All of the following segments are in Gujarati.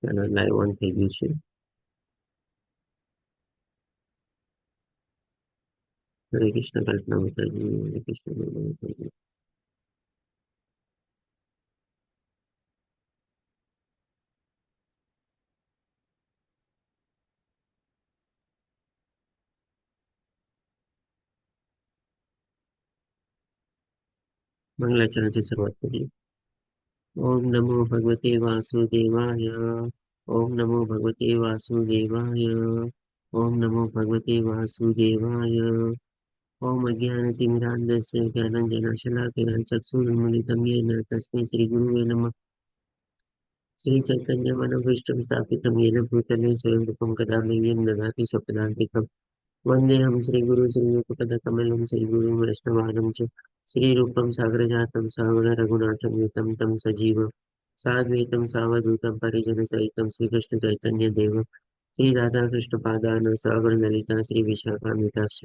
ચાલો લાઈવ ઓન થઈ ગયું છે. હરે કૃષ્ણ કલ્પના માતાજી, હરે કૃષ્ણ કલ્પના માતાજી. મંગલાચરણથી શરૂઆત કરીએ. ઓમ નમો ભગવતે વાસુદેવાય. ઓમ નમો ભગવતે વાસુદેવાય. ઓમ નમો ભગવતે વાસુદેવાય. ઓમ અજ્ઞાનતિમિરાન્ધસ્ય જ્ઞાનાંજનશલાકયા ચક્ષુરુન્મિલિतं येन तस्मै श्रीगुरुवे नमः. श्रीचैतन्यमनोभीष्टं स्थापितं येन भूतले स्वयं रूपं कदा मह्यं ददाति स्वपदान्तिकम्. वन्देऽहं श्रीगुरु श्रीयुतपदकमलं श्रीगुरुं वैष्णवानं च श्रीरूपं सागरजातं सागररघुनाथं वितं तं सजीवं साद्वैतं सावधूतं परिजनसहितं श्रीकृष्णचैतन्यदेव श्रीराधाकृष्णपादान् सागरललिता श्रीविशाखान्विताश्च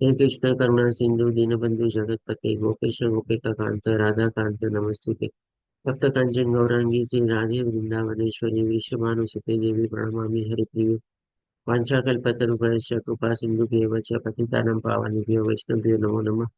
हे कृष्ण करुणा सिंधु दीनबंधु जगतपते गोपेश गोपिकांत राधाकांत नमस्तुते तप्त कांचन गौरांगी श्री राधे वृंदावनेश्वरी विश्वभानुसुते देवी प्रणमामि हरिप्रिय वाञ्छाकल्पतरुभ्यश्च कृपा सिन्धुभ्येव च पतितानां पावनेभ्यो वैष्णवेभ्यो नमो नमः.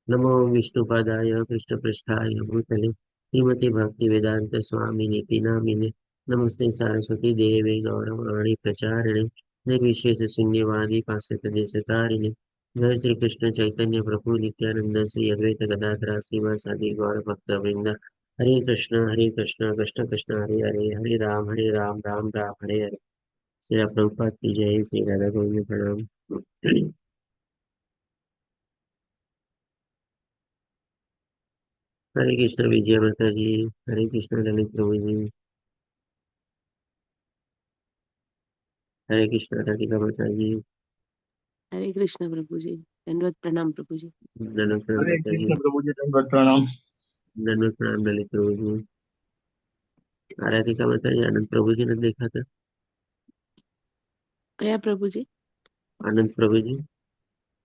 नमो विष्णुपादाय कृष्णपृष्ठाय भूतले श्रीमते भक्तिवेदान्त स्वामिनीति नामिने नमस्ते सरस्वती देवे गौरवाणी प्रचारिणे निर्विशेष शून्यवादी पाश्चात्यदेशतारिणे जय श्री कृष्ण चैतन्य प्रभु नित्यानंद श्री अद्वैत गदाधर श्रीवासादि गौर भक्त वृंद हरे कृष्ण कृष्ण कृष्ण हरे हरे हरे राम राम राम हरे हरे. श्री प्रभुपाद की जय. श्री राधा गोविंद प्रणाम. हरे कृष्ण विजय माता जी. हरे कृष्ण ललित प्रभु जी. हरे कृष्ण राधिका माता जी. हरे कृष्ण प्रभु जी, दंडवत प्रणाम प्रभु जी। धन्यवाद प्रणाम हरे माता जी. कृष्ण प्रभु जी, दंडवत प्रणाम। धन्यवाद प्रणाम ललित प्रभु जी. राधिका माता जी आनंद प्रभु जी ने देखा था. कया प्रभु जी? आनंद प्रभु जी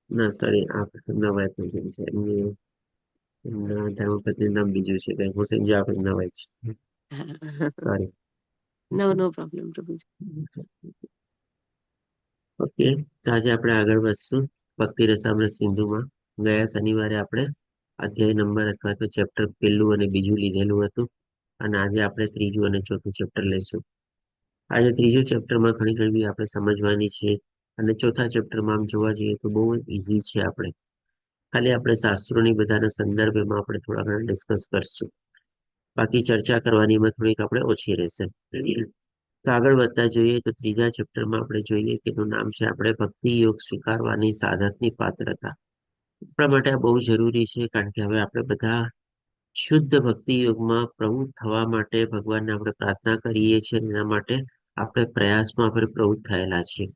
ના સોરી આપ નવાય થઈ ગયું છે એમની ધર્મપત્ની નામ બીજું છે કઈ હુસેન જાફર નવાય છે. સોરી. नो नो प्रॉब्लम प्रभु जी। ઓકે, તો આજે આપણે આગળ વધશું ભક્તિ રસામૃત સિંધુમાં. ગયા શનિવારે આપણે અધ્યાય નંબર અથવા તો ચેપ્ટર પહેલું અને બીજું લીધેલું હતું અને આજે આપણે ત્રીજું અને ચોથું ચેપ્ટર લઈશું. આજે ત્રીજું ચેપ્ટરમાં ઘણી ઘણી આપણે સમજવાની છે અને ચોથા ચેપ્ટરમાં આમ જોવા જઈએ તો બહુ ઈઝી છે. આપણે ખાલી આપણે શાસ્ત્રોની બધાના સંદર્ભમાં આપણે થોડા ઘણા ડિસ્કસ કરશું. બાકી ચર્ચા કરવાની એમાં થોડીક આપણે ઓછી રહેશે. તો આગળ વધતા જોઈએ તો ત્રીજા ચેપ્ટરમાં આપણે જોઈએ કે એનું નામ છે આપણે ભક્તિ યોગ સ્વીકારવાની સાધકની પાત્રતા. આપણા માટે આ બહુ જરૂરી છે કારણ કે હવે આપણે બધા શુદ્ધ ભક્તિ યોગમાં પ્રવૃત્ત થવા માટે ભગવાનને આપણે પ્રાર્થના કરીએ છીએ. એના માટે આપણે પ્રયાસમાં આપણે પ્રવૃત્ત થયેલા છીએ.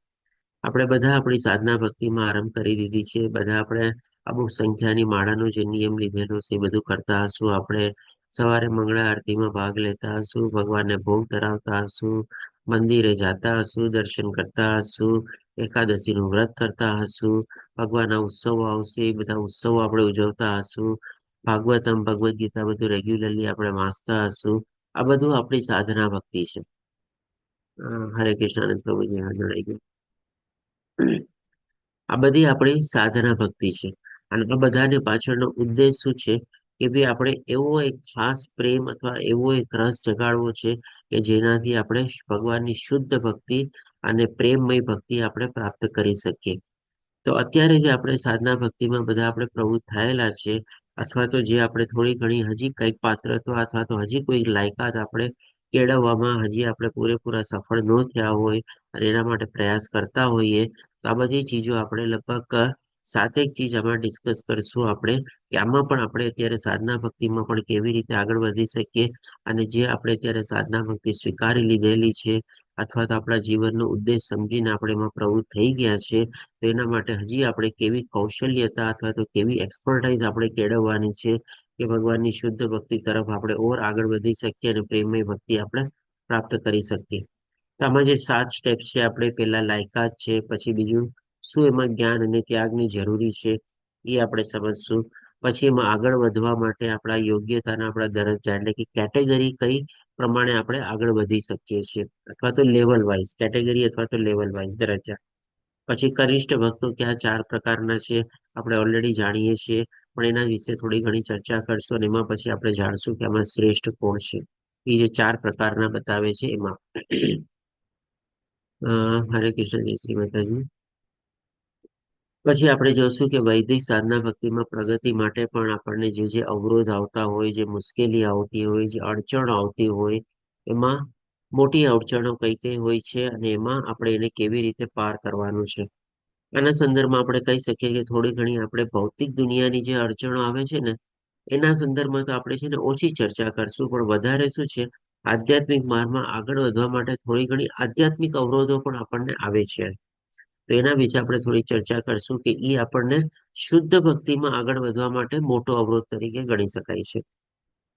આપણે બધા આપણી સાધના ભક્તિમાં આરંભ કરી દીધી છે. બધા આપણે અમુક સંખ્યાની માળાનો જે નિયમ લીધેલો છે એ બધું કરતા હશું. આપણે સવારે મંગળા આરતીમાં ભાગ લેતા હશું, ભગવાનને ભોગ ધરાવતા હશું, મંદિરે જતા હશું, દર્શન કરતા હશું, એકાદશીનું વ્રત કરતા હશું, ભગવાનના ઉત્સવો આવશે એ બધા ઉત્સવો આપણે ઉજવતા હશું, ભાગવતમ ભગવદ ગીતા બધું રેગ્યુલરલી આપણે વાંચતા હશું. આ બધું આપણી સાધના ભક્તિ છે. હરે કૃષ્ણ આનંદ પ્રભુજી હા જણાઈ ગયું. આ બધી આપણી સાધના ભક્તિ છે અને આ બધાને પાછળનો ઉદ્દેશ શું છે કે ભાઈ આપણે એવો એક ખાસ પ્રેમ અથવા એવો એક રસ જગાડવો છે કે જેનાથી આપણે ભગવાનની શુદ્ધ ભક્તિ અને પ્રેમમય ભક્તિ આપણે પ્રાપ્ત કરી શકીએ. તો અત્યારે જે આપણે સાધના ભક્તિમાં બધા આપણે પ્રવૃત્ત થયેલા છે અથવા તો જે આપણે થોડી ઘણી હજી કંઈક પાત્રતા અથવા તો હજી કોઈ લાયકાત આપણે કેળવવામાં હજી આપણે પૂરેપૂરા સફળ ન થયા હોય અને એના માટે પ્રયાસ કરતા હોઈએ તો આ બધી ચીજો આપણે લગભગ સાતેક ચીજ આમાં ડિસ્કસ કરશું આપણે કે આમાં પણ આપણે અત્યારે સાધના ભક્તિમાં પણ કેવી રીતે આગળ વધી શકીએ અને જે આપણે અત્યારે સાધના ભક્તિ સ્વીકારી લીધેલી છે અથવા તો આપણા જીવનનો ઉદ્દેશ સમજીને આપણે એમાં પ્રવૃત્ત થઈ ગયા છે તો એના માટે હજી આપણે કેવી કૌશલ્યતા અથવા તો કેવી એક્સપર્ટાઇઝ આપણે કેળવવાની છે કે ભગવાનની શુદ્ધ ભક્તિ તરફ આપણે ઓર આગળ વધી શકીએ અને પ્રેમમય ભક્તિ આપણે પ્રાપ્ત કરી શકીએ. તો આમાં જે 7 સ્ટેપ્સ છે આપણે પેલા લાયકાત છે, પછી બીજું શું એમાં જ્ઞાન અને ત્યાગની જરૂરી છે એ આપણે સમજશું. પછી એમાં આગળ વધવા માટે આપણા યોગ્યતાના આપણા દરજ્જા એટલે કે કેટેગરી કઈ પ્રમાણે આપણે આગળ વધી શકીએ છીએ, અથવા તો લેવલ વાઇઝ કેટેગરી અથવા તો લેવલ વાઇઝ દરજ્જા. પછી કનિષ્ઠ ભક્તો કયા 4 પ્રકારના છે આપણે ઓલરેડી જાણીએ છીએ, પણ એના વિશે થોડી ઘણી ચર્ચા કરશું અને એમાં પછી આપણે જાણશું કે આમાં શ્રેષ્ઠ કોણ છે. એ જે 4 પ્રકારના બતાવે છે એમાં હરે કૃષ્ણ, જય શ્રી માતાજી. પછી આપણે જોશું કે વૈદિક સાધના ભક્તિમાં પ્રગતિ માટે પણ આપણને જે અવરોધ આવતા હોય, જે મુશ્કેલી આવતી હોય, જે અડચણ આવતી હોય, એમાં મોટી અડચણો કઈ કઈ હોય છે અને એમાં આપણે એને કેવી રીતે પાર કરવાનું છે. આના સંદર્ભમાં આપણે કહી શકીએ કે થોડી ઘણી આપણે ભૌતિક દુનિયાની જે અડચણો આવે છે ને એના સંદર્ભમાં તો આપણે છે ને ઓછી ચર્ચા કરશું, પણ વધારે શું છે, આધ્યાત્મિક માર્ગમાં આગળ વધવા માટે થોડી ઘણી આધ્યાત્મિક અવરોધો પણ આપણને આવે છે. તો એના વિશે આપણે થોડી ચર્ચા કરશું કે એ આપણને શુદ્ધ ભક્તિમાં આગળ વધવા માટે મોટો અવરોધ તરીકે ગણી શકાય છે.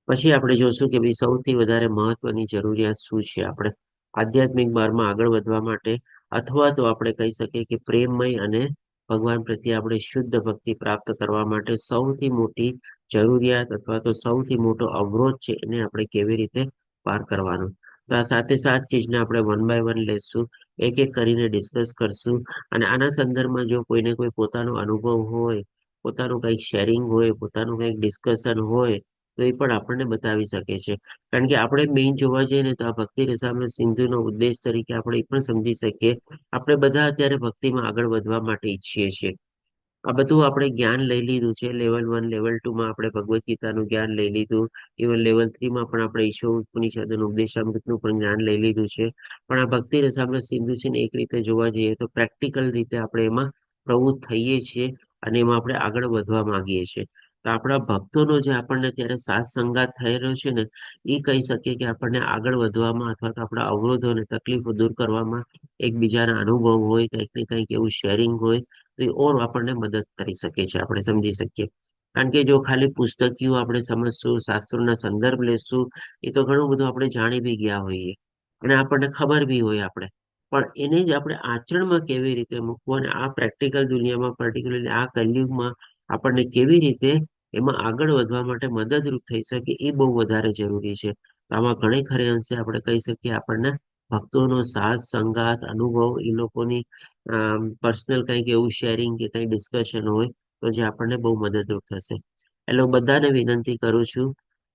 પછી આપણે જોશું કે ભાઈ સૌથી વધારે મહત્વની જરૂરિયાત શું છે આપણે આધ્યાત્મિક માર્ગમાં આગળ વધવા માટે, અથવા તો આપણે કહી શકીએ કે પ્રેમમય અને ભગવાન પ્રત્યે આપણે શુદ્ધ ભક્તિ પ્રાપ્ત કરવા માટે સૌથી મોટી જરૂરિયાત અથવા તો સૌથી મોટો અવરોધ છે એને આપણે કેવી રીતે પાર કરવાનો. તો આ સાથે 7 ચીજને આપણે વન બાય વન લેશું, એક એક કરીને ડિસ્કસ કરશું. અને આના સંદર્ભમાં જો કોઈને કોઈ પોતાનો અનુભવ હોય, પોતાનું કંઈક શેરિંગ હોય, પોતાનું કંઈક ડિસ્કશન હોય, તો એ પણ આપણને બતાવી શકે છે. કારણ કે આપણે મેઇન જોવા જઈએ ને તો આ ભક્તિ રસામૃત સિંધુનો ઉદ્દેશ તરીકે આપણે એ પણ સમજી શકીએ, આપણે બધા અત્યારે ભક્તિમાં આગળ વધવા માટે ઈચ્છીએ છીએ. આ બધું આપણે જ્ઞાન લઈ લીધું છે, લેવલ 1 લેવલ 2 માં આપણે ભગવદ્ ગીતાનું જ્ઞાન લઈ લીધું, ઇવન લેવલ 3 માં પણ આપણે ઈશો ઉપનિષદનું ઉપદેશામૃતનું પણ જ્ઞાન લઈ લીધું છે. પણ આ ભક્તિ રસામૃત સિંધુ છે ને એક રીતે જોવા જઈએ તો પ્રેક્ટિકલ રીતે આપણે એમાં પ્રવૃત્ત થઈએ છીએ અને એમાં આપણે આગળ વધવા માંગીએ છીએ. તો આપણા ભક્તોનો જે આપણને ત્યારે સાથ સંગાત થયેલો છે ને એ કહી શકીએ કે આપણને આગળ વધવામાં અથવા તો આપણા અવરોધો અને તકલીફો દૂર કરવામાં એકબીજાના અનુભવ હોય, કંઈક ને કંઈક એવું શેરિંગ હોય, તો એ ઓર આપણને મદદ કરી શકે છે, આપણે સમજી શકીએ. કારણ કે જો ખાલી પુસ્તકીય આપણે સમજશું, શાસ્ત્રોના સંદર્ભ લેશું, એ તો ઘણું બધું આપણે જાણી બી ગયા હોઈએ અને આપણને ખબર બી હોય આપણે, પણ એને જ આપણે આચરણમાં કેવી રીતે મૂકવું અને આ પ્રેક્ટિકલ દુનિયામાં પર્ટિક્યુલરલી આ કલયુગમાં આપણને કેવી રીતે એમાં આગળ વધવા માટે મદદરૂપ થઈ શકે એ બહુ વધારે જરૂરી છે. તો આમાં ઘણી ખરે અંશે આપણે કહી શકીએ આપણને ભક્તોનો સાથ સંગાત અનુભવ, એ લોકોની પર્સનલ કંઈક એવું શેરિંગ કે કંઈ ડિસ્કશન હોય તો જે આપણને બહુ મદદરૂપ થશે. એટલે હું બધાને વિનંતી કરું છું,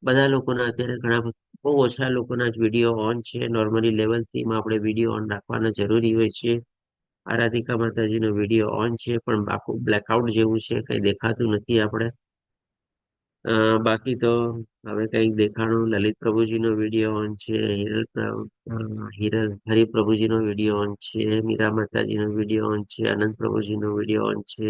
બધા લોકોના અત્યારે બહુ ઓછા લોકોના જ વિડીયો ઓન છે. નોર્મલી લેવલ 3 માં આપણે વિડીયો ઓન રાખવાના જરૂરી હોય છે. આરાધિકા માતાજીનો વિડીયો ઓન છે પણ આખું બ્લેકઆઉટ જેવું છે, કઈ દેખાતું નથી આપણે. બાકી તો હવે કઈક દેખાણું, લલિત પ્રભુજીનો વિડીયો ઓન છે, હિરલ હરિપ્રભુજીનો વિડીયો ઓન છે, મીરા માતાજીનો વિડીયો ઓન છે, અનંત પ્રભુજીનો વિડીયો ઓન છે,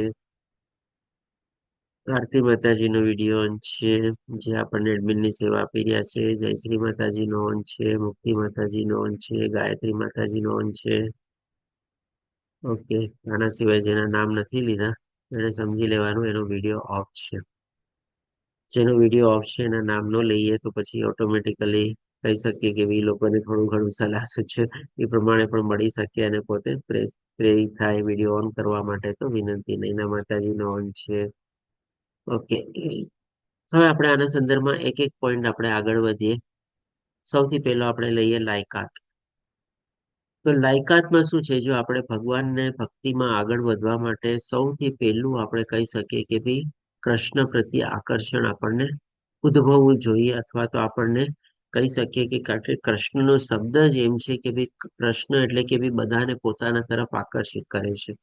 આરતી માતાજીનો વિડીયો ઓન છે, જે આપણને એડમિનની સેવા આપી રહ્યા છે, જયશ્રી માતાજીનો ઓન છે, મુક્તિ માતાજીનો ઓન છે, ગાયત્રી માતાજીનો ઓન છે. ઓકે, આના સિવાય જેના નામ નથી લીધા એને સમજી લેવાનું એનો વિડીયો ઓફ છે. જેનો વિડીયો ઓફ છે એના નામ ન લઈએ તો પછી ઓટોમેટિકલી કહી શકીએ કે એ લોકોને થોડું ઘણું સલાહ સૂચન એ પ્રમાણે પણ મળી શકે અને પોતે પ્રેરિત થાય વિડીયો ઓન કરવા માટે. તો વિનંતી નૈના માતાજીનો ઓન છે. ઓકે, હવે આપણે આના સંદર્ભમાં એક એક પોઈન્ટ આપણે આગળ વધીએ. સૌથી પહેલો આપણે લઈએ લાયકાત. તો લાયકાતમાં શું છે, જો આપણે ભગવાનને ભક્તિમાં આગળ વધવા માટે સૌથી પહેલું આપણે કહી શકીએ કે ભાઈ કૃષ્ણ પ્રત્યે આકર્ષણ આપણને ઉદ્ભવવું જોઈએ, અથવા તો આપણને કહી શકીએ કે કારણ કે કૃષ્ણનો શબ્દ જ એમ છે કે ભાઈ કૃષ્ણ એટલે કે ભાઈ બધાને પોતાના તરફ આકર્ષિત કરે છે.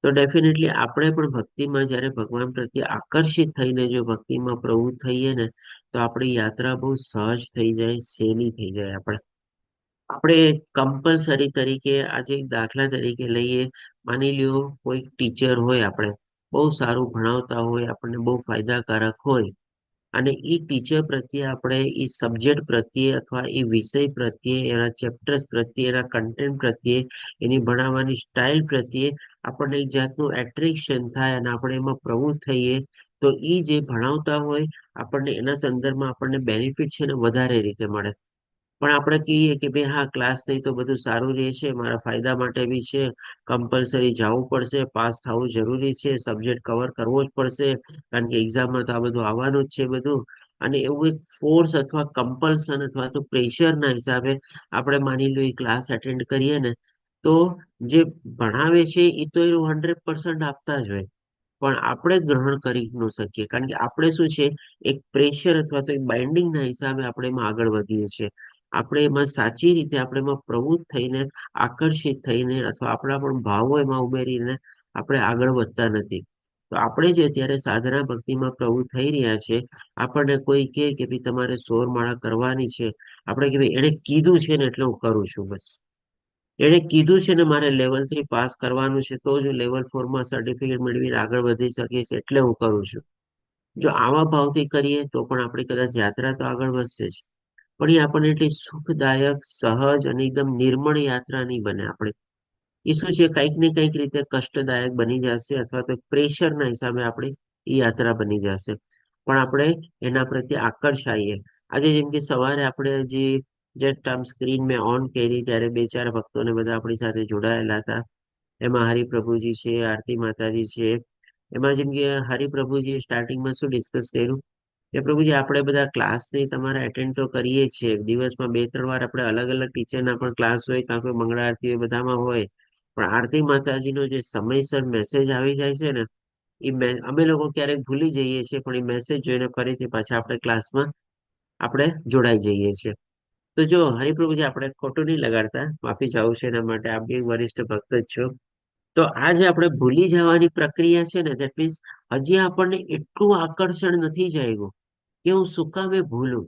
તો ડેફિનેટલી આપણે પણ ભક્તિમાં જ્યારે ભગવાન પ્રત્યે આકર્ષિત થઈને જો ભક્તિમાં પ્રવૃત્ત થઈએ ને તો આપણી યાત્રા બહુ સહજ થઈ જાય, સહેલી થઈ જાય. આપણે કમ્પલસરી તરીકે આજે દાખલા તરીકે લઈએ, માની લ્યો કોઈ ટીચર હોય, આપણે બહુ સારું ભણાવતા હોય, આપણને બહુ ફાયદાકારક હોય અને એ ટીચર પ્રત્યે આપણે એ સબ્જેક્ટ પ્રત્યે અથવા એ વિષય પ્રત્યે, એના ચેપ્ટર્સ પ્રત્યે, એના કન્ટેન્ટ પ્રત્યે, એની ભણાવવાની સ્ટાઇલ પ્રત્યે આપણને એક જાતનું એટ્રેક્શન થાય અને આપણે એમાં પ્રવૃત્ત થઈએ તો એ જે ભણાવતા હોય આપણને એના સંદર્ભમાં આપણને બેનિફિટ છે ને વધારે રીતે મળે. પણ આપણે કહીએ કે ભાઈ હા ક્લાસ નહીં તો બધું સારું રહેશે, મારા ફાયદા માટે બી છે, કમ્પલસરી જવું પડશે, પાસ થવું જરૂરી છે, સબ્જેક્ટ કવર કરવો જ પડશે કારણ કે એક્ઝામમાં તો આ બધું આવવાનું જ છે બધું. અને એવું એક ફોર્સ અથવા કમ્પલ્શન અથવા તો પ્રેશરના હિસાબે આપણે માની લો એ ક્લાસ અટેન્ડ કરીએ ને, તો જે ભણાવે છે એ તો એનું 100% આપતા જ હોય, પણ આપણે ગ્રહણ કરી ન શકીએ, કારણ કે આપણે શું છે, એક પ્રેશર અથવા તો એક બાઇન્ડિંગના હિસાબે આપણે એમાં આગળ વધીએ છીએ. આપણે એમાં સાચી રીતે આપણે એમાં પ્રવૃત્ત થઈને, આકર્ષિત થઈને અથવા આપણા પણ ભાવો એમાં ઉમેરીને આપણે આગળ વધતા નથી. તો આપણે જે અત્યારે સાધના ભક્તિમાં પ્રવૃત્ત થઈ રહ્યા છે, આપણને કોઈ કહે કે ભાઈ તમારે 16 માળા કરવાની છે, આપણે કે ભાઈ એને કીધું છે ને એટલે હું કરું છું, બસ. એણે કીધું છે ને મારે લેવલ 3 પાસ કરવાનું છે, તો જ હું લેવલ 4 માં સર્ટિફિકેટ મેળવીને આગળ વધી શકીશ, એટલે હું કરું છું. જો આવા ભાવથી કરીએ તો પણ આપણી કદાચ યાત્રા તો આગળ વધશે જ, પણ એ આપણને એટલી સુખદાયક, સહજ અને એકદમ નિર્મળ યાત્રા નહીં બને. આપણે એ શું છે, કંઈક ને કંઈક રીતે કષ્ટદાયક બની જશે અથવા તો પ્રેશરના હિસાબે આપણી એ યાત્રા બની જશે. પણ આપણે એના પ્રત્યે આકર્ષાઈએ. આજે જેમ કે સવારે આપણે જે ટર્મ સ્ક્રીન મેં ઓન કરી ત્યારે 2-4 ભક્તોને બધા આપણી સાથે જોડાયેલા હતા. એમાં હરિપ્રભુજી છે, આરતી માતાજી છે. એમાં જેમ કે હરિપ્રભુજી સ્ટાર્ટિંગમાં શું ડિસ્કસ કર્યું કે પ્રભુજી આપણે બધા ક્લાસની તમારે એટેન્ડ તો કરીએ જ છીએ, દિવસમાં 2-3 વાર આપણે અલગ અલગ ટીચરના પણ ક્લાસ હોય, કાં તો મંગળા આરતી હોય, બધામાં હોય. પણ આરતી માતાજીનો જે સમયસર મેસેજ આવી જાય છે ને, અમે લોકો ક્યારેક ભૂલી જઈએ છીએ, પણ એ મેસેજ જોઈને ફરીથી પાછા આપણે ક્લાસમાં આપણે જોડાઈ જઈએ છીએ. તો જો હરિપ્રભુજી, આપણે ખોટું નહીં લગાડતા, માફી ચાહું છું એના માટે, આપ બી વરિષ્ઠ ભક્ત જ છો. તો આ જે આપણે ભૂલી જવાની પ્રક્રિયા છે ને, દેટ મીન્સ હજી આપણને એટલું આકર્ષણ નથી જાગ્યું કે હું શું કામે ભૂલું,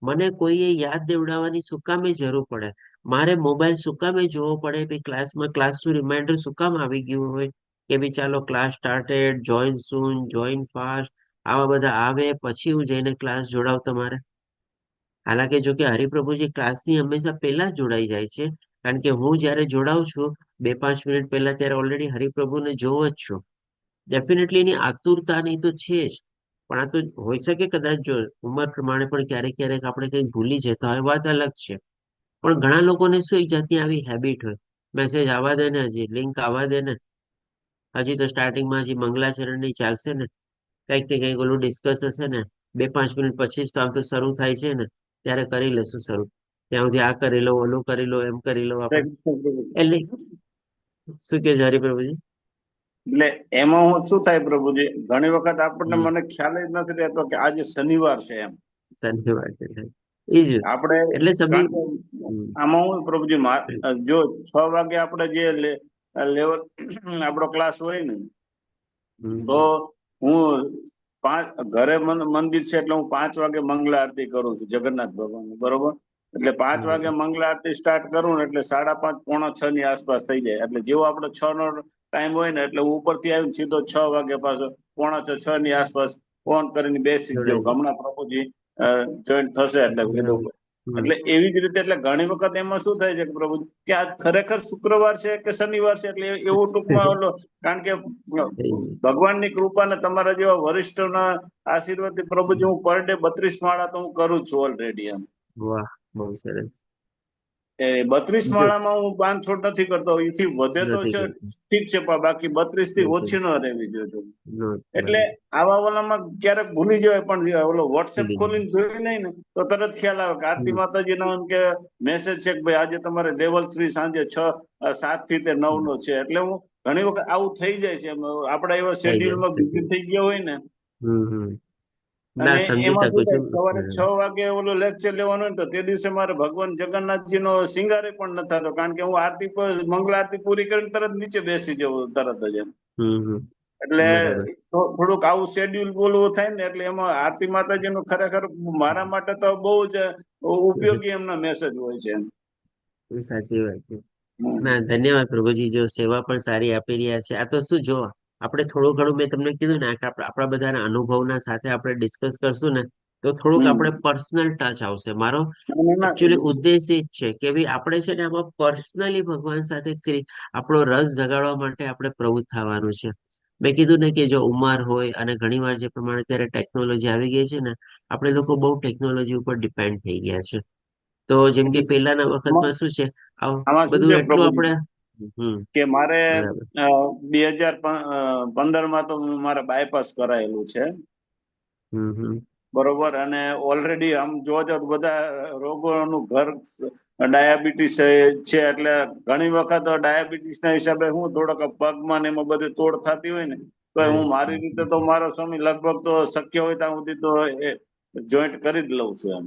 મને કોઈએ યાદ દેવડાવવાની શું કામે જરૂર પડે, મારે મોબાઈલ શું કામે જોવો પડે, ભાઈ ક્લાસમાં ક્લાસનું રિમાઇન્ડર શું કામ આવી ગયું હોય કે ભાઈ ચાલો ક્લાસ સ્ટાર્ટેડ, જોઈન સૂન, જોઈન ફાસ્ટ, આવા બધા આવે પછી હું જઈને ક્લાસ જોડાવ તમારે. હાલાકે જો કે હરિપ્રભુજી ક્લાસની હંમેશા પહેલા જ જોડાઈ જાય છે, કારણ કે હું જ્યારે જોડાઉં છું 2-5 મિનિટ પહેલા, ત્યારે ઓલરેડી હરિપ્રભુને જોઉં જ છું. ડેફિનેટલી એની આતુરતાની તો છે જ, પણ આ તો હોઈ શકે કદાચ જો ઉંમર પ્રમાણે પણ ક્યારેક ક્યારેક આપણે કંઈક ભૂલી જતા હોય, વાત અલગ છે. પણ ઘણા લોકોને શું એક જાતની આવી હેબિટ હોય, મેસેજ આવવા દે ને, હજી લિંક આવવા દે ને, હજી તો સ્ટાર્ટિંગમાં હજી મંગલાચરણની ચાલશે ને, કંઈક ને કંઈક ઓલું ડિસ્કસ હશે ને, 2-5 મિનિટ પછી જ તો આમ તો શરૂ થાય છે ને, ત્યારે કરી લેશું શરૂ. ત્યાં સુધી આ કરી લો, ઓલું કરી લો, એમ કરી લો હરે આપણે. કૃષ્ણ પ્રભુ. એટલે શું કે છે હરિપ્રભુજી? એટલે એમાં શું થાય પ્રભુજી, ઘણી વખત આપણને હમ મને ખ્યાલ જ નથી રહેતો કે આજે શનિવાર છે એમ. ધન્યવાદ છે. એ જ. આપણે એટલે સબી. કારણ કે હમ આમાં હું પ્રભુજી, જો 6 વાગે આપણે જે લેવલ આપણો ક્લાસ હોય ને, તો હમ હું ઘરે મંદિર છે એટલે હું 5 વાગે મંગલા આરતી કરું છું જગન્નાથ ભગવાન, બરોબર. એટલે 5 વાગે હમ મંગલા આરતી સ્ટાર્ટ કરું ને એટલે 5:30 પોણા 6 ની આસપાસ થઈ જાય. એટલે જેવો આપણે 6 નો ટાઈમ હોય ને, એટલે હું ઉપરથી આવીને સીધો 6 વાગે પાછો પોણા 6 ની આસપાસ ફોન કરીને બેસી જ જોડાઈ જાઉં, હમણાં પ્રભુજી જોઈન થશે એટલે કીધું. ગયું. હમ એટલે એવી જ રીતે, એટલે ઘણી વખત એમાં શું થાય છે કે પ્રભુ, કે આજ ખરેખર શુક્રવાર છે કે શનિવાર છે, એટલે એવું ટૂંકમાં કારણ કે ભગવાનની કૃપા ને તમારા જેવા વરિષ્ઠોના આશીર્વાદથી પ્રભુજી, હું પર ડે 32 માળા તો હું કરું જ છું ઓલરેડી એમ. વાહ, બહુ સરસ. એ 32 જો માળામાં હું બાંધછોડ નથી કરતો, એથી વધે તો નથી છે કરતું. ઠીક છે, પણ બાકી 32 થી બિલકુલ. ઓછી ન રહેવી જોઈએ. એટલે બરાબર. આવા ઓલામાં ક્યારેક ભૂલી જવાય, પણ ઓલો વોટ્સએપ ભૂલી ગયું. ખોલીને જોયું નહીં ને, તો તરત ખ્યાલ આવે કે આરતી હમ માતાજી નો કે મેસેજ છે કે ભાઈ આજે તમારે લેવલ 3 સાંજે 7 થી તે 9 હમ. નો છે. એટલે હું ઘણી વખત આવું થઈ જાય છે, આપડા એવા થઈ જાય શેડ્યુલમાં થઈ બિઝી જાય. થઈ ગયા હોય ને. હમ. ના, અને સમજી એમાં શું શકું થાય, છું. સવારે 6 વાગે ઓલો લેક્ચર લેવાનું હોય ને, તો તે દિવસે મારે ભગવાન જગન્નાથજી નો શિંગારે પણ નથી થતો, કારણ કે હું આરતી પર મંગળા આરતી પૂરી કરીને તરત નીચે બેસી જવું તરત જ એમ. હમ. એટલે બરાબર. થોડુંક આવું શેડ્યુલ બોલવું થાય ને, એટલે એમાં આરતી માતાજી નું ખરેખર મારા માટે તો બહુ જ ઉપયોગી એમના મેસેજ હોય છે. સાચી વાત છે. હમ. ના, ધન્યવાદ પ્રભુજી, જો સેવા પણ સારી આપી રહ્યા છે. આ તો શું, જો આપણે થોડું ઘણું મેં તમને કીધું ને કે આપણા બધાના અનુભવના સાથે આપણે ડિસ્કસ કરશું ને, તો થોડુંક હમ. આપણે પર્સનલ ટચ આવશે. મારો ના, ના, એકચ્યુઅલી ઉદ્દેશ એ જ છે કે ભાઈ આપણે છે ને આમાં પર્સનલી ભગવાન સાથે આપણો રસ જગાડવા માટે આપણે પ્રવૃત્ત થવાનું છે. મેં કીધું ને કે જો ઉંમર હોય અને ઘણી વાર જે પ્રમાણે અત્યારે ટેકનોલોજી આવી ગઈ છે ને, આપણે લોકો બહુ ટેકનોલોજી ઉપર ડિપેન્ડ થઈ ગયા છે. તો જેમ કે પેલાના આમાં વખતમાં શું છે, આવું આમાં શું છે બધું એટલું પ્રભુજી, આપણે. હમ. કે મારે બરાબર. 2015 માં તો મારે બાયપાસ કરાયેલું છે. હમ. બરોબર. અને ઓલરેડી આમ જોવા જાવ તો બધા રોગોનું ઘર ડાયાબિટીસ છે, એટલે ઘણી વખત ડાયાબિટીસ ના હિસાબે હું થોડોક પગમાં ને એમાં બધે તોડ થતી હોય ને, તો હું મારી રીતે તો મારો સ્વામી લગભગ તો શક્ય હોય ત્યાં સુધી તો જોઈન્ટ કરી જ લઉં છું એમ.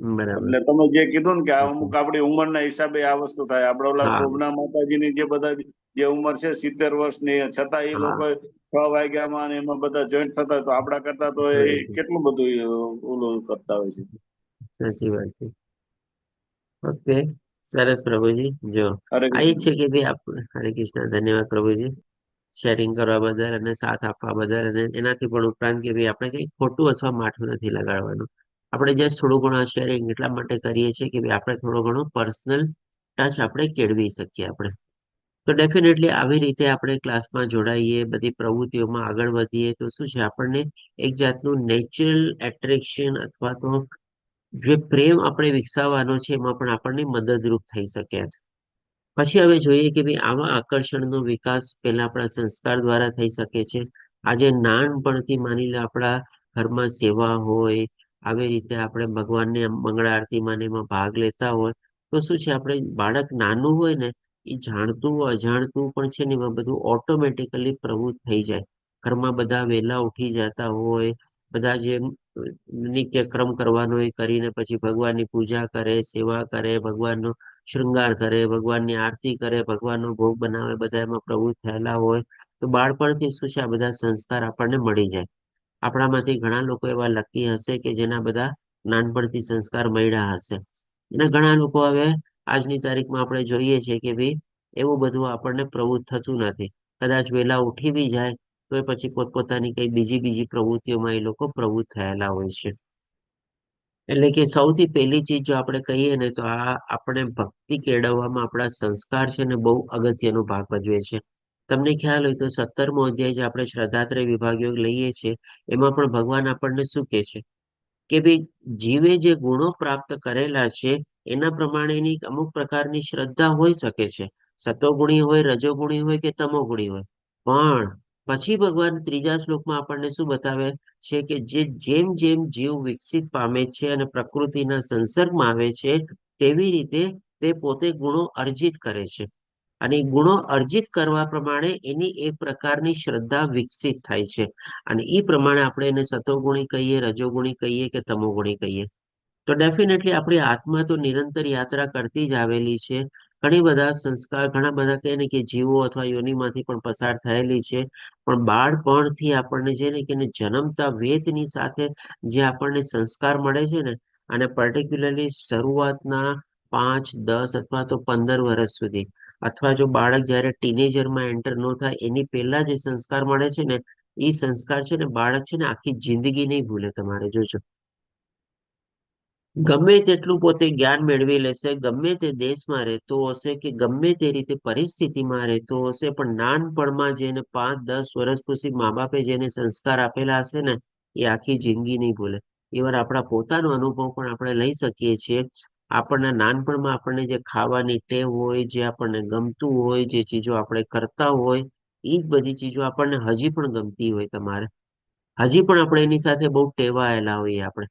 બરાબર. એટલે તમે જે કીધું ને કે અમુક આપણી ઉંમરના હિસાબે આ વસ્તુ થાય. આપણે ઓલા હા. શોભના માતાજીની જે બધા જે ઉંમર છે 70 વર્ષની, છતાં એ હા. લોકો 6 વાગ્યામાં ને એમાં બધા જોઈન્ટ થતા હોય, તો આપણા કરતા તો એ કેટલું બધું ઓલું કરતા હોય છે. સાચી વાત છે. ઓકે, સરસ પ્રભુજી. જો હરે આ એ છે કૃષ્ણ. કે ભાઈ આપણે હરે કૃષ્ણ, ધન્યવાદ પ્રભુજી શેરિંગ કરવા બદલ અને સાથ આપવા બદલ. અને એનાથી પણ ઉપરાંત કે ભાઈ આપણે કઈ ખોટું અથવા માઠું નથી લગાડવાનું. આપણે જસ્ટ થોડું ઘણું શેરિંગ એટલા માટે કરીએ છીએ કે ભાઈ આપણે થોડો ઘણો પર્સનલ ટચ આપણે કેળવી શકીએ આપણે. તો ડેફિનેટલી આવી રીતે આપણે ક્લાસમાં જોડાઈએ, બધી પ્રવૃત્તિઓમાં આગળ વધીએ, તો શું છે આપણને એક જાતનું નેચરલ એટ્રેક્શન અથવા તો જે પ્રેમ આપણે વિકસાવવાનો છે એમાં પણ આપણને મદદરૂપ થઈ શકે છે. પછી હવે જોઈએ કે ભાઈ આવા આકર્ષણનો વિકાસ પહેલા આપણા સંસ્કાર દ્વારા થઈ શકે છે. આજે નાનપણથી માની લે આપણા ઘરમાં સેવા હોય, આવી રીતે આપણે ભગવાનને મંગળા આરતીમાં ને એમાં ભાગ લેતા હોય, તો શું છે આપણે બાળક નાનું હોય ને એ જાણતું અજાણતું પણ છે ને એમાં બધું ઓટોમેટિકલી પ્રવૃત્ત થઈ જાય. ઘરમાં બધા વહેલા ઉઠી જતા હોય, બધા જે નિત્યક્રમ કરવાનો એ કરીને પછી ભગવાનની પૂજા કરે, સેવા કરે, ભગવાનનો શૃંગાર કરે, ભગવાનની આરતી કરે, ભગવાનનો ભોગ બનાવે, બધા એમાં પ્રવૃત્ત થયેલા હોય. તો બાળપણથી શું છે આ બધા સંસ્કાર આપણને મળી જાય. આપણામાંથી ઘણા લોકો એવા લકી હશે કે જેના બધા નાનપણથી સંસ્કાર મળ્યા હશે. અને ઘણા લોકો હવે આજની તારીખમાં આપણે જોઈએ છીએ કે ભાઈ એવું બધું આપણને પ્રવૃત્ત થતું નથી. કદાચ વહેલા ઉઠી બી જાય તો પછી પોતપોતાની કઈ બીજી પ્રવૃત્તિઓમાં એ લોકો પ્રવૃત્ત થયેલા હોય છે. એટલે કે સૌથી પહેલી ચીજ જો આપણે કહીએ ને તો આ આપણે ભક્તિ કેળવવામાં આપણા સંસ્કાર છે ને બહુ અગત્યનો ભાગ ભજવે છે. તમને ખ્યાલ હોય તો 17મો અધ્યાય જે આપણે શ્રદ્ધાત્રય વિભાગીય લઈએ છીએ, એમાં પણ ભગવાન આપણને શું કહે છે કે ભાઈ જીવે જે ગુણો પ્રાપ્ત કરેલા છે એના પ્રમાણેની અમુક પ્રકારની શ્રદ્ધા હોઈ શકે છે. સતોગુણી હોય, રજોગુણી હોય કે તમોગુણી હોય. પણ પછી ભગવાન ત્રીજા શ્લોકમાં આપણને શું બતાવે છે કે જેમ જેમ જીવ વિકસિત પામે છે અને પ્રકૃતિના સંસર્ગમાં આવે છે, તેવી રીતે તે પોતે ગુણો અર્જિત કરે છે. અને એ ગુણો અર્જિત કરવા પ્રમાણે એની એક પ્રકારની શ્રદ્ધા વિકસિત થાય છે. અને એ પ્રમાણે આપણે એને સતોગુણી કહીએ, રજોગુણી કહીએ કે તમોગુણી કહીએ. તો ડેફિનેટલી આપણી આત્મા તો નિરંતર યાત્રા કરતી જ આવેલી છે. ઘણી બધા સંસ્કાર, ઘણા બધા કહે ને કે જીવો અથવા યોનિમાંથી પણ પસાર થયેલી છે. પણ બાળપણથી આપણને જે ને કે જન્મતા વેદની સાથે જે આપણને સંસ્કાર મળે છે ને, અને પર્ટિક્યુલરલી શરૂઆતના 5, 10 અથવા તો 15 વર્ષ સુધી, અથવા જો બાળક જયારે ટીનેજરમાં એન્ટર ન થાય એની પહેલા જે સંસ્કાર મળે છે ને, એ સંસ્કાર છે ને બાળક છે ને આખી જિંદગી નહીં ભૂલે. તમારે જોજો, ગમે તેટલું પોતે જ્ઞાન મેળવી લેશે, ગમે તે દેશમાં રહેતો હશે કે ગમે તે રીતે પરિસ્થિતિમાં રહેતો હશે, પણ નાનપણમાં જેને 5, 10 વર્ષ પછી મા બાપે જેને સંસ્કાર આપેલા હશે ને, એ આખી જિંદગી નહીં ભૂલે. ઇવન આપણા પોતાનો અનુભવ પણ આપણે લઈ શકીએ છીએ. આપણના નાનપણમાં આપણને જે ખાવાની ટેવ હોય, જે આપણને ગમતું હોય, જે ચીજો આપણે કરતા હોય, એ જ બધી ચીજો આપણને હજી પણ ગમતી હોય. તમારે હજી પણ આપણે એની સાથે બહુ ટેવાયેલા હોઈએ આપણે.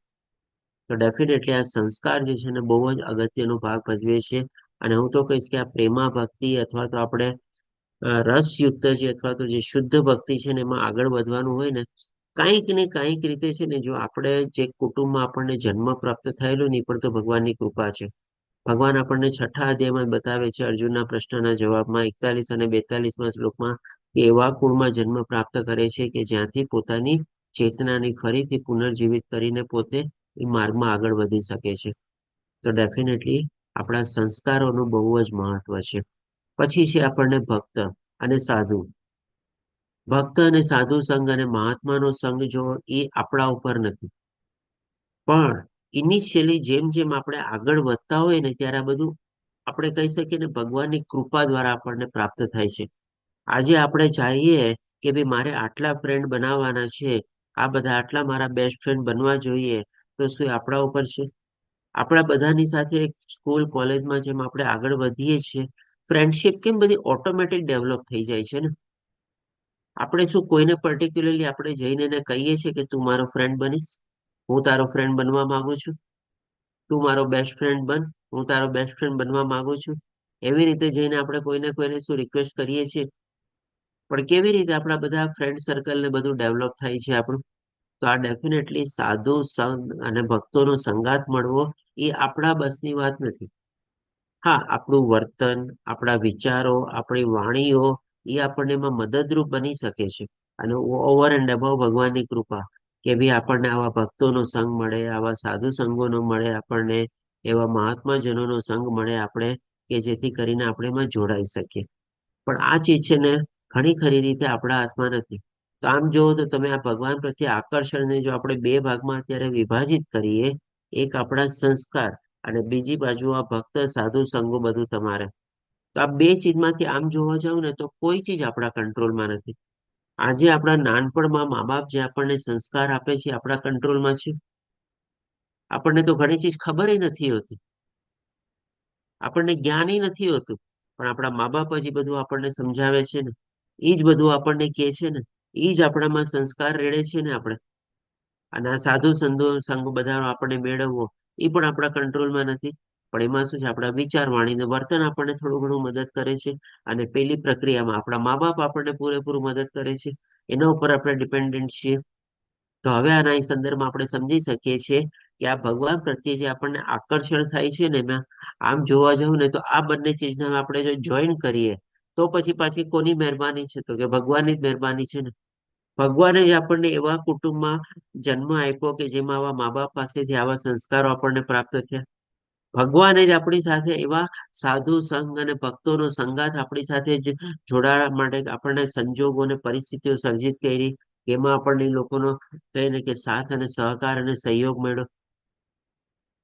તો ડેફિનેટલી આ સંસ્કાર જે છે ને બહુ જ અગત્યનો ભાગ ભજવે છે. અને હું તો કહીશ કે આ પ્રેમા ભક્તિ અથવા તો આપણે રસયુક્ત છે અથવા તો જે શુદ્ધ ભક્તિ છે ને એમાં આગળ વધવાનું હોય ને, કાંઈક ને કાંઈક રીતે છે ને, જો આપણે જે કુટુંબમાં આપણને જન્મ પ્રાપ્ત થયેલો નહીં પણ તો ભગવાનની કૃપા છે. ભગવાન આપણને 6થા અધ્યાયમાં બતાવે છે અર્જુનના પ્રશ્નના જવાબમાં 41 અને 42માં શ્લોકમાં, કે એવા કુળમાં જન્મ પ્રાપ્ત કરે છે કે જ્યાંથી પોતાની ચેતનાને ફરીથી પુનર્જીવિત કરીને પોતે એ માર્ગમાં આગળ વધી શકે છે. તો ડેફિનેટલી આપણા સંસ્કારોનું બહુ જ મહત્વ છે. પછી છે આપણને ભક્ત અને સાધુ. ભક્ત અને સાધુ સંઘ અને મહાત્માનો સંઘ જો એ આપણા ઉપર નથી, પણ ઇનિશિયલી જેમ જેમ આપણે આગળ વધતા હોય ને ત્યારે આ બધું આપણે કહી શકીએ ને ભગવાનની કૃપા દ્વારા આપણને પ્રાપ્ત થાય છે. આજે આપણે ચાહીએ કે ભાઈ મારે આટલા ફ્રેન્ડ બનાવવાના છે, આ બધા આટલા મારા બેસ્ટ ફ્રેન્ડ બનવા જોઈએ, તો શું આપણા ઉપર છે? આપણા બધાની સાથે સ્કૂલ કોલેજમાં જેમ આપણે આગળ વધીએ છીએ, ફ્રેન્ડશિપ કેમ બધી ઓટોમેટિક ડેવલપ થઈ જાય છે ને. આપણે શું કોઈને પર્ટિક્યુલરલી આપણે જઈને એને કહીએ છીએ કે તું મારો ફ્રેન્ડ બનીશ? હું તારો ફ્રેન્ડ બનવા માંગુ છું, તું મારો બેસ્ટ ફ્રેન્ડ બન, હું તારો બેસ્ટ ફ્રેન્ડ બનવા માંગુ છું. એવી રીતે જઈને આપણે કોઈને શું રિક્વેસ્ટ કરીએ છીએ. પણ કેવી રીતે આપણા બધા ફ્રેન્ડ સર્કલ ને બધું ડેવલપ થાય છે આપણું? તો આ ડેફિનેટલી સાધુ સંગ અને ભક્તોનો સંગાત મળવો એ આપણા બસની વાત નથી. હા, આપણું વર્તન, આપણા વિચારો, આપણી વાણીઓ એ આપણને એમાં મદદરૂપ બની શકે છે. અને ઓવર એન્ડ અબવ ભગવાનની કૃપા કે ભાઈ આપણને આવા ભક્તોનો સંગ મળે, આવા સાધુ સંગોનો મળે, આપણને એવા મહાત્માજનોનો સંગ મળે આપણે, કે જેથી કરીને આપણે એમાં જોડાઈ શકીએ. પણ આ ચીજ છે ને ઘણી ખરી રીતે આપણા હાથમાં નથી. તો આમ જોવો તો તમે આ ભગવાન પ્રત્યે આકર્ષણને જો આપણે બે ભાગમાં અત્યારે વિભાજિત કરીએ, એક આપણા સંસ્કાર અને બીજી બાજુ આ ભક્ત સાધુ સંગો બધું તમારે. તો આ બે ચીજમાંથી આમ જોવા જાવ ને તો કોઈ ચીજ આપણા કંટ્રોલમાં નથી. આજે આપણા નાનપણમાં મા બાપ જે આપણને સંસ્કાર આપે છે આપણા કંટ્રોલમાં છે? આપણને તો ઘણી ચીજ ખબર નથી હોતી, આપણને જ્ઞાન નથી હોતું, પણ આપણા મા બાપ જ બધું આપણને સમજાવે છે ને, એ જ બધું આપણને કહે છે ને, એ જ આપણામાં સંસ્કાર રેડે છે ને આપણે. અને આ સાધુ સંઘ બધા આપણને મેળવવો એ પણ આપણા કંટ્રોલમાં નથી. પણ એમાં શું છે, આપણા વિચાર વાણી ને વર્તન આપણને થોડું ઘણું મદદ કરે છે. અને પેલી પ્રક્રિયામાં આપણા મા બાપ આપણને પૂરેપૂરું મદદ કરે છે. એના ઉપર આપણે ડિપેન્ડન્ટ છીએ. તો હવે આના સંદર્ભમાં આપણે સમજી શકીએ છીએ કે આ ભગવાન પ્રત્યે જે આપણને આકર્ષણ થાય છે ને, એમાં આમ જોવા જવું ને તો આ બંને ચીજને આપણે જો જોઈન કરીએ તો પછી પાછી કોની મહેરબાની છે? તો કે ભગવાનની જ મહેરબાની છે ને. ભગવાને જ આપણને એવા કુટુંબમાં જન્મ આપ્યો કે જેમાં આવા મા બાપ પાસેથી આવા સંસ્કારો આપણને પ્રાપ્ત થયા. ભગવાને જ આપણી સાથે એવા સાધુ સંઘ અને ભક્તોનો સંગાત આપણી સાથે જ જોડાવા માટે આપણને સંજોગો અને પરિસ્થિતિઓ સર્જિત કરી, એમાં આપણને લોકોનો કહીને કે સાથ અને સહકાર અને સહયોગ મળ્યો.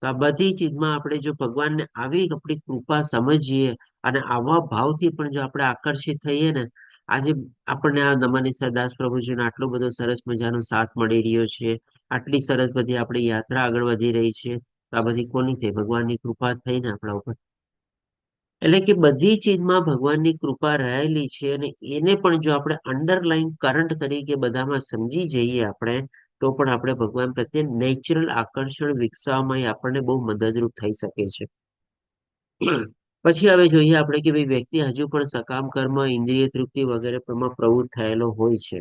તો આ બધી ચીજમાં આપણે જો ભગવાનને આવી આપણી કૃપા સમજીએ અને આવા ભાવથી પણ જો આપણે આકર્ષિત થઈએ ને, આજે આપણને આ નમઃ દાસ પ્રભુજીનો આટલો બધો સરસ મજાનો સાથ મળી રહ્યો છે, આટલી સરસ બધી આપણી યાત્રા આગળ વધી રહી છે. તો આ બધી કોની થઈ? ભગવાનની કૃપા થઈ ને આપણા ઉપર. એટલે કે બધી ચીજમાં ભગવાનની કૃપા રહેલી છે. અને એને પણ જો આપણે અંડરલાઈન કરંટ તરીકે બધામાં સમજી જઈએ આપણે, તો પણ આપણે ભગવાન પ્રત્યે નેચરલ આકર્ષણ વિકસાવવામાં એ આપણને બહુ મદદરૂપ થઈ શકે છે. પછી હવે જોઈએ આપણે કે ભાઈ વ્યક્તિ હજુ પણ સકામ કર્મ, ઇન્દ્રિય તૃપ્તિ વગેરે પ્રવૃત્ત થયેલો હોય છે.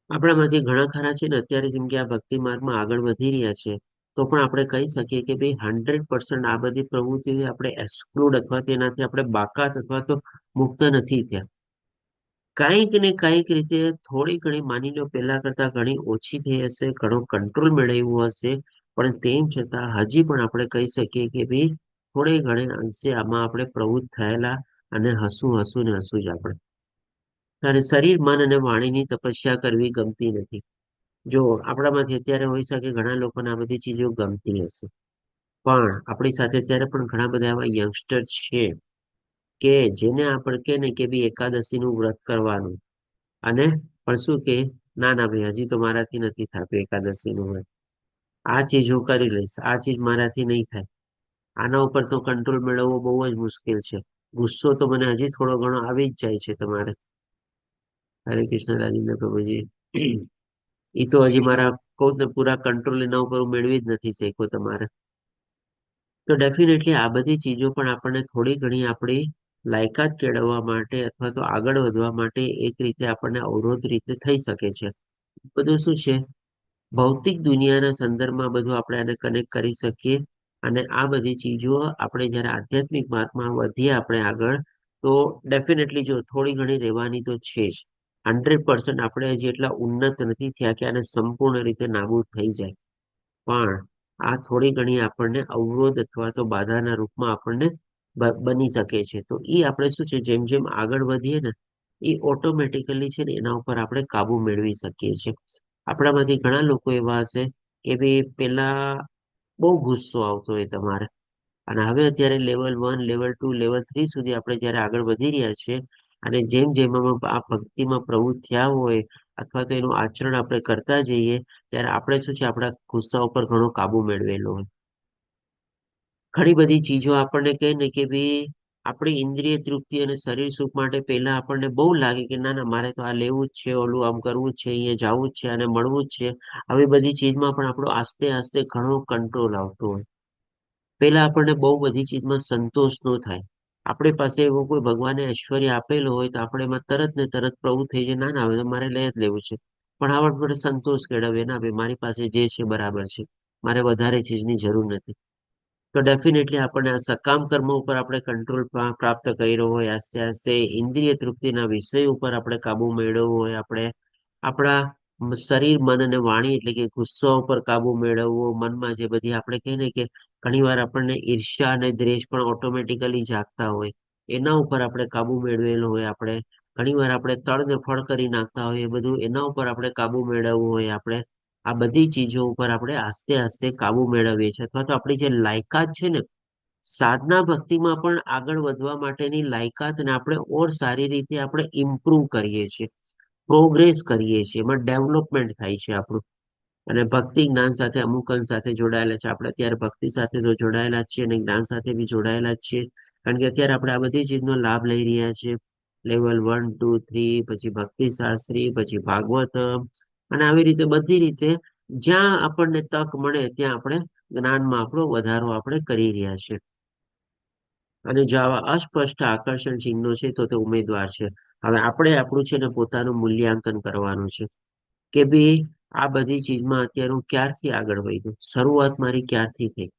આપણામાંથી ઘણા ખરા છે ને અત્યારે જેમ કે આ ભક્તિ માર્ગમાં આગળ વધી રહ્યા છે, તો પણ આપણે કહી શકીએ કે ભાઈ 100% આ બધી પ્રવૃત્તિથી આપણે એક્સક્લુડ અથવા તેનાથી આપણે બાકાત અથવા તો મુક્ત નથી થયા. કાંઈક ને કાંઈક રીતે થોડી ઘણી માની લો પહેલા કરતા ઘણી ઓછી થઈ હશે, ઘણો કંટ્રોલ મેળવ્યું હશે, પણ તેમ છતાં હજી પણ આપણે કહી શકીએ કે ભાઈ થોડે ઘણે અંશે આમાં આપણે પ્રવૃત્ત થયેલા અને હસું ને હસું જ આપણે. અને શરીર, મન અને વાણીની તપસ્યા કરવી ગમતી નથી. જો આપણામાંથી અત્યારે હોઈ શકે ઘણા લોકોને આ બધી ચીજો ગમતી હશે, પણ આપણી સાથે અત્યારે પણ ઘણા બધા એવા યંગસ્ટર છે કે જેને આપણે કે ને કે ભાઈ એકાદશીનું વ્રત કરવાનું, અને પણ શું કે ના ના ભાઈ હજી તો મારાથી નથી થતું એકાદશીનું વ્રત, આ ચીજ હું કરી લઈશ, આ ચીજ મારાથી નહીં થાય. આના ઉપર તો કંટ્રોલ મેળવવો બહુ જ મુશ્કેલ છે. ગુસ્સો તો મને હજી થોડો ઘણો આવી જ જાય છે તમારે. હરે કૃષ્ણ રાજેન્દ્ર પ્રભુજી. એ તો હજી મારા કહું ને પૂરા કંટ્રોલ એના ઉપર હું મેળવી જ નથી શક્યો તમારે. તો ડેફિનેટલી આ બધી ચીજો પણ આપણને થોડી ઘણી આપણી લાયકાત કેળવવા માટે અથવા તો આગળ વધવા માટે એક રીતે આપણને અવરોધ રીતે થઈ શકે છે. બધું શું છે, ભૌતિક દુનિયાના સંદર્ભમાં બધું આપણે આને કનેક્ટ કરી શકીએ. અને આ બધી ચીજો આપણે જયારે આધ્યાત્મિક માર્ગમાં વધીએ આપણે આગળ, તો ડેફિનેટલી જો થોડી ઘણી રહેવાની તો છે જ. 100% આપણે હજી એટલા ઉન્નત નથી થયા કે આને સંપૂર્ણ રીતે નાબૂદ થઈ જાય. પણ આ થોડી ઘણી આપણને અવરોધ અથવા તો બાધાના રૂપમાં આપણને બની શકે છે. તો એ આપણે શું છે, જેમ જેમ આગળ વધીએ ને એ ઓટોમેટિકલી છે ને એના ઉપર આપણે કાબુ મેળવી શકીએ છીએ. આપણામાંથી ઘણા લોકો એવા હશે કે ભાઈ પેલા બહુ ગુસ્સો આવતો હોય તમારે, અને હવે અત્યારે લેવલ 1, લેવલ 2, લેવલ 3 સુધી આપણે જયારે આગળ વધી રહ્યા છીએ, અને જેમ જેમ આ ભક્તિમાં પ્રવૃત્ત થયા હોય અથવા તો એનું આચરણ આપણે કરતા જઈએ, ત્યારે આપણે શું છે આપણા ગુસ્સા ઉપર ઘણો કાબુ મેળવેલો હોય. ઘણી બધી ચીજો આપણને કહે ને કે ભાઈ આપણી ઇન્દ્રિય તૃપ્તિ અને શરીર સુખ માટે પહેલા આપણને બહુ લાગે કે ના ના મારે તો આ લેવું જ છે, ઓલું આમ કરવું જ છે, અહીંયા જવું જ છે અને મળવું જ છે. આવી બધી ચીજમાં પણ આપણો આસ્તે આસ્તે ઘણો કંટ્રોલ આવતો હોય. પહેલા આપણને બહુ બધી ચીજમાં સંતોષ ન થાય. આપણી પાસે એવો કોઈ ભગવાને ઐશ્વર્ય આપેલો હોય તો આપણે એમાં તરત ને તરત પ્રવૃત્ત થઈ જાય, ના ના હવે તો મારે લઈ જ લેવું છે. પણ આપણે સંતોષ કેળવીએ, ના ભાઈ મારી પાસે જે છે બરાબર છે, મારે વધારે ચીજની જરૂર નથી. તો ડેફિનેટલી આપણને આ સકામ કર્મ ઉપર આપણે કંટ્રોલ પ્રાપ્ત કર્યો હોય, આસ્તે આસ્તે ઇન્દ્રિય તૃપ્તિના વિષય ઉપર આપણે કાબુ મેળવવો હોય, આપણે આપણા શરીર, મન અને વાણી એટલે કે ગુસ્સા ઉપર કાબુ મેળવવો, મનમાં જે બધી આપણે કહીએ ને કે ઘણી વાર આપણને ઈર્ષ્યા અને દ્વેષ પણ ઓટોમેટિકલી જાગતા હોય, એના ઉપર આપણે કાબુ મેળવેલો હોય. આપણે ઘણી વાર આપણે તળને ફળ કરી નાખતા હોય, એ બધું એના ઉપર આપણે કાબુ મેળવવું હોય. આપણે આ બધી ચીજો ઉપર આપણે આસ્તે આસ્તે કાબુ મેળવીએ છીએ, અથવા તો આપણી જે લાયકાત છે ને સાધના ભક્તિમાં પણ આગળ વધવા માટેની લાયકાતને આપણે ઓર સારી રીતે આપણે ઇમ્પ્રુવ કરીએ છીએ, પ્રોગ્રેસ કરીએ છીએ, એમાં ડેવલપમેન્ટ થાય છે આપણું. અને ભક્તિ જ્ઞાન સાથે અમુક અંશ સાથે જોડાયેલા છે. આપણે અત્યારે ભક્તિ સાથે તો જોડાયેલા જ છીએ અને જ્ઞાન સાથે બી જોડાયેલા જ છીએ, કારણ કે અત્યારે આપણે આ બધી ચીજનો લાભ લઈ રહ્યા છીએ. લેવલ 1, 2, 3, પછી ભક્તિ શાસ્ત્રી, પછી ભાગવતમ, અને આવી રીતે બધી રીતે જ્યાં આપણને તક મળે ત્યાં આપણે જ્ઞાનમાં આપણો વધારો આપણે કરી રહ્યા છીએ. અને જો આવા અસ્પષ્ટ આકર્ષણ ચિહ્નો છે તો તે ઉમેદવાર છે. હવે આપણે આપણું છે ને પોતાનું મૂલ્યાંકન કરવાનું છે કે ભાઈ આ બધી ચીજમાં અત્યારે હું ક્યારથી આગળ વધ્યો, શરૂઆત મારી ક્યારથી થઈ,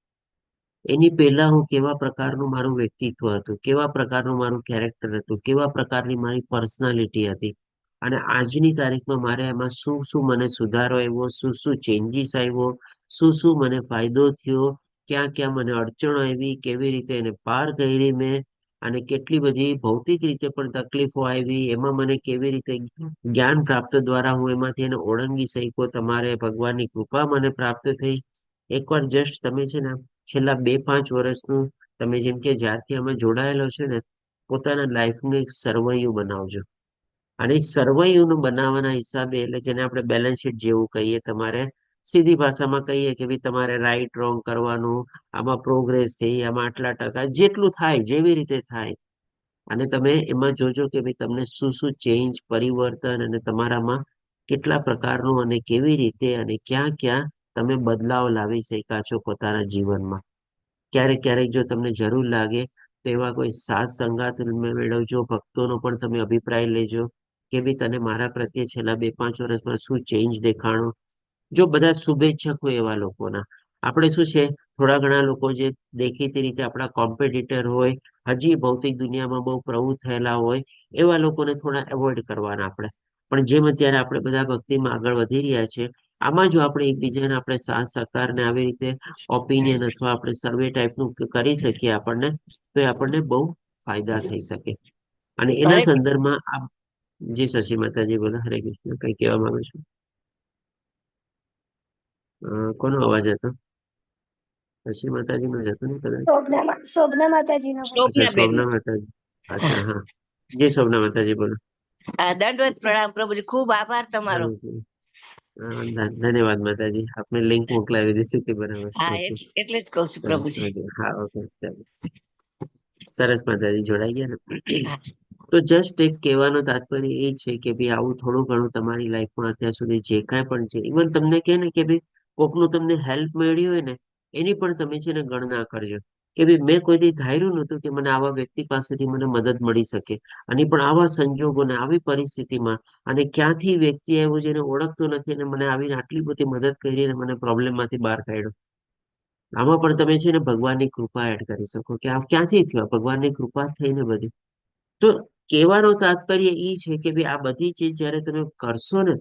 એની પહેલા હું કેવા પ્રકારનું મારું વ્યક્તિત્વ હતું, કેવા પ્રકારનું મારું કેરેક્ટર હતું, કેવા પ્રકારની મારી પર્સનાલિટી હતી, અને આજની તારીખમાં મારે એમાં શું શું મને સુધારો આવ્યો, શું શું ચેન્જીસ આવ્યો, શું શું મને ફાયદો થયો, ક્યાં ક્યાં મને અડચણો આવી, કેવી રીતે એને પાર કરી મેં, અને કેટલી બધી ભૌતિક રીતે પણ તકલીફો આવી, એમાં મને કેવી રીતે જ્ઞાન પ્રાપ્ત દ્વારા હું એમાંથી એને ઓળંગી શક્યો. તમારે ભગવાનની કૃપા મને પ્રાપ્ત થઈ. એકવાર જસ્ટ તમે છે ને છેલ્લા 2-5 વર્ષનું તમે જેમ કે જ્યારથી અમે જોડાયેલો છે ને પોતાના લાઈફનું એક સરવૈયું બનાવજો. અને સરવૈયું બનાવવાના હિસાબે એટલે જેને આપણે બેલેન્સ શીટ જેવું કહીએ, તમારે સીધી ભાષામાં કહીએ કે ભાઈ તમારે રાઈટ રોંગ કરવાનું, આમાં પ્રોગ્રેસ થઈ, આમાં આટલા ટકા જેટલું થાય જેવી રીતે થાય, અને તમે એમાં જોજો કે ભાઈ તમને શું શું ચેન્જ, પરિવર્તન અને તમારામાં કેટલા પ્રકારનું અને કેવી રીતે અને ક્યાં ક્યાં તમે બદલાવ લાવી શક્યા છો પોતાના જીવનમાં. ક્યારેક ક્યારેક જો તમને જરૂર લાગે તો એવા કોઈ સાથ સંગાત મેળવજો, ભક્તોનો પણ તમે અભિપ્રાય લેજો કે ભાઈ તને મારા પ્રત્યે છેલ્લા 2-5 વર્ષમાં શું ચેન્જ દેખાણો. જો બધા શુભેચ્છક હોય એવા લોકોના, આપણે શું છે થોડા ઘણા લોકો જે દેખીતી રીતે આપણા કોમ્પિટિટર હોય, હજી ભૌતિક દુનિયામાં બહુ પ્રવૃત્ત થયેલા હોય, એવા લોકોને થોડા એવોઇડ કરવાના આપણે. પણ જેમ અત્યારે આપણે બધા ભક્તિમાં આગળ વધી રહ્યા છે, આમાં જો આપણે એકબીજાને આપણે સાથ સહકાર ને આવી રીતે ઓપિનિયન અથવા આપણે સર્વે ટાઈપનું કરી શકીએ આપણને, તો એ આપણને બહુ ફાયદા થઈ શકે. અને એના હરે સંદર્ભમાં આ જી શશી માતાજી બોલો. હરે કૃષ્ણ. કઈ કહેવા માંગુ છું? કોનો અવાજ હતો? શશી માતાજી નો જ હતો ને કદાચ? શોભના માતાજીનો પણ. અચ્છા, શોભનાબેન શોભના માતાજી. અચ્છા, હા. જી શોભના માતાજી બોલો. દંડવત પ્રણામ પ્રભુજી, ખૂબ આભાર તમારો. ધન્યવાદ માતાજી, આપને લિંક મોકલાવી દીધી હતી. બરાબર. હા, ઓકે, એટલે જ કહું છું પ્રભુજી. હા, ઓકે, ચાલો. સરસ માતાજી, જોડાઈ ગયા ને. હા. તો જસ્ટ એક કહેવાનો તાત્પર્ય એ છે કે ભાઈ આવું થોડું ઘણું તમારી લાઈફમાં અત્યાર સુધી જે કાંઈ પણ છે, ઇવન તમને કહે ને કે ભાઈ કોકનું તમને હેલ્પ મળી હોય ને એની પણ તમે છે ને ગણના કરજો કે ભાઈ મેં કોઈ દી ધાર્યું નહોતું કે મને આવા વ્યક્તિ પાસેથી મને મદદ મળી શકે, અને પણ આવા સંજોગોને આવી પરિસ્થિતિમાં, અને ક્યાંથી વ્યક્તિ આવ્યો જેને ઓળખતો નથી અને મને આવીને આટલી બધી મદદ કરી અને મને પ્રોબ્લેમમાંથી બહાર કાઢ્યો. આમાં પણ તમે છે ને ભગવાનની કૃપા એડ કરી શકો કે આ ક્યાંથી થયું, ભગવાનની કૃપા જ થઈને બધી. તો કહેવાનો તાત્પર્ય એ છે કે ભાઈ આ બધી ચીજ જયારે તમે કરશો ને,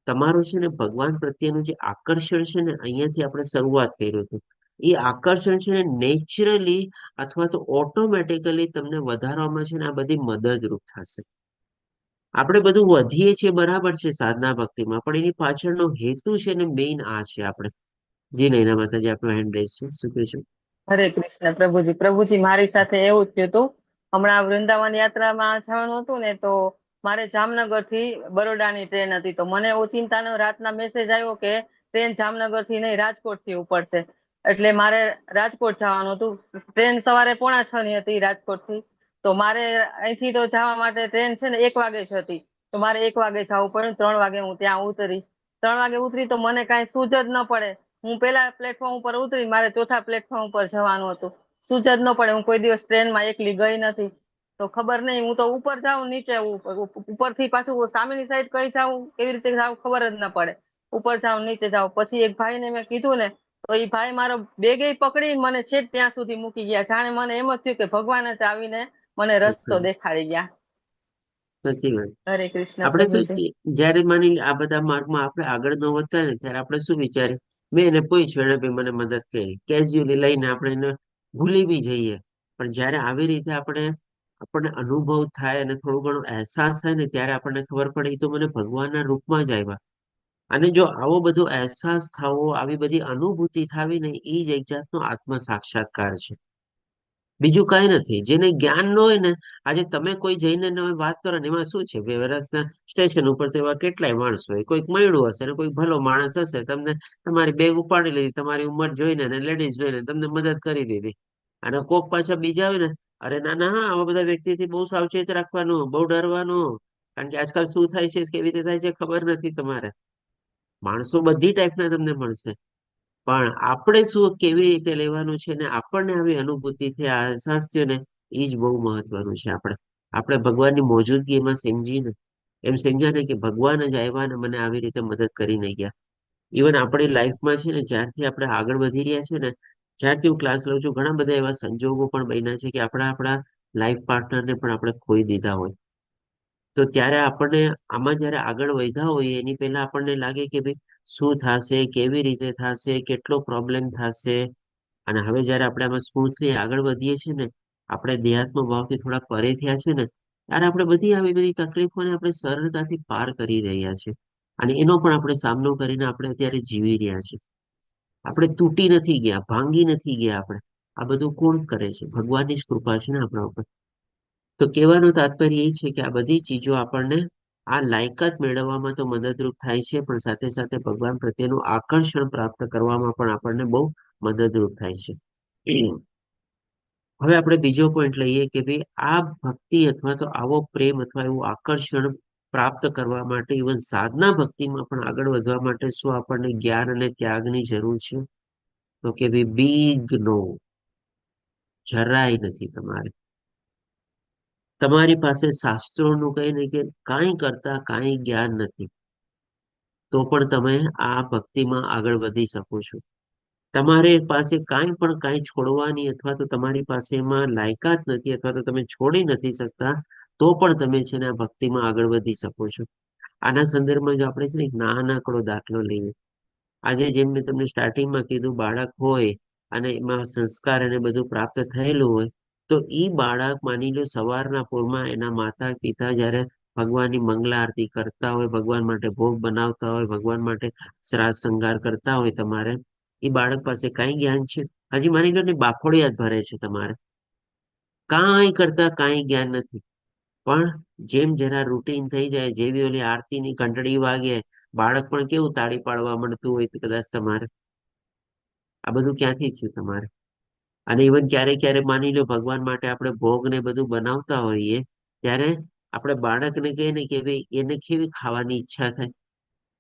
તમારું છે ને ભગવાન પ્રત્યેનું જે આકર્ષણ છે ને, અહીંયાથી આપણે શરૂઆત કર્યું હતું, એ આકર્ષણ છે ને નેચરલી અથવા તો ઓટોમેટિકલી તમને વધારવામાં છે ને આ બધી મદદરૂપ થશે. આપણે બધું વધીએ છીએ બરાબર છે સાધના ભક્તિમાં, પણ એની પાછળનો હેતુ છે ને મેઇન આ છે. આપણે જી નૈના માતાજી આપણો હેન્ડ રેઝ છે, શું કહેશું? હરે કૃષ્ણ પ્રભુજી. પ્રભુજી મારી સાથે એવું જ થયું હતું. હમણાં વૃંદાવન યાત્રામાં જવાનું હતું ને, તો મારે જામનગર થી બરોડાની ટ્રેન હતી, તો મને ઓચિંતાનો રાતના મેસેજ આવ્યો કે ટ્રેન જામનગર થી નહીં રાજકોટ થી ઉપડશે, એટલે મારે રાજકોટ જવાનું હતું. ટ્રેન સવારે 5:45 ની હતી રાજકોટ થી. તો મારે અહીંથી તો જવા માટે ટ્રેન છે ને 1 વાગે જ હતી. તો મારે 1 વાગે જવું પડ્યું. 3 વાગે હું ત્યાં ઉતરી. 3 વાગે ઉતરી તો મને કાંઈ સૂઝ જ ન પડે. હું પેલા પ્લેટફોર્મ ઉપર ઉતરી, મારે ચોથા પ્લેટફોર્મ ઉપર જવાનું હતું. સૂઝ જ ન પડે. હું કોઈ દિવસ ટ્રેનમાં એકલી ગઈ નથી. તો ખબર નહીં, હું તો ઉપર જાઉં, નીચે ઉપરથી પાછું સામેની સાઈડ કઈ જાઉં, કેવી રીતે જાઉં ખબર જ ન પડે. ઉપર જાઉં, નીચે જાઉં. પછી એક ભાઈને મેં કીધું ને, તો એ ભાઈ મારો બેગે પકડીને મને છેક ત્યાં સુધી મૂકી ગયા. જાણે મને એમ જ થયું કે ભગવાન જ આવીને મને રસ્તો દેખાડી ગયા. સાચી વાત. હરે કૃષ્ણ આપણે શું પ્રભુજી. જયારે માની લો આ બધા માર્ગમાં આપણે આગળ ન વધતા હોય ને ત્યારે આપણે શું વિચારીએ, મેં એને પૂછ્યું, એને બી મને મદદ કરી, કેઝ્યુઅલી લઈને આપણે એને ભૂલી બી જઈએ. પણ જયારે આવી રીતે આપણને અનુભવ થાય અને થોડું ઘણું અહેસાસ થાય ને ત્યારે આપણને ખબર પડે એ તો મને ભગવાનના રૂપમાં જ આવ્યા. અને જો આવો બધો અહેસાસ થવો, આવી બધી અનુભૂતિ થવી ને, એ જ એક જાતનો આત્મ સાક્ષાત્કાર છે. બીજું કઈ નથી. જેને જ્ઞાન ન હોય ને, આજે તમે કોઈ જઈને વાત કરો ને, એમાં શું છે, 2 વર્ષના સ્ટેશન ઉપર તો એવા કેટલાય માણસો હોય. કોઈક મળ્યું હશે ને કોઈક ભલો માણસ હશે, તમને તમારી બેગ ઉપાડી લીધી, તમારી ઉંમર જોઈને અને લેડીઝ જોઈને તમને મદદ કરી દીધી. અને કોક પાછા બીજા હોય ને, અરે ના ના, હા, આવા બધા વ્યક્તિથી બહુ સાવચેત રાખવાનું, બહુ ડરવાનું. કારણ કે આજકાલ શું થાય છે, કેવી રીતે થાય છે ખબર નથી તમારે. માણસો બધી ટાઈપના તમને મળશે. પણ આપણે શું કેવી રીતે લેવાનું છે ને આપણને આવી અનુભૂતિથી આ અહેસાસ થયો ને, એ જ બહુ મહત્વનું છે. આપણે ભગવાનની મોજૂદગી એમાં સમજીને એમ સમજ્યા ને કે ભગવાન જ આવ્યા ને મને આવી રીતે મદદ કરી નહીં ગયા. ઇવન આપણી લાઈફમાં છે ને, જ્યારથી આપણે આગળ વધી રહ્યા છે ને, જ્યારથી હું ક્લાસ લઉં છું, ઘણા બધા એવા સંજોગો પણ બન્યા છે કે આપણા લાઈફ પાર્ટનરને પણ આપણે ખોઈ દીધા હોય. તો ત્યારે આપણને આમાં જયારે આગળ વધ્યા હોઈએ એની પહેલા આપણને લાગે કે ભાઈ શું થશે, કેવી રીતે થશે, કેટલો પ્રોબ્લેમ થશે. અને હવે જયારે આપણે આમાં સ્મૂથલી આગળ વધીએ છીએ ને, આપણે દેહાત્મ ભાવથી થોડા પરે થયા છે ને, ત્યારે આપણે બધી આવી બધી તકલીફોને આપણે સરળતાથી પાર કરી રહ્યા છીએ. અને એનો પણ આપણે સામનો કરીને આપણે અત્યારે જીવી રહ્યા છીએ. આપણે તૂટી નથી ગયા, ભાંગી નથી ગયા. આ બધું કોણ કરે છે? ભગવાનની જ કૃપા છે ને આપણા ઉપર. તો કહેવાનું તાત્પર્ય એ છે કે આ બધી ચીજો આપણને આ લાયકાત મેળવવામાં તો મદદરૂપ થાય છે, પણ સાથે સાથે ભગવાન પ્રત્યેનું આકર્ષણ પ્રાપ્ત કરવામાં પણ આપણને બહુ મદદરૂપ થાય છે. હવે આપણે બીજો પોઈન્ટ લઈએ કે ભાઈ આ ભક્તિ અથવા તો આવો પ્રેમ અથવા એવું આકર્ષણ પ્રાપ્ત કરવા માટે, ઇવન સાધના ભક્તિમાં પણ આગળ વધવા માટે શું આપણને જ્ઞાન અને ત્યાગની જરૂર છે? તો કે ભાઈ બિગ નો, જરાય નથી. તમારી પાસે શાસ્ત્રોનું કઈ ને કે કાંઈ કરતા કાંઈ જ્ઞાન નથી, તો પણ તમે આ ભક્તિમાં આગળ વધી શકો છો. તમારે પાસે કાંઈ પણ કાંઈ છોડવાની અથવા તો તમારી પાસે એમાં લાયકાત નથી અથવા તો તમે છોડી નથી શકતા, તો પણ તમે છે ને આ ભક્તિમાં આગળ વધી શકો છો. આના સંદર્ભમાં જો આપણે છે ને એક નાનકડો દાખલો લઈએ. આજે જેમ મેં તમને સ્ટાર્ટિંગમાં કીધું, બાળક હોય અને એમાં સંસ્કાર અને બધું પ્રાપ્ત થયેલું હોય, તો ઈ બાળક માની લો સવારના પોરમાં એના માતા પિતા જયારે ભગવાનની મંગલા આરતી કરતા હોય, ભગવાન માટે ભોગ બનાવતા હોય, ભગવાન માટે શ્રાદ્ધ શણગાર કરતા હોય, તમારે એ બાળક પાસે કાંઈ જ્ઞાન છે? હજી માની લો ને બાખોડિયા જ ભરે છે, તમારે કાંઈ કરતા કાંઈ જ્ઞાન નથી. પણ જેમ જરા રૂટીન થઈ જાય, જેવી ઓલી આરતીની ઘંટડી વાગે, બાળક પણ કેવું તાળી પાડવા મળતું હોય કદાચ તમારે. આ બધું ક્યાંથી થયું તમારે? અને ઇવન ક્યારેક ક્યારેક માની લો ભગવાન માટે આપણે ભોગ ને બધું બનાવતા હોઈએ, ત્યારે આપણે બાળકને કહીએ ને કે ભાઈ એને કેવી ખાવાની ઈચ્છા થાય,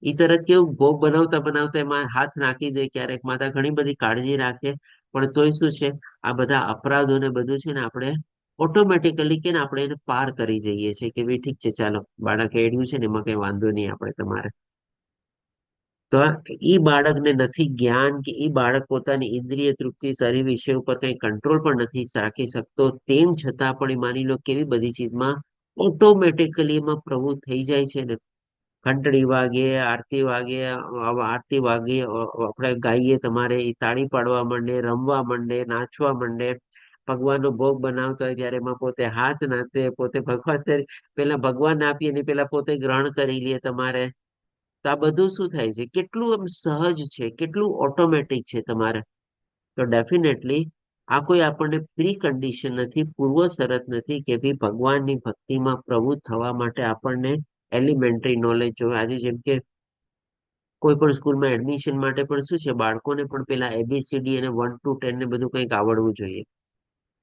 એ તરત કેવું ભોગ બનાવતા બનાવતા એમાં હાથ નાખી દે. ક્યારેક માતા ઘણી બધી કાળજી રાખે, પણ તોય શું છે, આ બધા અપરાધો ને બધું છે ને આપણે ઓટોમેટિકલી કે ને આપણે એને પાર કરી જઈએ છીએ કે ભાઈ ઠીક છે, ચાલો બાળકે એડ્યું છે ને એમાં કઈ વાંધો નહીં આપણે તમારે. તો ઈ બાળકને નથી જ્ઞાન કે ઈ બાળક પોતાની ઇન્દ્રિય તૃપ્તિ શરીર વિષય ઉપર કઈ કંટ્રોલ પણ નથી રાખી શકતો, તેમ છતાં પણ માની લો કેવી બધી ચીજમાં ઓટોમેટિકલી એમાં પ્રવૃત્ત થઈ જાય છે ને. ઘંટડી વાગે, આરતી વાગે, આપણે ગાઈએ, તમારે એ તાળી પાડવા માંડે, રમવા માંડે, નાચવા માંડે. ભગવાનનો ભોગ બનાવતા હોય ત્યારે એમાં પોતે હાથ નાખે, પોતે ભગવાન પેલા ભગવાન આપીએ ને પેલા પોતે ગ્રહણ કરી લે તમારે. તો આ બધું શું થાય છે, કેટલું આમ સહજ છે, કેટલું ઓટોમેટિક છે તમારે. તો ડેફિનેટલી આ કોઈ આપણને પ્રી કન્ડિશન નથી, પૂર્વ શરત નથી કે ભાઈ ભગવાનની ભક્તિમાં પ્રવૃત્ત થવા માટે આપણને એલિમેન્ટરી નોલેજ જોઈએ. આજે જેમ કે કોઈ પણ સ્કૂલમાં એડમિશન માટે પણ શું છે, બાળકોને પણ પેલા ABCD અને 1 to 10 ને બધું કંઈક આવડવું જોઈએ.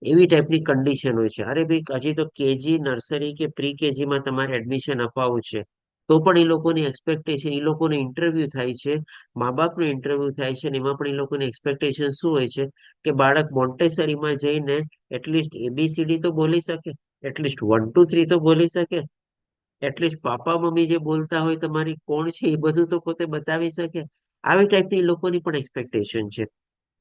એવી ટાઈપની કન્ડિશન હોય છે. અરે ભાઈ હજી તો કેજી નર્સરી કે પ્રી કેજીમાં તમારે એડમિશન અપાવવું છે તો પણ એ લોકોની એક્સપેક્ટેશન, એ લોકોને ઇન્ટરવ્યુ થાય છે, મા બાપનું ઇન્ટરવ્યુ થાય છે, ને એમાં પણ એ લોકોની એક્સપેક્ટેશન શું હોય છે કે બાળક મોન્ટેસરીમાં જઈને એટલીસ્ટ એબીસીડી તો બોલી શકે, એટલીસ્ટ 1 2 3 તો બોલી શકે, એટલીસ્ટ પાપા મમ્મી જે બોલતા હોય તમારી કોણ છે એ બધું તો પોતે બતાવી શકે. આવી ટાઈપની એ લોકોની પણ એક્સપેક્ટેશન છે.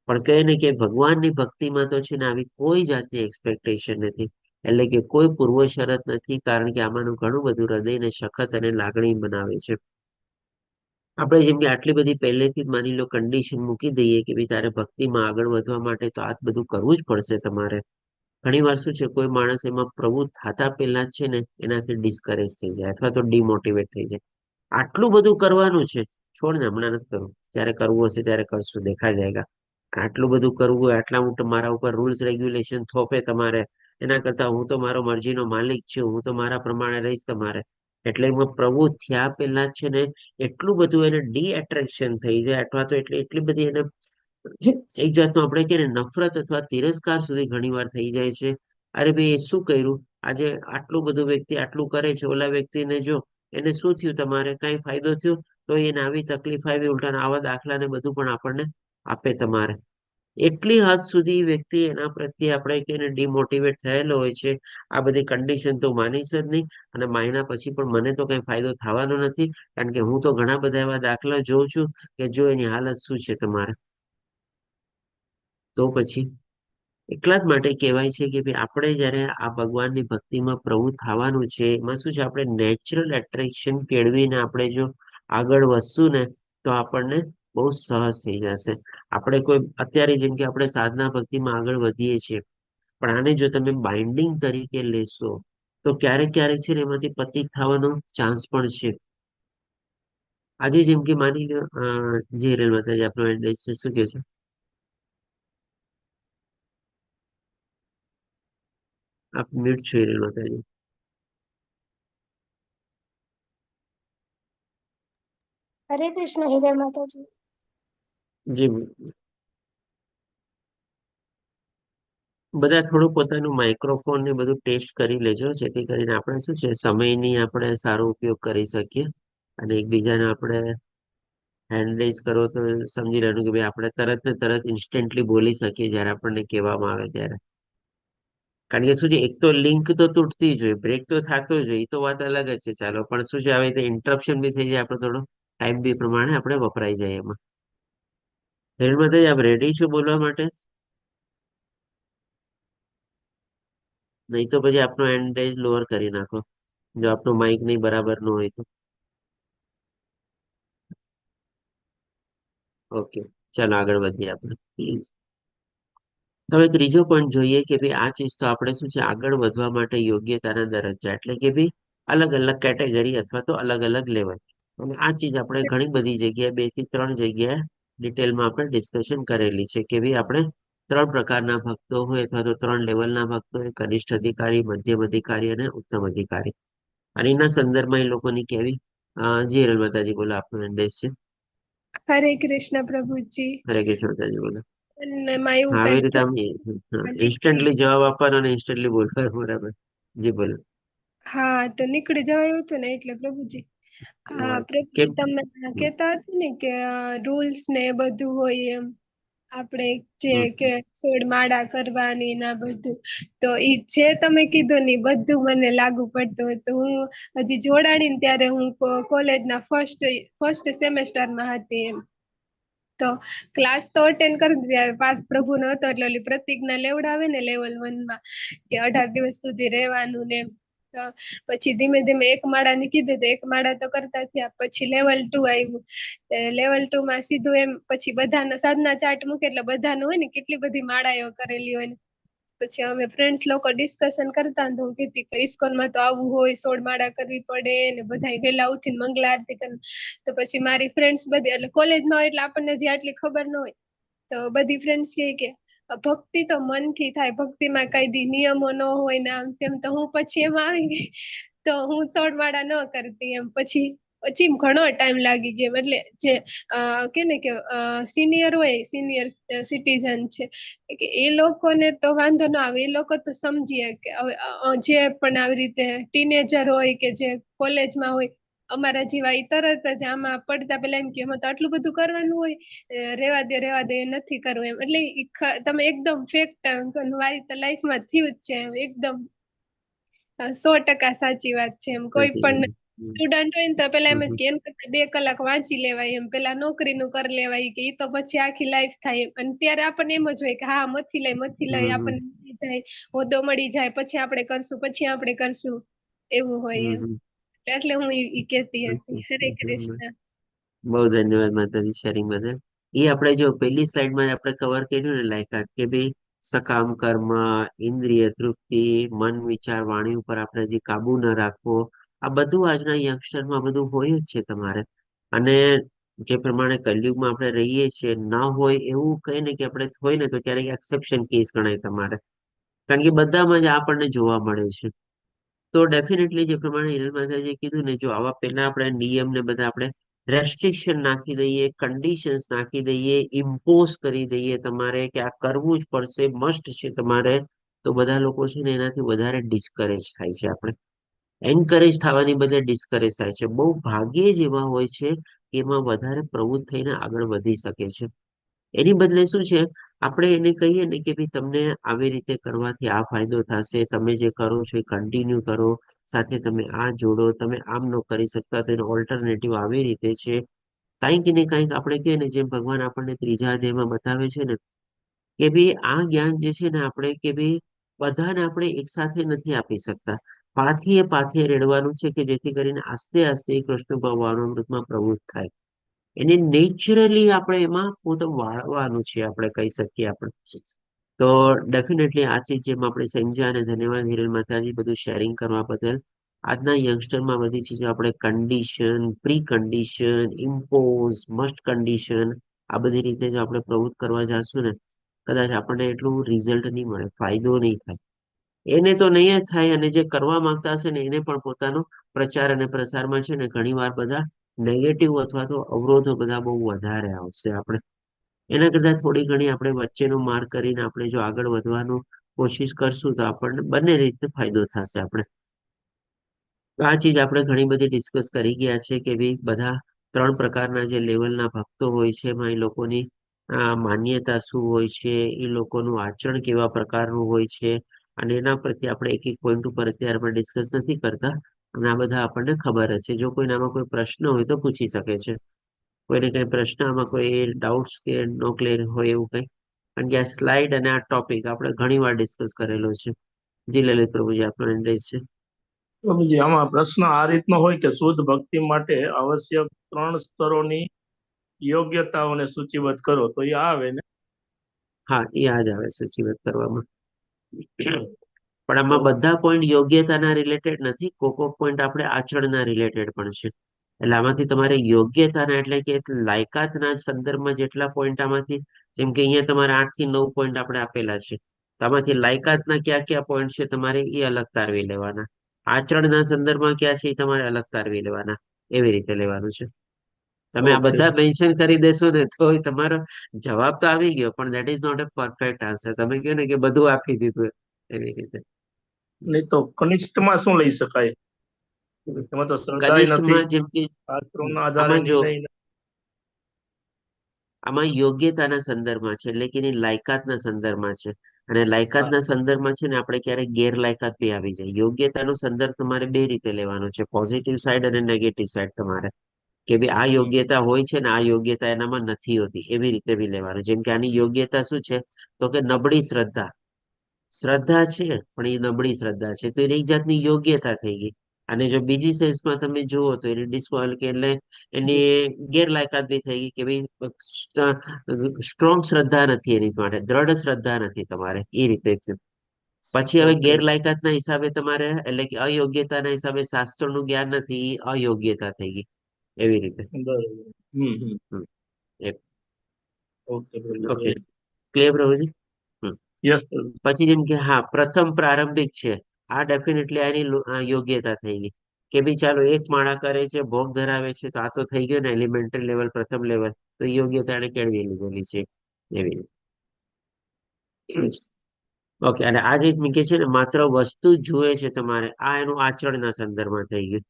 પણ કહે ને કે ભગવાનની ભક્તિમાં તો છે ને આવી કોઈ જાતની એક્સપેક્ટેશન નથી, એટલે કે કોઈ પૂર્વ શરત નથી, કારણ કે આમાંનું ઘણું બધું હૃદયને સખત અને લાગણી બનાવે છે. આપણે જેમ કે આટલી બધી પહેલેથી જ માની લો કન્ડિશન મૂકી દઈએ કે ભાઈ તારે ભક્તિમાં આગળ વધવા માટે તો આ બધું કરવું જ પડશે તમારે. ઘણી વાર શું છે કોઈ માણસ એમાં પ્રવૃત્ત થતા પહેલા જ છે ને એનાથી ડિસ્કરેજ થઈ જાય અથવા તો ડિમોટિવેટ થઈ જાય. આટલું બધું કરવાનું છે, છોડ ને હમણાં નથી કરવું, ત્યારે કરવું હશે ત્યારે કરશું, દેખા જાયગા. આટલું બધું કરવું હોય, આટલા મોટા મારા ઉપર રૂલ્સ રેગ્યુલેશન થોપે તમારે, એના કરતા હું તો મારો મરજીનો માલિક છું, હું તો મારા પ્રમાણે રહીશ તમારે. એટલે એમાં પ્રવૃત્ત થયા પહેલા છે ને એટલું બધું એને ડી એટ્રેક્શન થઈ જાય, અથવા તો એટલી બધી એને એક જાતનું આપણે કહીએ ને નફરત અથવા તિરસ્કાર સુધી ઘણી વાર થઈ જાય છે. અરે ભાઈ એ શું કર્યું, આજે આટલું બધું વ્યક્તિ આટલું કરે છે, ઓલા વ્યક્તિને જો એને શું થયું, તમારે કઈ ફાયદો થયો, તો એને આવી તકલીફ આવી, ઉલટાના આવા દાખલા ને બધું પણ આપણને આપે તમારે. એટલી હદ સુધી વ્યક્તિ એના પ્રત્યે આપણે કહીને ડિમોટિવેટ થયેલો હોય છે. આ બધી કન્ડિશન તો માનીશ જ નહીં, અને માયના પછી પણ મને તો કઈ ફાયદો થવાનો નથી, કારણ કે હું તો ઘણા બધા એવા દાખલા જોઉં છું કે જો એની હાલત શું છે તમારે. તો પછી એટલા જ માટે કહેવાય છે કે ભાઈ આપણે જયારે આ ભગવાનની ભક્તિમાં પ્રવૃત્ત થવાનું છે, એમાં શું છે આપણે નેચરલ એટ્રેક્શન કેળવીને આપણે જો આગળ વધશું ને તો આપણને બહુ સહજ થઈ જશે. આપણે કોઈ અત્યારે જેમ કે આપણે સાધના ભક્તિમાં આગળ વધીએ છીએ, પણ આને જો તમે બાઇન્ડિંગ તરીકે લેશો તો ક્યારેક ક્યારેક છે ને એમાંથી પતિત થવાનો ચાન્સ પણ છે. આજે જેમ કે માની લો જે રેલ માતાજી આપણો એડ્રેસ છે, શું કે છે? આપ મ્યુટ છો રેલ માતાજી. હરે કૃષ્ણ હિરલ માતાજી. જી બધા થોડું પોતાનું માઇક્રોફોન ને બધું ટેસ્ટ કરી લેજો, જેથી કરીને આપણે શું છે સમયની આપણે સારો ઉપયોગ કરી શકીએ, અને એકબીજાને આપણે હેન્ડ રેઝ કરો તો સમજી લેવાનું કે ભાઈ આપણે તરત ને તરત ઇન્સ્ટન્ટલી બોલી શકીએ જ્યારે આપણને કહેવામાં આવે ત્યારે. કારણ કે શું છે એક તો લિંક તો તૂટતી જ હોય, બ્રેક તો થતો જ હોય, એ તો વાત અલગ જ છે, ચાલો. પણ શું છે હવે ઇન્ટરપ્શન બી થઈ જાય, આપણે થોડો ટાઈમ બી પ્રમાણે આપણે વપરાઈ જાય એમાં. હેડ આપ રેડી છો બોલવા માટે? નહીં તો પછી આપનો હેન્ડ રેઝ લોઅર કરી નાખો, જો આપનું માઇક નહીં બરાબર નું હોય તો. ઓકે, ચાલો આગળ વધીએ આપણે. હવે ત્રીજો પોઈન્ટ જોઈએ કે ભાઈ આ ચીજ તો આપણે શું છે આગળ વધવા માટે યોગ્યતાના દરજ્જા, એટલે કે ભાઈ અલગ અલગ કેટેગરી અથવા તો અલગ અલગ લેવલ. અને આ ચીજ આપણે ઘણી બધી જગ્યાએ 2 થી 3 જગ્યાએ ડિટેલમાં આપણે ડિસ્કશન કરેલી છે કે ભાઈ આપણે 3 પ્રકારના ભક્તો હોય અથવા તો 3 લેવલના ભક્તો હોય, કનિષ્ઠ અધિકારી, મધ્યમ અધિકારી અને ઉત્તમ અધિકારી. અને એના સંદર્ભમાં એ લોકોની કેવી જી રેલ માતાજી બોલો, આપનો એડ્રેસ છે. હરે કૃષ્ણ પ્રભુજી. હરે કૃષ્ણ માતાજી બોલો. અને એમાં એવું હા, આવી કઈક રીતે આમ ઇન્સ્ટન્ટલી જવાબ આપવાનો અને ઇન્સ્ટન્ટલી બોલવાનો, બરાબર. જી બોલો. હા, તો નીકળી જવાયું હતું ને એટલે પ્રભુજી. હા, કેમ? પ્રભુજી તમે કહેતા હતા ને કે રૂલ્સ ને એ બધું હોય એમ, આપણે જે કે 16 માળા કરવાની ના બધું, તો ઈ જે તમે કીધું ને ઈ બધું મને લાગુ પડતું હતું. હું હજી જોડાણી ને ત્યારે હું કોલેજના ફર્સ્ટ સેમેસ્ટરમાં હતી એમ. તો ક્લાસ તો અટેન્ડ કરી દીધા, પાસ પ્રભુનો હતો એટલે ઓલી પ્રતિજ્ઞા લેવડાવે ને લેવલ 1 માં કે 18 દિવસ સુધી રહેવાનું ને એમ. તો પછી ધીમે ધીમે 1 માળાની કીધું તો 1 માળા તો કરતા થયા, પછી લેવલ 2 આવ્યું. લેવલ 2 માં સીધું એમ પછી બધાનો સાધના ચાર્ટ મૂકે એટલે બધાનું હોય ને કેટલી બધી માળાઓ કરેલી હોય ને. પછી અમે ફ્રેન્ડ્સ લોકો ડિસ્કશન કરતા તો હું કીધી કે ઇસ્કોનમાં તો આવું હોય, 16 માળા કરવી પડે ને બધાય વેલા ઉઠીને મંગલા આરતી કરે. તો પછી મારી ફ્રેન્ડ્સ બધી એટલે કોલેજમાં હોય એટલે આપણને જે આટલી ખબર ન હોય, તો બધી ફ્રેન્ડ્સ કહે કે ભક્તિ તો મનથી થાય, ભક્તિમાં કઈ દી નિયમો ન હોય ને આમ તેમ. તો હું પછી એમાં આવી ગઈ, તો હું 16 માળા ન કરતી એમ. પછી પછી ઘણો ટાઈમ લાગી ગયો એટલે જે કે ને કે સિનિયર હોય, સિનિયર સિટીઝન છે કે એ લોકોને તો વાંધો ના આવે, એ લોકો તો સમજીએ કે હવે જે પણ આવી રીતે ટીનેજર હોય કે જે કોલેજમાં હોય અમારા જેવા ઈ તરત જ આમાં પડતા પેલા એમ કે એમાં તો આટલું બધું કરવાનું હોય, રેવા દે નથી કરવું એમ. એટલે તમે એકદમ ફેક્ટ મારી તો લાઈફમાં થયું જ છે એમ, એકદમ 100% સાચી વાત છે એમ. કોઈ પણ સ્ટુડન્ટ હોય ને તો પેલા એમ જ કે એમ કરતા 2 કલાક વાંચી લેવાય એમ, પેલા નોકરીનું કરી લેવાય કે ઈ તો પછી આખી લાઈફ થાય એમ. અને ત્યારે આપણને એમ જ હોય કે હા મથી લઈ આપણને મળી જાય, હોદ્દો મળી જાય પછી આપણે કરશું એવું હોય એમ. એટલે હું ઈ કહેતી હતી. હરે કૃષ્ણ. બહુ ધન્યવાદ માતાજી શેરિંગ બદલ. એ આપણે જો પહેલી સ્લાઇડમાં આપણે કવર કર્યું ને લાયકાત કે ભાઈ સકામ કર્મ, ઇન્દ્રિય તૃપ્તિ, મન વિચાર વાણી ઉપર આપણે જે કાબુ ન રાખવો, આ બધું આજના યંગસ્ટરમાં બધું હોય જ છે તમારે. અને જે પ્રમાણે કલયુગમાં આપણે રહીએ છીએ ના હોય એવું કહે ને કે આપણે હોય ને તો ક્યારેક એક્સેપ્શન કેસ ગણાય તમારે, કારણ કે બધામાં જ આપણને જોવા મળે છે. તો ડેફિનેટલી જે પ્રમાણે હિરલ માતાજીએ કીધું ને, જો આવા પહેલા આપણે નિયમ ને બધા આપણે રેસ્ટ્રિક્શન નાખી દઈએ, કન્ડિશન્સ નાખી દઈએ, ઇમ્પોઝ કરી દઈએ તમારે કે આ કરવું જ પડશે, મસ્ટ છે તમારે, તો બધા લોકો છે ને એનાથી વધારે ડિસ્કરેજ થાય છે. આપણે એન્કરેજ થવાની બદલે ડિસ્કરેજ થાય છે. બહુ ભાગ્યે જ એવા હોય છે કે એમાં વધારે પ્રવૃત્ત થઈને આગળ વધી શકે છે. એની બદલે શું છે, આપણે એને કહીએ ને કે ભાઈ તમને આવી રીતે કરવાથી આ ફાયદો થશે, તમે જે કરો છો એ કન્ટિન્યુ કરો, સાથે તમે આ જોડો, તમે આમ ન કરી શકતા તો એનો ઓલ્ટરનેટિવ આવી રીતે છે. કંઈક ને કંઈક આપણે કહીએ ને, જેમ ભગવાન આપણને ત્રીજા અધ્યાયમાં બતાવે છે ને કે ભાઈ આ જ્ઞાન જે છે ને આપણે કે ભાઈ બધાને આપણે એકસાથે નથી આપી શકતા. પાથીએ પાથીએ રેડવાનું છે કે જેથી કરીને આસ્તે આસ્તે કૃષ્ણ ભગવાનામૃતમાં પ્રવૃત્ત થાય. એને નેચરલી આપણે એમાં પોતે વાળવાનું છે, આપણે કહી શકીએ આપણે. તો ડેફિનેટલી આ ચીજ જેમ આપણે સમજ્યા, અને ધન્યવાદ હિરલ માતાજી બધું શેરિંગ કરવા બદલ. આજના યંગસ્ટરમાં બધી ચીજો આપણે condition, pre condition, impose, must condition, આ બધી રીતે જો આપણે પ્રવૃત્ત કરવા જશું ને, કદાચ આપણને એટલું રિઝલ્ટ નહીં મળે, ફાયદો નહીં થાય. એને તો નહીં જ થાય, અને જે કરવા માંગતા હશે ને એને પણ પોતાનો પ્રચાર અને પ્રસારમાં છે ને ઘણી વાર બધા નેગેટિવ અથવા તો અવરોધો બધા બહુ વધારે આવશે. આપણે એના કરતા થોડી ઘણી આપણે વચ્ચેનો માર્ગ કરીને આપણે જો આગળ વધવાનું કોશિશ કરશું તો આપણને બંને રીતે ફાયદો થશે. આપણે આ ચીજ આપણે ઘણી બધી ડિસ્કસ કરી ગયા છે કે ભાઈ બધા 3 પ્રકારના જે લેવલના ભક્તો હોય છે, એમાં એ લોકોની માન્યતા શું હોય છે, એ લોકોનું આચરણ કેવા પ્રકારનું હોય છે, અને એના પ્રત્યે આપણે એક એક પોઈન્ટ ઉપર અત્યારે આપણે ડિસ્કસ નથી કરતા. અને આ બધા આપણને ખબર જ છે. જો કોઈને આમાં કોઈ પ્રશ્ન હોય તો પૂછી શકે છે. કોઈને કઈ પ્રશ્ન, આમાં કોઈ ડાઉટ્સ કે નો ક્લિયર હોય એવું કઈ? કારણ કે આ સ્લાઇડ અને આ ટોપિક આપણે ઘણી વાર ડિસ્કસ કરેલો છે. જી લલિત પ્રભુજી, આપનો ઇન્ટરેસ્ટ છે. પ્રભુજી, આમાં પ્રશ્ન આ રીતનો હોય કે શુદ્ધ ભક્તિ માટે આવશ્યક 3 સ્તરોની યોગ્યતાઓને સૂચિબદ્ધ કરો, તો એ આવે ને? હા, એ આ જ આવે સૂચિબદ્ધ કરવામાં. પણ આમાં બધા પોઈન્ટ યોગ્યતાના રિલેટેડ નથી, કોક પોઈન્ટ આપણે આચરણના રિલેટેડ પણ છે. એટલે આમાંથી તમારે યોગ્યતાના એટલે કે લાયકાતના સંદર્ભમાં જેટલા પોઈન્ટ આમાંથી, જેમ કે અહીંયા તમારે 8 થી 9 પોઈન્ટ આપણે આપેલા છે, તો આમાંથી લાયકાતના કયા કયા પોઈન્ટ છે તમારે એ અલગ તારવી લેવાના. આચરણના સંદર્ભમાં ક્યાં છે એ તમારે અલગ તારવી લેવાના. એવી રીતે લેવાનું છે. તમે આ બધા મેન્શન કરી દેશો ને તો તમારો જવાબ તો આવી ગયો, પણ that is not a perfect answer. તમે કહો ને કે બધું આપી દીધું એવી રીતે. નહીં તો કનિષ્ઠમાં શું લઈ શકાય? એમાં તો શ્રદ્ધા નથી, કનિષ્ઠમાં જેમ કે શાસ્ત્રોના આધારે આમાં જો નિર્ણય. આમાં યોગ્યતાના સંદર્ભમાં છે, એટલે કે એની લાયકાતના સંદર્ભમાં છે. અને લાયકાતના સંદર્ભમાં છે ને આપણે ક્યારેક ગેરલાયકાત બી આવી જાય. યોગ્યતાનો સંદર્ભ તમારે 2 રીતે લેવાનો છે, પોઝિટિવ સાઈડ અને નેગેટિવ સાઈડ તમારે. કે ભાઈ આ યોગ્યતા હોય છે ને આ યોગ્યતા એનામાં નથી હોતી, એવી રીતે બી લેવાનું. જેમ કે આની યોગ્યતા શું છે, તો કે નબળી શ્રદ્ધા. શ્રદ્ધા છે પણ એ નબળી શ્રદ્ધા છે, તો એની એક જાતની યોગ્યતા થઈ ગઈ. અને જો બીજી સેન્સમાં તમે જુઓ તો એની ડિસ્ક્વોલિફિકેશન એટલે એની ગેરલાયકાત બી થઈ ગઈ કે ભાઈ સ્ટ્રોંગ શ્રદ્ધા નથી એની માટે, દ્રઢ શ્રદ્ધા નથી તમારે, એ રીતે છે. પછી હવે ગેરલાયકાતના હિસાબે તમારે એટલે કે અયોગ્યતાના હિસાબે શાસ્ત્રનું જ્ઞાન નથી, એ અયોગ્યતા થઈ ગઈ. એવી રીતે. ઓકે, ક્લિયર પ્રભુજી? યસ. પછી જેમ કે હા, પ્રથમ પ્રારંભિક છે, આ ડેફિનેટલી આની યોગ્યતા થઈ ગઈ. કે ભાઈ ચાલો એક માળા કરે છે, ભોગ ધરાવે છે, તો આ તો થઈ ગયો ને એલિમેન્ટરી લેવલ, પ્રથમ લેવલ, તો યોગ્યતા એને કેળવી લીધેલી છે એવી રીતે. ઓકે, અને આ જે મૂકે છે ને માત્ર વસ્તુ જ જુએ છે તમારે, આ એનું આચરણના સંદર્ભમાં થઈ ગયું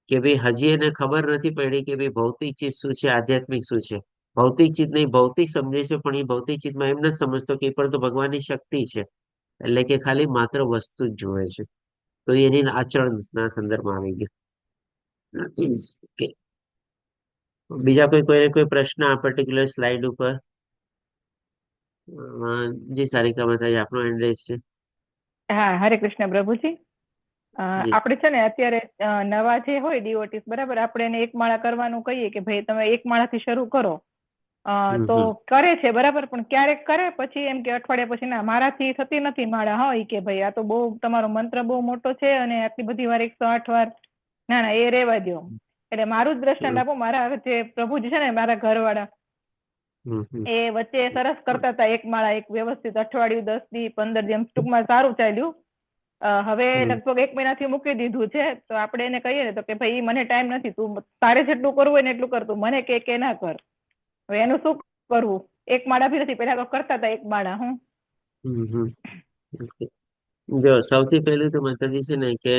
કે ભાઈ હજી એને ખબર નથી પડી કે ભાઈ ભૌતિક ચીજ શું છે, આધ્યાત્મિક શું છે. ભૌતિક ચીજ નહીં, ભૌતિક સમજે છે, પણ એ ભૌતિક ચીજમાં એમ નથી સમજતો કે એ પણ તો ભગવાનની શક્તિ છે. એટલે કે ખાલી માત્ર વસ્તુ જ જુએ છે, તો એની આચરણના સંદર્ભમાં આવી ગયું. Okay. બીજા કોઈને કોઈ પ્રશ્ન આ પર્ટિક્યુલર સ્લાઇડ ઉપર? જી સારિકા માતાજી, આપનો એડ્રેસ છે. હા, હરે કૃષ્ણ પ્રભુજી. જી. આપણે છે ને અત્યારે નવા જે હોય ડીઓટીસ, બરાબર, આપણે એને એક માળા કરવાનું કહીએ કે ભાઈ તમે એક માળાથી શરૂ કરો, તો કરે છે બરાબર, પણ ક્યારેક કરે પછી એમ કે અઠવાડિયા પછી ના મારાથી થતી નથી માળા, હા કે ભાઈ આ તો બહુ તમારો મંત્ર બહુ મોટો છે અને આટલી બધી વાર 108 વાર, ના ના એ રેવા દો. એટલે મારું જ દ્રષ્ટાંત આપો, મારા જે પ્રભુજી છે ને મારા ઘરવાળા, એ વચ્ચે સરસ કરતા હતા એક માળા, એક વ્યવસ્થિત અઠવાડિયું 10 દી 15 દી, ટૂંકમાં સારું ચાલ્યું. હવે લગભગ 1 મહિનાથી મૂકી દીધું છે. તો આપણે એને કહીએ ને તો કે ભાઈ મને ટાઈમ નથી, તું તારે જેટલું કરવું હોય ને એટલું કર, તું મને કે ના કર. હવે એનું શું કરવું? એક માળા બી નથી, પેલા તો કરતા હતા એક માળા. જો સૌથી પહેલું તો માતાજી છે ને કે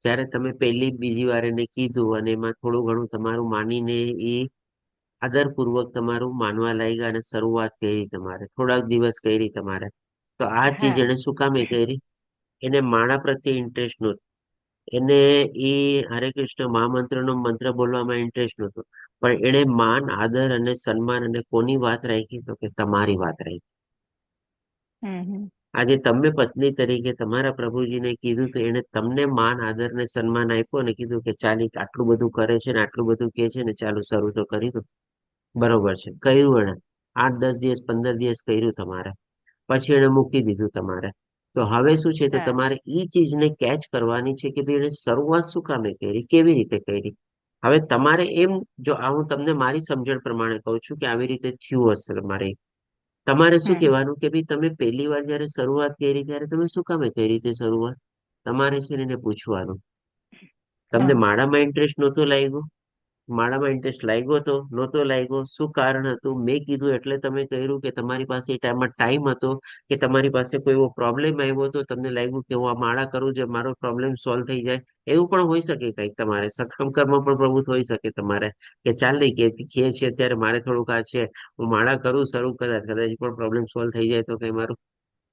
જયારે તમે પહેલી બીજી વાર એને કીધું અને એમાં થોડું ઘણું તમારું માનીને એ આદરપૂર્વક તમારું માનવા લાગ્યા અને શરૂઆત કરી તમારે, થોડાક દિવસ કરી તમારે, તો આ ચીજ એને શું કામે કરી? એને માળા પ્રત્યે ઇન્ટરેસ્ટ નહોતો, એને એ હરે કૃષ્ણ મહામંત્રનો મંત્ર બોલવામાં ઇન્ટરેસ્ટ નહોતો, પણ એને માન, આદર અને સન્માન અને કોની વાત રાખી? તો કે તમારી વાત રાખી. આજે તમે પત્ની તરીકે તમારા પ્રભુજીને કીધું તો એને તમને માન, આદર ને સન્માન આપ્યું અને કીધું કે ચાલી આટલું બધું કરે છે ને આટલું બધું કે છે ને, ચાલો શરૂ તો કરી દો. બરોબર છે, કહ્યું એને 8-10 દિવસ 15 દિવસ કર્યું તમારે, પછી એને મૂકી દીધું તમારે. તો હવે શું છે, તો તમારે ઈ ચીજને કેચ કરવાની છે કે ભાઈ એને શરૂઆત શું કામે કરી, કેવી રીતે કરી. હવે તમારે એમ, જો આ હું તમને મારી સમજણ પ્રમાણે કહું છું કે આવી રીતે થયું હશે તમારે શું કહેવાનું કે ભાઈ તમે પહેલી વાર જયારે શરૂઆત કરી ત્યારે તમે શું કામે કરી રીતે શરૂઆત? તમારે છે ને એને પૂછવાનું, તમને માળામાં ઇન્ટરેસ્ટ નહોતો લાગ્યો? માળામાં ઇન્ટરેસ્ટ લાગ્યો તો નહોતો લાગ્યો, શું કારણ હતું? મેં કીધું એટલે તમે કર્યું કે તમારી પાસે એ ટાઈમમાં ટાઈમ હતો, કે તમારી પાસે કોઈ એવો પ્રોબ્લેમ આવ્યો હતો, તમને લાગ્યું કે હું આ માળા કરું જે મારો પ્રોબ્લેમ સોલ્વ થઈ જાય? એવું પણ હોઈ શકે, કઈક તમારે સક્ષમ કર્મ પણ પ્રભુ હોઈ શકે તમારે, કે ચાલ નહીં કે છે અત્યારે મારે થોડુંક આ છે, હું માળા કરું શરૂ કદાચ પણ પ્રોબ્લેમ સોલ્વ થઈ જાય તો કઈ મારું,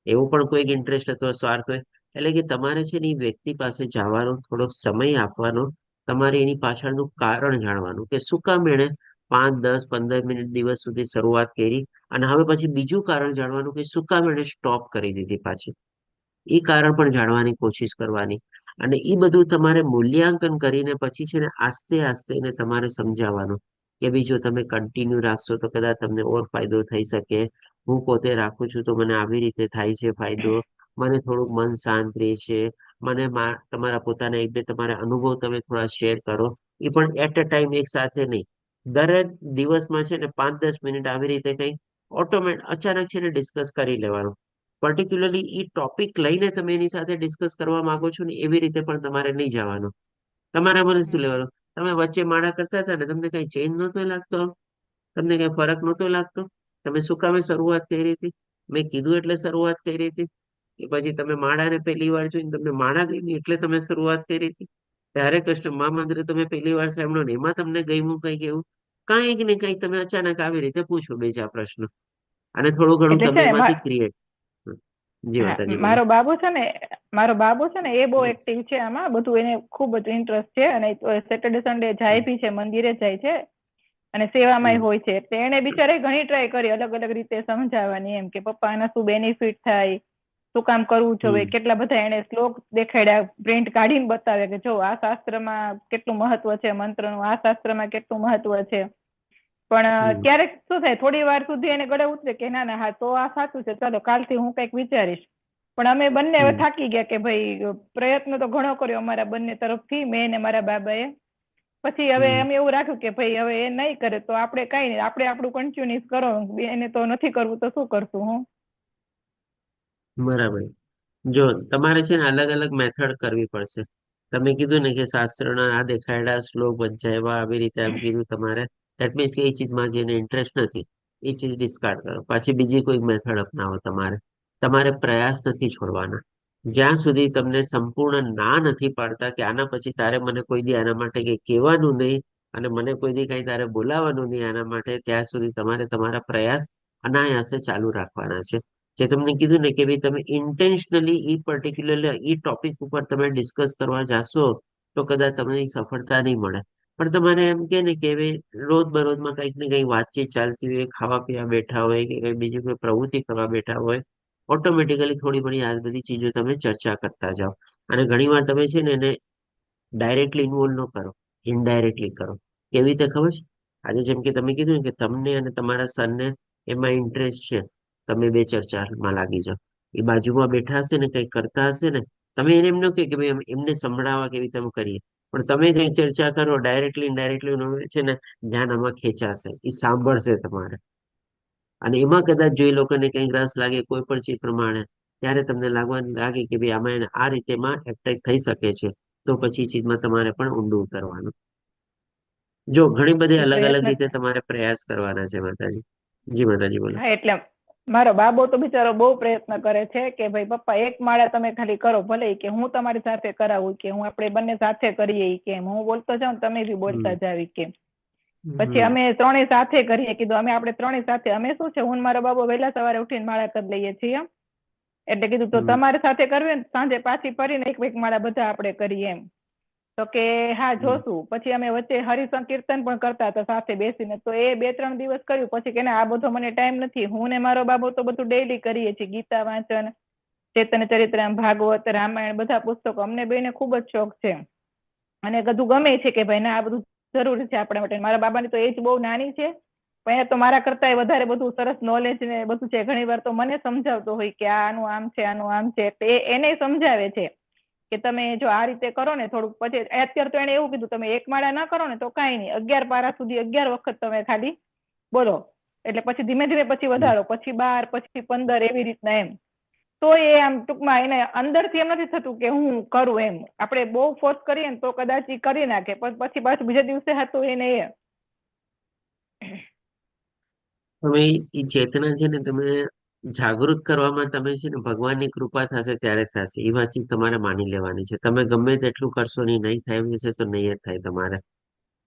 એવું પણ કોઈક ઇન્ટરેસ્ટ હતો, સ્વાર્થ હોય. એટલે કે તમારે છે ને એ વ્યક્તિ પાસે જવાનો, થોડોક સમય આપવાનો, તમારે એની પાછળનું કારણ જાણવાનું કે શું કામ એને 5, 10, 15 મિનિટ દિવસ સુધી શરૂઆત કરી, અને હવે પછી બીજું કારણ જાણવાનું કે શું કામ એને સ્ટોપ કરી દીધી પાછી. એ કારણ પણ જાણવાની કોશિશ કરવાની, અને એ બધું તમારે મૂલ્યાંકન કરીને પછી છે ને આસ્તે આસ્તે એને તમારે સમજાવવાનું કે ભાઈ જો તમે કન્ટિન્યુ રાખશો તો કદાચ તમને ઓર ફાયદો થઈ શકે. હું પોતે રાખું છું તો મને આવી રીતે થાય છે ફાયદો, મને થોડુંક મન શાંત રહે છે, મને તમારા પોતાના 1-2 તમારા અનુભવ તમે થોડા શેર કરો. એ પણ એટ અ ટાઈમ એક સાથે નહીં, દરેક દિવસમાં છે ને 5-10 મિનિટ આવી રીતે કઈ અચાનક છે ને ડિસ્કસ કરી લેવાનું. પર્ટિક્યુલરલી એ ટોપિક લઈને તમે એની સાથે ડિસ્કસ કરવા માંગો છો ને એવી રીતે પણ તમારે નહીં જવાનું. તમારે મને શું લેવાનું? તમે વચ્ચે માળા કરતા હતા ને, તમને કઈ ચેન્જ નહોતો લાગતો? તમને કઈ ફરક નહોતો લાગતો? તમે શું કામે શરૂઆત કરી હતી? મેં કીધું એટલે શરૂઆત કરી હતી? કે પછી તમે માળાને પહેલી વાર જોઈને તમને માળા ગમી એટલે તમે શરૂઆત કરી હતી? ત્યારે કૃષ્ણ મહામંત્ર તમે પહેલી વાર સાંભળ્યો ને એમાં તમને ગમ્યું કઈક એવું? કઈક ને કઈક તમે અચાનક આવી રીતે પૂછો 2-4 પ્રશ્નો, અને થોડું ઘણું એટલે તમે છે ને એમાંથી ક્રિએટ. જી માતાજી બોલો. મારો બાબુ છે ને એ બહુ એક્ટિવ છે આમાં, બધું એને ખૂબ જ ઇન્ટરેસ્ટ છે, અને સેટરડે સન્ડે જાય બી છે, મંદિરે જાય છે અને સેવામાં હોય છે. એટલે એને બિચારે ઘણી ટ્રાય કરી અલગ અલગ રીતે સમજાવવાની, એમ કે પપ્પા એના શું બેનિફિટ થાય, શું કામ કરવું જોઈએ, કેટલા બધા એને શ્લોક દેખાડ્યા, પ્રિન્ટ કાઢીને બતાવે કે જો આ શાસ્ત્રમાં કેટલું મહત્વ છે મંત્રનું, આ શાસ્ત્રમાં કેટલું મહત્વ છે. પણ ક્યારેક શું થાય, થોડી વાર સુધી એને ગળે ઉતરે કે ના ના હા તો આ સાચું છે, ચાલો કાલથી હું કઈક વિચારીશ. પણ અમે બંને હવે થાકી ગયા કે ભાઈ પ્રયત્ન તો ઘણો કર્યો અમારા બંને તરફથી, મેં ને મારા બાબાએ. પછી હવે અમે એવું રાખ્યું કે ભાઈ હવે એ નહીં કરે તો આપણે કઈ નહીં, આપણે આપણું કન્ટિન્યુઅસ કરો, એને તો નથી કરવું તો શું કરશું. હું બરાબર. જો તમારે છે ને અલગ અલગ મેથડ કરવી પડશે. તમે કીધું ને કે શાસ્ત્રના આ દેખાડ્યા શ્લોક વંચાવ્યા આવી રીતે એમ કીધું તમારે દેટ મીન્સ કે એ ચીજમાં જેને ઇન્ટરેસ્ટ નથી એ ચીજ ડિસ્કાર્ડ કરો. પાછી બીજી કોઈ મેથડ અપનાવો. તમારે પ્રયાસ નથી છોડવાના જ્યાં સુધી તમને સંપૂર્ણ ના નથી પાડતા કે આના પછી તારે મને કોઈ દી આના માટે કઈ કહેવાનું નહીં અને મને કોઈ દી કઈ તારે બોલાવવાનું નહીં આના માટે, ત્યાં સુધી તમારે તમારા પ્રયાસ અનાયાસે ચાલુ રાખવાના છે. જે તમને કીધું ને કે ભાઈ તમે ઇન્ટેન્શનલી ઈ પર્ટિક્યુલરલી ઈ ટોપિક ઉપર તમે ડિસ્કસ કરવા જાશો તો કદાચ તમને ઈ સફળતા નહીં મળે. પણ તમારે એમ કે ને કે ભાઈ રોજ બરોજમાં કંઈક ને કંઈક વાતચીત ચાલતી હોય, ખાવા પીવા બેઠા હોય કે કંઈ બીજી કોઈ પ્રવૃત્તિ કરવા બેઠા હોય, ઓટોમેટિકલી થોડી ઘણી આ બધી ચીજો તમે ચર્ચા કરતા જાઓ. અને ઘણીવાર તમે છે ને એને ડાયરેક્ટલી ઇન્વોલ્વ ન કરો, ઇનડાયરેક્ટલી કરો. કેવી રીતે ખબર છે? આજે જેમ કે તમે કીધું ને કે તમને અને તમારા સનને એમાં ઇન્ટરેસ્ટ છે, તમે બે ચર્ચામાં લાગી જાઓ. એ બાજુમાં બેઠા હશે ને કંઈક કરતા હશે ને, તમે એને એમ ન કહે કે ભાઈ એમને સંભળાવવા કેવી તમે કરીએ, પણ તમે કઈ ચર્ચા કરો ડાયરેક્ટલી ઇનડાયરેક્ટલી છે ને ધ્યાન આમાં ખેંચાશે, એ સાંભળશે તમારે. અને એમાં કદાચ જો એ લોકોને કંઈક રસ લાગે કોઈ પણ ચીજ પ્રમાણે, ત્યારે તમને લાગે કે ભાઈ આમાં એને આ રીતે એટ્રેક્ટ થઈ શકે છે, તો પછી ચીજમાં તમારે પણ ઊંડું ઉતરવાનું. જો ઘણી બધી અલગ અલગ પ્રયત્ન રીતે તમારે પ્રયાસ કરવાના છે માતાજી. જી માતાજી બોલો. હા એટલે મારો બાબો તો બિચારો બહુ પ્રયત્ન કરે છે કે ભાઈ પપ્પા એક માળા તમે ખાલી કરો, ભલે ઈ કે હું તમારી સાથે કરાવું, કે હું આપણે બંને સાથે કરીએ, ઈ કે હું બોલતો જાઉં તમે બી બોલતા જાવ, ઈ કે પછી અમે ત્રણેય સાથે કરીએ. કીધું આપણે ત્રણેય સાથે, અમે શું છે હું ને મારો બાબો વહેલા સવારે ઉઠીને માળા કરી લઈએ છીએ. એટલે કીધું તો તમારે સાથે કરવી ને સાંજે પાછી ફરીને એક માળા બધા આપણે કરીએ એમ. તો કે હા જોશું. પછી અમે વચ્ચે હરિસંકીર્તન પણ કરતા હતા સાથે બેસીને, તો એ 2-3 દિવસ કર્યું. પછી કે આ બધો મને ટાઈમ નથી, હું ને મારો બાબો તો બધું ડેઈલી કરીએ છીએ, ગીતા વાંચન, ચેતન ચરિત્રામ, ભાગવત, રામાયણ, બધા પુસ્તકો અમને બેને ખૂબ જ શોખ છે અને બધું ગમે છે કે ભાઈ ના આ બધું જરૂરી છે આપણા માટે. મારા બાબાની તો એજ બહુ નાની છે, પણ એ તો મારા કરતા વધારે બધું સરસ નોલેજ ને બધું છે. ઘણી વાર તો મને સમજાવતો હોય કે આનું આમ છે, આનું આમ છે, એટલે એને સમજાવે છે કે તમે જો આ રીતે કરો ને થોડુંક. પછી અત્યારે તો એને એવું કીધું તમે એક માળા ના કરો ને તો કાંઈ નહીં, 11 પારા સુધી 11 વખત તમે ખાલી બોલો, એટલે પછી ધીમે ધીમે પછી વધારો, પછી 12, પછી 15, એવી રીતના એમ. તો એ આમ ટૂંકમાં એને અંદરથી એમ નથી થતું કે હું કરું એમ. આપણે બહુ ફોર્સ કરીએ ને તો કદાચ એ કરી નાખે, પણ પછી પાછું બીજા દિવસે હતું એને એ તમે એ ચેતના છે ને તમે જાગૃત કરવામાં તમે છે ને ભગવાનની કૃપા થશે ત્યારે થશે. એ વાતચીત તમારે માની લેવાની છે. તમે ગમે તેટલું કરશો નહીં થાય હશે તો નહીં જ થાય તમારે.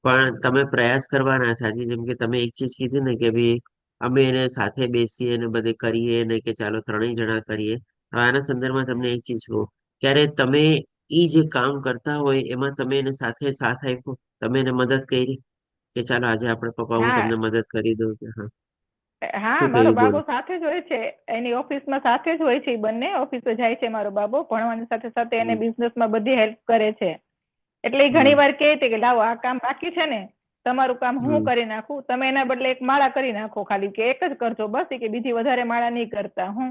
પણ તમે પ્રયાસ કરવાના છે. આજે જેમ કે તમે એક ચીજ કીધી ને કે ભાઈ અમે એને સાથે બેસીએ ને બધે કરીએ ને કે ચાલો 3 જણા કરીએ. હવે આના સંદર્ભમાં તમને એક ચીજ કહું, ક્યારે તમે એ જે કામ કરતા હોય એમાં તમે એને સાથે સાથ આપ્યો, તમે એને મદદ કરી કે ચાલો આજે આપણે પપ્પા હું તમને મદદ કરી દઉં કે હા હા મારો બાબો સાથે જ હોય છે, એની ઓફિસમાં સાથે જ હોય છે. એ બંને ઓફિસે જાય છે. મારો બાબો ભણવાની સાથે સાથે એને બિઝનેસમાં બધી હેલ્પ કરે છે. એટલે એ ઘણી વાર કહે છે કે લાવો આ કામ બાકી છે ને તમારું કામ હું કરી નાખું, તમે એના બદલે એક માળા કરી નાખો, ખાલી કે એક જ કરજો બસ, કે બીજી વધારે માળા નહીં કરતા.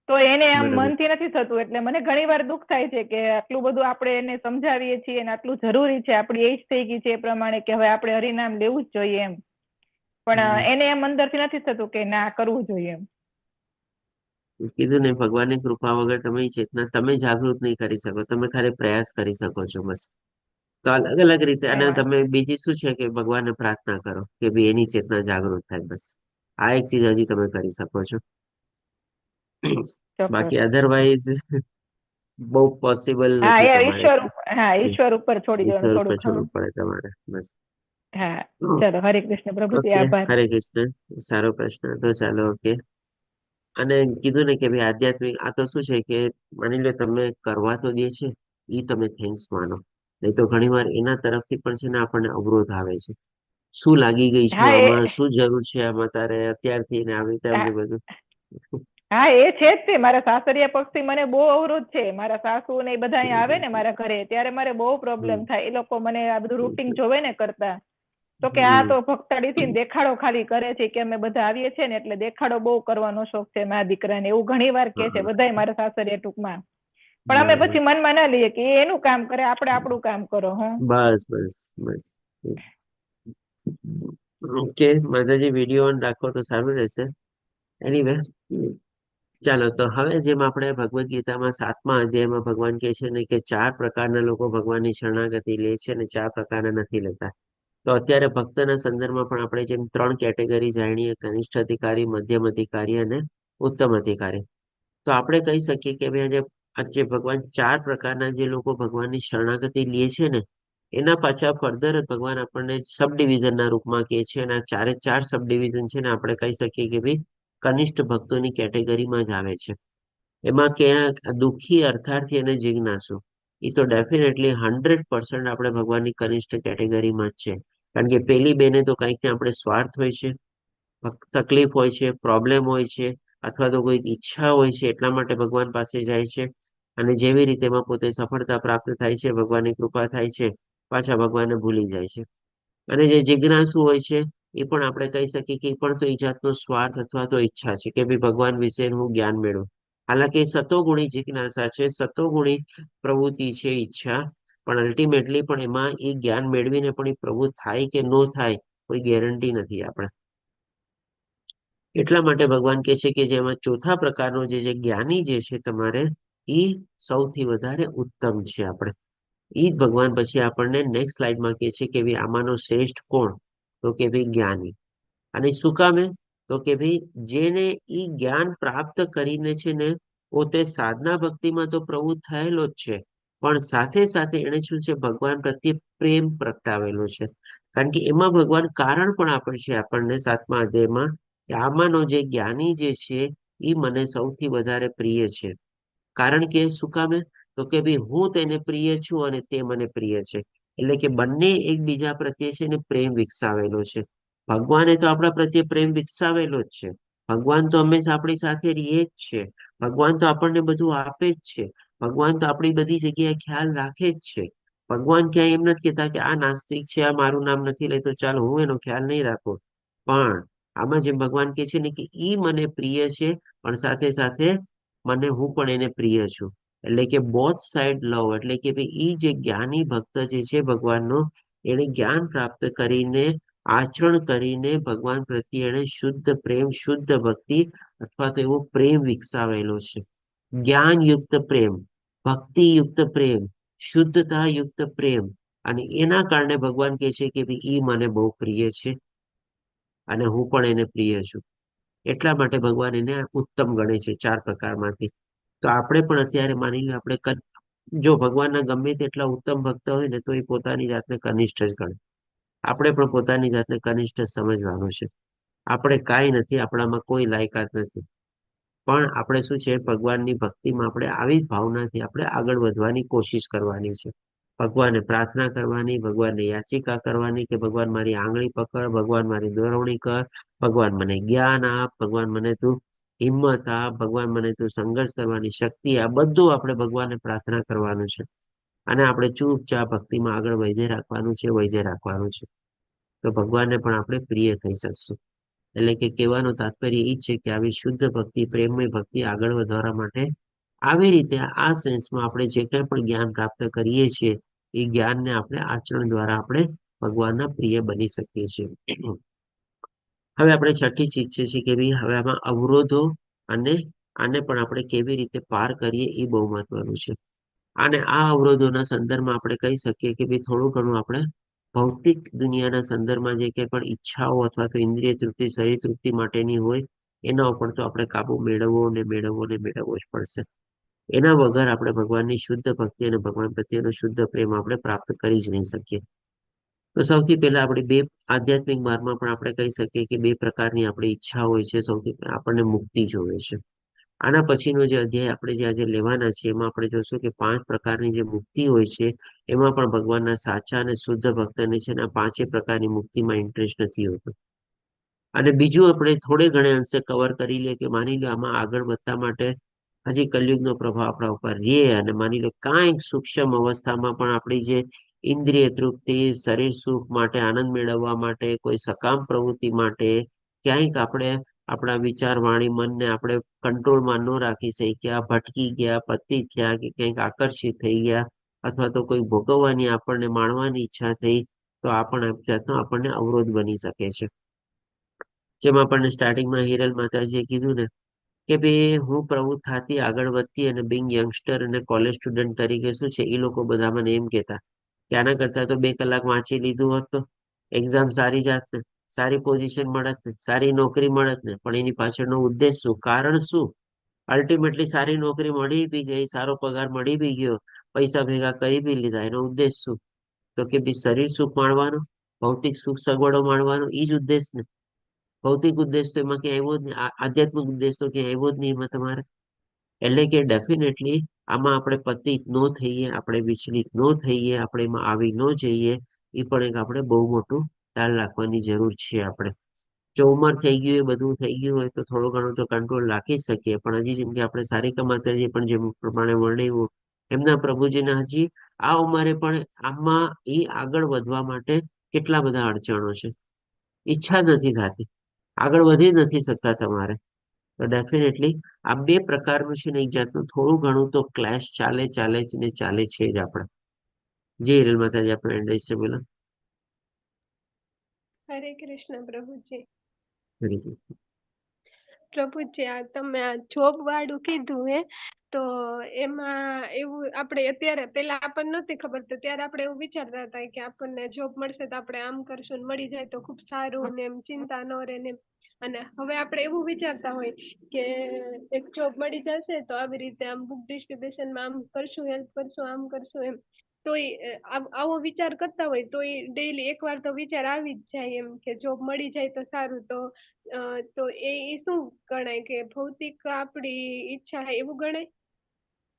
તો એને આમ મનથી નથી થતું. એટલે મને ઘણી વાર દુઃખ થાય છે કે આટલું બધું આપણે એને સમજાવીએ છીએ અને આટલું જરૂરી છે, આપણી એજ થઈ ગઈ છે એ પ્રમાણે કે હવે આપણે હરિનામ લેવું જ જોઈએ એમ, પણ એને એમ અંદરથી નથી થતું કે ના કરવું જોઈએ એમ. કીધું ને ભગવાનની કૃપા વગર તમે ચેતના તમે જાગૃત નહીં કરી શકો, તમે ખાલી પ્રયાસ કરી શકો છો બસ. તો અલગ અલગ રીતે. અને તમે બીજી શું છે કે ભગવાનને પ્રાર્થના કરો કે ભાઈ એની ચેતના જાગૃત થાય, બસ આ એક ચીજ હજી તમે કરી શકો છો. બાકી અધરવાઇઝ બહુ પોસિબલ નથી તમારે. ઈશ્વર ઉપર છોડી ઈશ્વર દેવાનું ઉપર થોડું છોડવું પડે તમારે બસ. હા ચલો, હરે કૃષ્ણ પ્રભુજી, ઓકે, આભાર. હરે કૃષ્ણ. સારો પ્રશ્ન. તો ચાલો ઓકે. અને કીધું ને કે ભાઈ આધ્યાત્મિક આ તો શું છે કે માની લો તમે કરવા તો દે છે, એ તમે થેન્ક્સ માનો. નહીં તો ઘણી વાર એના તરફથી પણ છે ને આપણને અવરોધ આવે છે. શું લાગી ગઈ છું આમાં, શું જરૂર છે આમાં તારે અત્યારથી ને આવી રીતે અમને બધું. હા એ છે જ તે. મારા સાસરિયા પક્ષથી મને બહુ અવરોધ છે. મારા સાસુ ને એ બધા અહીંયા આવે ને મારા ઘરે ત્યારે મારે બહુ પ્રોબ્લેમ થાય. એ લોકો મને આ બધું રૂટીન જોવે ને કરતા, તો કે આ તો ભક્તાડીથી દેખાડો ખાલી કરે છે કે અમે બધા આવીએ છીએ ને એટલે દેખાડો બહુ કરવાનો શોખ છે મારા દીકરાને, એવું ઘણી વાર કે છે બધાય મારા સાસરિયા ટૂંકમાં. પણ અમે પછી મનમાં ના લઈએ કે એનું કામ કરે, આપણે આપણું કામ કરો. બસ બસ બસ. ઓકે માતાજી, વિડીયો ઓન રાખો તો સારું રહેશે. એનીવે ચાલો તો હવે જેમ આપણે ભગવદ્ ગીતામાં 7મા અધ્યાયમાં ભગવાન કહે છે ને કે 4 પ્રકારના લોકો ભગવાનની શરણાગતિ લે છે અને 4 પ્રકારના નથી લેતા. તો અત્યારે ભક્તના સંદર્ભમાં પણ આપણે જેમ 3 કેટેગરી જાણીએ, કનિષ્ઠ અધિકારી, મધ્યમ અધિકારી અને ઉત્તમ અધિકારી. તો આપણે કહી શકીએ કે ભાઈ આજે ભગવાન 4 પ્રકારના જે લોકો ભગવાનની શરણાગતિ લે છે ને એના પાછા ફર્ધર ભગવાન આપણને સબ ડિવિઝનના રૂપમાં કહે છે અને આ 4 સબ ડિવિઝન છે ને આપણે કહી શકીએ કે ભાઈ કનિષ્ઠ ભક્તોની કેટેગરીમાં જ આવે છે. એમાં કે દુઃખી, અર્થાર્થી અને જિજ્ઞાસુ એ તો ડેફિનેટલી 100% આપણે ભગવાનની કનિષ્ઠ કેટેગરીમાં જ છે. કારણ કે પેલી બેને તો કંઈક ને આપણે સ્વાર્થ હોય છે, તકલીફ હોય છે, પ્રોબ્લેમ હોય છે, અથવા તો કોઈક ઈચ્છા હોય છે એટલા માટે ભગવાન પાસે જાય છે. અને જેવી રીતે એમાં પોતે સફળતા પ્રાપ્ત થાય છે, ભગવાનની કૃપા થાય છે, પાછા ભગવાનને ભૂલી જાય છે. અને જે જિજ્ઞાસુ હોય છે એ પણ આપણે કહી શકીએ કે એ પણ તો એ જાતનો સ્વાર્થ અથવા તો ઈચ્છા છે કે ભાઈ ભગવાન વિશે હું જ્ઞાન મેળવું. હાલાકી સતોગુણી જિજ્ઞાસા છે, સતોગુણી પ્રવૃત્તિ છે, ઈચ્છા, પણ અલ્ટિમેટલી પણ એમાં એ જ્ઞાન મેળવીને પણ એ પ્રવૃત્ત થાય કે ન થાય કોઈ ગેરંટી નથી આપણે. એટલા માટે ભગવાન કહે છે કે જેમાં ચોથા પ્રકારનો જે જ્ઞાની જે છે તમારે એ સૌથી વધારે ઉત્તમ છે આપણે. એ જ ભગવાન પછી આપણને નેક્સ્ટ સ્લાઇડમાં કહે છે કે ભાઈ આમાંનો શ્રેષ્ઠ કોણ? તો કે ભાઈ જ્ઞાની. અને શું કામે? તો કે ભાઈ જેને ઈ જ્ઞાન પ્રાપ્ત કરીને છે ને પોતે સાધના ભક્તિમાં તો પ્રવૃત્ત થયેલો જ છે, પણ સાથે સાથે એને શું છે ભગવાન પ્રત્યે પ્રેમ પ્રગટાવેલો છે. કારણ કે એમાં ભગવાન કારણ પણ આપે છે આપણને 7મા અધ્યાયમાં કે આમાંનો જે જ્ઞાની જે છે એ મને સૌથી વધારે પ્રિય છે. કારણ કે શું કામે? તો કે ભાઈ હું તેને પ્રિય છું અને તે મને પ્રિય છે. એટલે કે બંને એકબીજા પ્રત્યે છે ને પ્રેમ વિકસાવેલો છે. ભગવાને તો આપણા પ્રત્યે પ્રેમ વિકસાવેલો જ છે. ભગવાન તો હંમેશા આપણી સાથે રહે જ છે. ભગવાન તો આપણને બધું આપે જ છે. ભગવાન તો આપણી બધી જગ્યાએ ખ્યાલ રાખે જ છે. ભગવાન ક્યાંય એમ નથી કહેતા કે આ નાસ્તિક છે, આ મારું નામ નથી લેતો, ચાલો હું એનો ખ્યાલ નહીં રાખું. પણ આમાં જેમ ભગવાન કહે છે ને કે ઈ મને પ્રિય છે, પણ સાથે સાથે હું પણ એને પ્રિય છું. એટલે કે બોથ સાઈડ લવ, એટલે કે ભાઈ ઈ જે જ્ઞાની ભક્ત જે છે ભગવાનનો, એને જ્ઞાન પ્રાપ્ત કરીને આચરણ કરીને ભગવાન પ્રત્યે એને શુદ્ધ પ્રેમ, શુદ્ધ ભક્તિ અથવા તો એવો પ્રેમ વિકસાવેલો છે. જ્ઞાનયુક્ત પ્રેમ, ભક્તિયુક્ત પ્રેમ, શુદ્ધતાયુક્ત પ્રેમ. અને એના કારણે ભગવાન કહે છે કે ભાઈ ઈ મને બહુ પ્રિય છે અને હું પણ એને પ્રિય છું. એટલા માટે ભગવાન એને ઉત્તમ ગણે છે 4 પ્રકારમાંથી. તો આપણે પણ અત્યારે માની લો આપણે જો ભગવાનના ગમે તેટલા ઉત્તમ ભક્ત હોય ને તો એ પોતાની જાતને કનિષ્ઠ જ ગણે. આપણે પણ પોતાની જાતને કનિષ્ઠ સમજવાનું છે. આપણે કાંઈ નથી, આપણામાં કોઈ લાયકાત નથી. પણ આપણે શું છે ભગવાનની ભક્તિમાં આપણે આવી જ ભાવનાથી આપણે આગળ વધવાની કોશિશ કરવાની છે. ભગવાનને પ્રાર્થના કરવાની, ભગવાનને યાચિકા કરવાની કે ભગવાન મારી આંગળી પકડ, ભગવાન મારી દોરવણી કર, ભગવાન મને જ્ઞાન આપ, ભગવાન મને તું હિંમત આપ, ભગવાન મને તું સંઘર્ષ કરવાની શક્તિ આ બધું આપણે ભગવાનને પ્રાર્થના કરવાનું છે. અને આપણે ચૂપચાપ ભક્તિમાં આગળ વધે રાખવાનું છે. તો ભગવાનને પણ આપણે પ્રિય થઈ શકશું. એટલે કે કહેવાનું તાત્પર્ય એ છે કે આવી શુદ્ધ ભક્તિ, પ્રેમમય ભક્તિ આગળ વધારવા માટે આવી રીતે આ સેન્સમાં આપણે જે કંઈ પણ જ્ઞાન પ્રાપ્ત કરીએ છીએ એ જ્ઞાનને આપણે આચરણ દ્વારા આપણે ભગવાનના પ્રિય બની શકીએ છીએ. હવે આપણે છઠ્ઠી ચીજ છે કે ભાઈ હવે આમાં અવરોધો અને આને પણ આપણે કેવી રીતે પાર કરીએ એ બહુ મહત્વનું છે. અને આ અવરોધોના સંદર્ભમાં આપણે કહી શકીએ કે ભાઈ થોડું ઘણું આપણે ભૌતિક દુનિયાના સંદર્ભમાં જે કંઈ પણ ઈચ્છાઓ અથવા તો ઇન્દ્રિય તૃપ્તિ, શરીર તૃપ્તિ માટેની હોય એના ઉપર તો આપણે કાબુ મેળવવો જ પડશે. એના વગર આપણે ભગવાનની શુદ્ધ ભક્તિ અને ભગવાન પ્રત્યેનો શુદ્ધ પ્રેમ આપણે પ્રાપ્ત કરી જ નહીં શકીએ. તો સૌથી પહેલા આપણે આધ્યાત્મિક માર્ગમાં પણ આપણે કહી શકીએ કે 2 પ્રકારની આપણી ઈચ્છા હોય છે. સૌથી પહેલા આપણને મુક્તિ જોવે છે. આના પછીનો જે અધ્યાય આપણે જે આજે લેવાના છે એમાં આપણે જોશું કે 5 પ્રકારની જે મુક્તિ હોય છે એમાં પણ ભગવાનના સાચા અને શુદ્ધ ભક્તને છે ને 5 પ્રકારની મુક્તિમાં ઇન્ટરેસ્ટ નથી હોતો. અને બીજું આપણે થોડે ઘણે અંશે કવર કરી લે કે માની લો આમાં આગળ વધવા માટે હજી કલયુગનો પ્રભાવ આપણા ઉપર રહે અને માની લો કાંઈક સૂક્ષ્મ અવસ્થામાં પણ આપણી જે ઇન્દ્રિય તૃપ્તિ, શરીર સુખ માટે, આનંદ મેળવવા માટે, કોઈ સકામ પ્રવૃત્તિ માટે ક્યાંક આપણે આપણા વિચાર, વાણી, મનને આપણે કંટ્રોલમાં ન રાખી શક્યા, ભટકી ગયા, પતિત થયા કે ક્યાંક આકર્ષિત થઈ ગયા અથવા તો કોઈ ભોગવવાની આપણને માણવાની ઈચ્છા થઈ તો આ પણ એક જાતનો આપણને અવરોધ બની શકે છે. જેમ આપણને સ્ટાર્ટિંગમાં હિરલ માતાજીએ કીધું ને કે ભાઈ હું પ્રવૃત્ત થતી આગળ વધતી અને બિંગ યંગસ્ટર અને કોલેજ સ્ટુડન્ટ તરીકે શું છે એ લોકો બધા મને એમ કહેતા કે આના કરતા તો 2 કલાક વાંચી લીધું હોત તો એક્ઝામ સારી જાત ને, સારી પોઝિશન મળત ને, સારી નોકરી મળત ને. પણ એની પાછળનો ઉદ્દેશ શું, કારણ શું? અલ્ટિમેટલી સારી નોકરી મળી બી ગઈ, સારો પગાર મળી બી ગયો, પૈસા ભેગા કરી બી લીધા, એનો ઉદ્દેશ શું? તો કે ભાઈ શરીર સુખ માણવાનો, ભૌતિક સુખ સગવડો માણવાનો, એ જ ઉદ્દેશ ને. ભૌતિક ઉદ્દેશ તો એમાં ક્યાંય આવ્યો જ નહીં, આધ્યાત્મિક ઉદ્દેશ તો ક્યાંય આવ્યો જ નહીં એમાં તમારે. એટલે કે ડેફિનેટલી આમાં આપણે પતિત ન થઈએ, આપણે વિચલિત ન થઈએ, આપણે એમાં આવી ન જઈએ, એ પણ એક આપણે બહુ મોટું ખ્યાલ રાખવાની જરૂર છે આપણે. જો ઉંમર થઈ ગયું એ બધું થઈ ગયું હોય તો થોડું ઘણું તો કંટ્રોલ રાખી જ શકીએ, પણ હજી જેમ કે આપણે સારિકા માતાજી પણ જેમ પ્રમાણે વર્ણવ્યું એમના પ્રભુજીને હજી આ ઉંમરે પણ આમાં એ આગળ વધવા માટે કેટલા બધા અડચણો છે, ઈચ્છા નથી થતી, આગળ વધી નથી શકતા તમારે. તો ડેફિનેટલી આ 2 પ્રકારનું છે ને એક જાતનું થોડું ઘણું તો ક્લેશ ચાલે જ ને ચાલે છે જ આપણે. જે હિરલ માતાજી આપણે એડ્રેસ છે બોલો. હરે કૃષ્ણ પ્રભુજી. હરે કૃષ્ણ. પ્રભુજી આ તમે આ જોબ વાળું કીધું હે, તો એમાં એવું આપણે અત્યારે પેલા આપણને નથી ખબર તો ત્યારે આપણે એવું વિચારતા હતા કે આપણને જોબ મળશે તો આપણે આમ કરશું ને મળી જાય તો ખૂબ સારું ને એમ ચિંતા ન રહે ને. અને હવે આપણે એવું વિચારતા હોય કે એક જોબ મળી જશે તો આવી રીતે આમ બુક ડિસ્ટ્રીબ્યુશનમાં આમ કરશું, હેલ્પ કરશું, આમ કરશું એમ. તો આવો વિચાર કરતા હોય તો એ ડેઈલી એકવાર તો વિચાર આવી જ જાય એમ કે જોબ મળી જાય તો સારું. તો એ શું ગણાય કે ભૌતિક આપણી ઈચ્છા છે એવું ગણાય?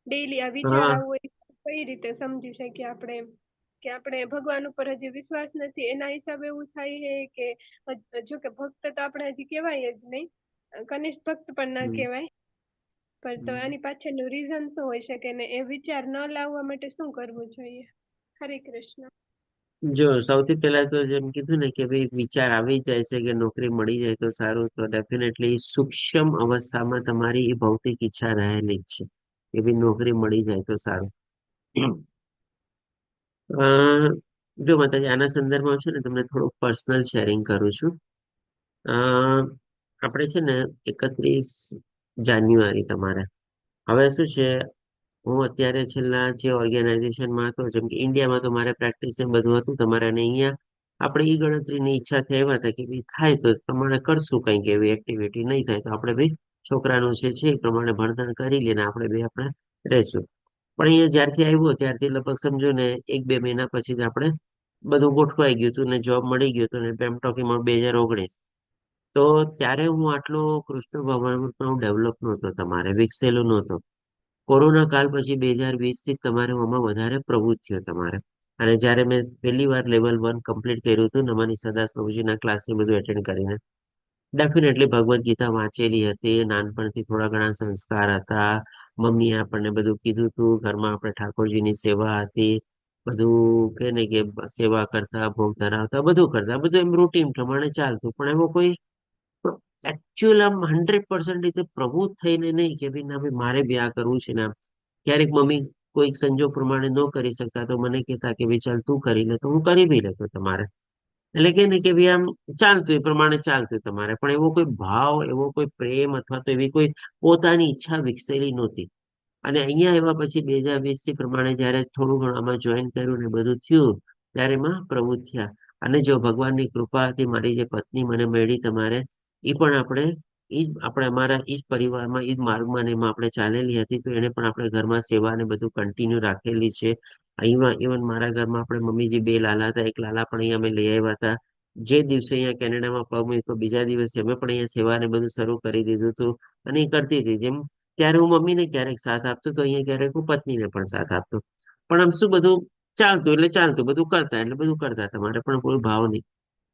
ડેઈલી આ વિચાર હા આવવો એ કઈ રીતે સમજી શકીએ આપણે એમ કે આપણે ભગવાન ઉપર હજી વિશ્વાસ નથી એના હિસાબે એવું થાય છે કે જો કે ભક્ત તો આપણે હજી કહેવાય જ નહીં, કનિષ્ઠ ભક્ત પણ ના હમ. કહેવાય, પણ તો આની પાછળનું રીઝન શું હોઈ શકે ને એ વિચાર ન લાવવા માટે શું કરવું જોઈએ? હરે કૃષ્ણ. જો સૌથી પહેલા તો જેમ કીધું ને કે ભાઈ વિચાર આવી જ જાય છે કે નોકરી મળી જાય તો સારું, તો ડેફિનેટલી સૂક્ષ્મ અવસ્થામાં તમારી એ ભૌતિક ઈચ્છા રહેલી જ છે કે ભાઈ નોકરી મળી જાય તો સારું. અ જો માતાજી આના સંદર્ભમાં છે ને તમને થોડુંક પર્સનલ શેરિંગ કરું છું. અ આપણે છે ને 31 જાન્યુઆરી તમારે, હવે શું છે હું અત્યારે છેલ્લા જે ઓર્ગેનાઇઝેશનમાં હતો જેમ કે ઇન્ડિયામાં તો મારે પ્રેક્ટિસ ને બધું હતું તમારે, અને અહીંયા આપણે ઈ ગણતરીની ઈચ્છાથી આવ્યા હતા કે ભાઈ થાય તો પ્રમાણે કરશું કંઈક એવી એક્ટિવિટી, નહીં થાય તો આપણે ભાઈ છોકરાનું છે એ પ્રમાણે ભણતર કરી લઈને આપણે રહેશું. પણ અહીંયા જ્યારથી આવ્યો ત્યારથી લગભગ સમજો ને 1-2 મહિના પછી જ આપણે બધું ગોઠવાઈ ગયું હતું ને જોબ મળી ગયું હતું ને એમ ટોકીમાં 2019. તો ત્યારે હું આટલો કૃષ્ણ ભગવાનમાં હું ડેવલપ નહોતો, તમારે વિકસેલો નહોતો. કોરોના કાળ પછી 2020 થી તમારે આમાં વધારે પ્રવૃત્ત થયો તમારે. અને જ્યારે મેં પહેલી વાર લેવલ 1 કમ્પ્લીટ કર્યું હતું નમાની સદાસ પ્રભુજીના ક્લાસ બધું એટેન્ડ કરીને, ડેફિનેટલી ભગવદ્ ગીતા વાંચેલી હતી, નાનપણથી થોડા ઘણા સંસ્કાર હતા, મમ્મીએ આપણને બધું કીધું હતું, ઘરમાં આપણે ઠાકોરજીની સેવા હતી, બધું કે ને કે સેવા કરતા, ભોગ ધરાવતા, બધું કરતા, બધું એમ રૂટીન પ્રમાણે ચાલતું. પણ એમાં કોઈ એકચ્યુઅલ આમ 100% રીતે પ્રવૃત્ત થઈને નહીં કે ભાઈ ના ભાઈ મારે બી આ કરવું છે ને આમ. ક્યારેક મમ્મી કોઈક સંજોગ પ્રમાણે ન કરી શકતા તો મને કહેતા કે ભાઈ ચાલ તું કરી લે, તો હું કરી બી લેતો તમારે. એટલે કે ને કે ભાઈ આમ ચાલતું એ પ્રમાણે ચાલતું તમારે, પણ એવો કોઈ ભાવ, એવો કોઈ પ્રેમ અથવા તો એવી કોઈ પોતાની ઈચ્છા વિકસેલી નહોતી. અને અહીંયા આવ્યા પછી 2020 થી પ્રમાણે જયારે થોડું ઘણું આમાં જોઈન કર્યું ને બધું થયું ત્યારે એમાં પ્રવૃત્ત થયા. અને જો ભગવાનની કૃપા હતી, મારી જે પત્ની મને મળી તમારે, એ પણ આપણે અમારા ઈ જ પરિવારમાં ઈ જ માર્ગમાં ને એમાં આપણે ચાલેલી હતી, તો એને પણ આપણે ઘરમાં સેવા ને બધું કન્ટિન્યુ રાખેલી છે. અહીંયા ઇવન મારા ઘરમાં આપણે મમ્મીજી 2 લાલા હતા, એક લાલા પણ અહીંયા અમે લઈ આવ્યા હતા. જે દિવસે અહીંયા કેનેડામાં પગ મૂક્યો બીજા દિવસે અમે પણ અહીંયા સેવા ને બધું શરૂ કરી દીધું હતું. અને એ કરતી હતી જેમ ત્યારે હું મમ્મીને ક્યારેક સાથ આપતો તો અહીંયા ક્યારેક હું પત્નીને પણ સાથ આપતો. પણ આમ શું બધું ચાલતું એટલે ચાલતું, બધું કરતા એટલે બધું કરતા તમારે, પણ કોઈ ભાવ નહીં.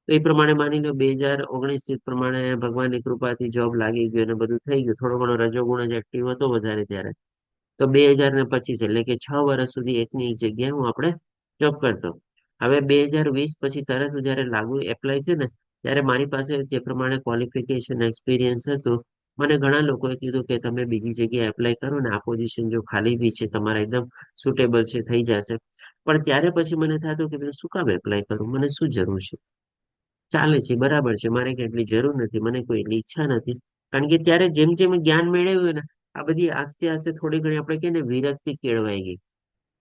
તો એ પ્રમાણે માની લો 2019 થી પ્રમાણે ભગવાનની કૃપાથી જોબ લાગી ગયો અને બધું થઈ ગયું. થોડો ઘણો રજોગુણ જ એક્ટિવ હતો વધારે ત્યારે. તો 2025 એટલે કે 6 વર્ષ સુધી એકની એક જગ્યાએ હું આપણે જોબ કરતો. હવે 2020 પછી તરત જયારે લાગુ એપ્લાય થયું ને ત્યારે મારી પાસે જે પ્રમાણે ક્વોલિફિકેશન એક્સપિરિયન્સ હતું, મને ઘણા લોકોએ કીધું કે તમે બીજી જગ્યાએ એપ્લાય કરો ને, આ પોઝિશન જો ખાલી બી છે તમારા એકદમ સુટેબલ છે થઈ જશે. પણ ત્યારે પછી મને થતું કે શું કામ એપ્લાય કરું, મને શું જરૂર છે, ચાલે છે બરાબર છે, મારે કઈ એટલી જરૂર નથી, મને કોઈ એટલી ઈચ્છા નથી. કારણ કે ત્યારે જેમ જેમ જ્ઞાન મેળવ્યું ને આ બધી આસ્તે આસ્તે થોડી ઘણી આપણે કે ને વિરક્તિ કેળવાઈ ગઈ.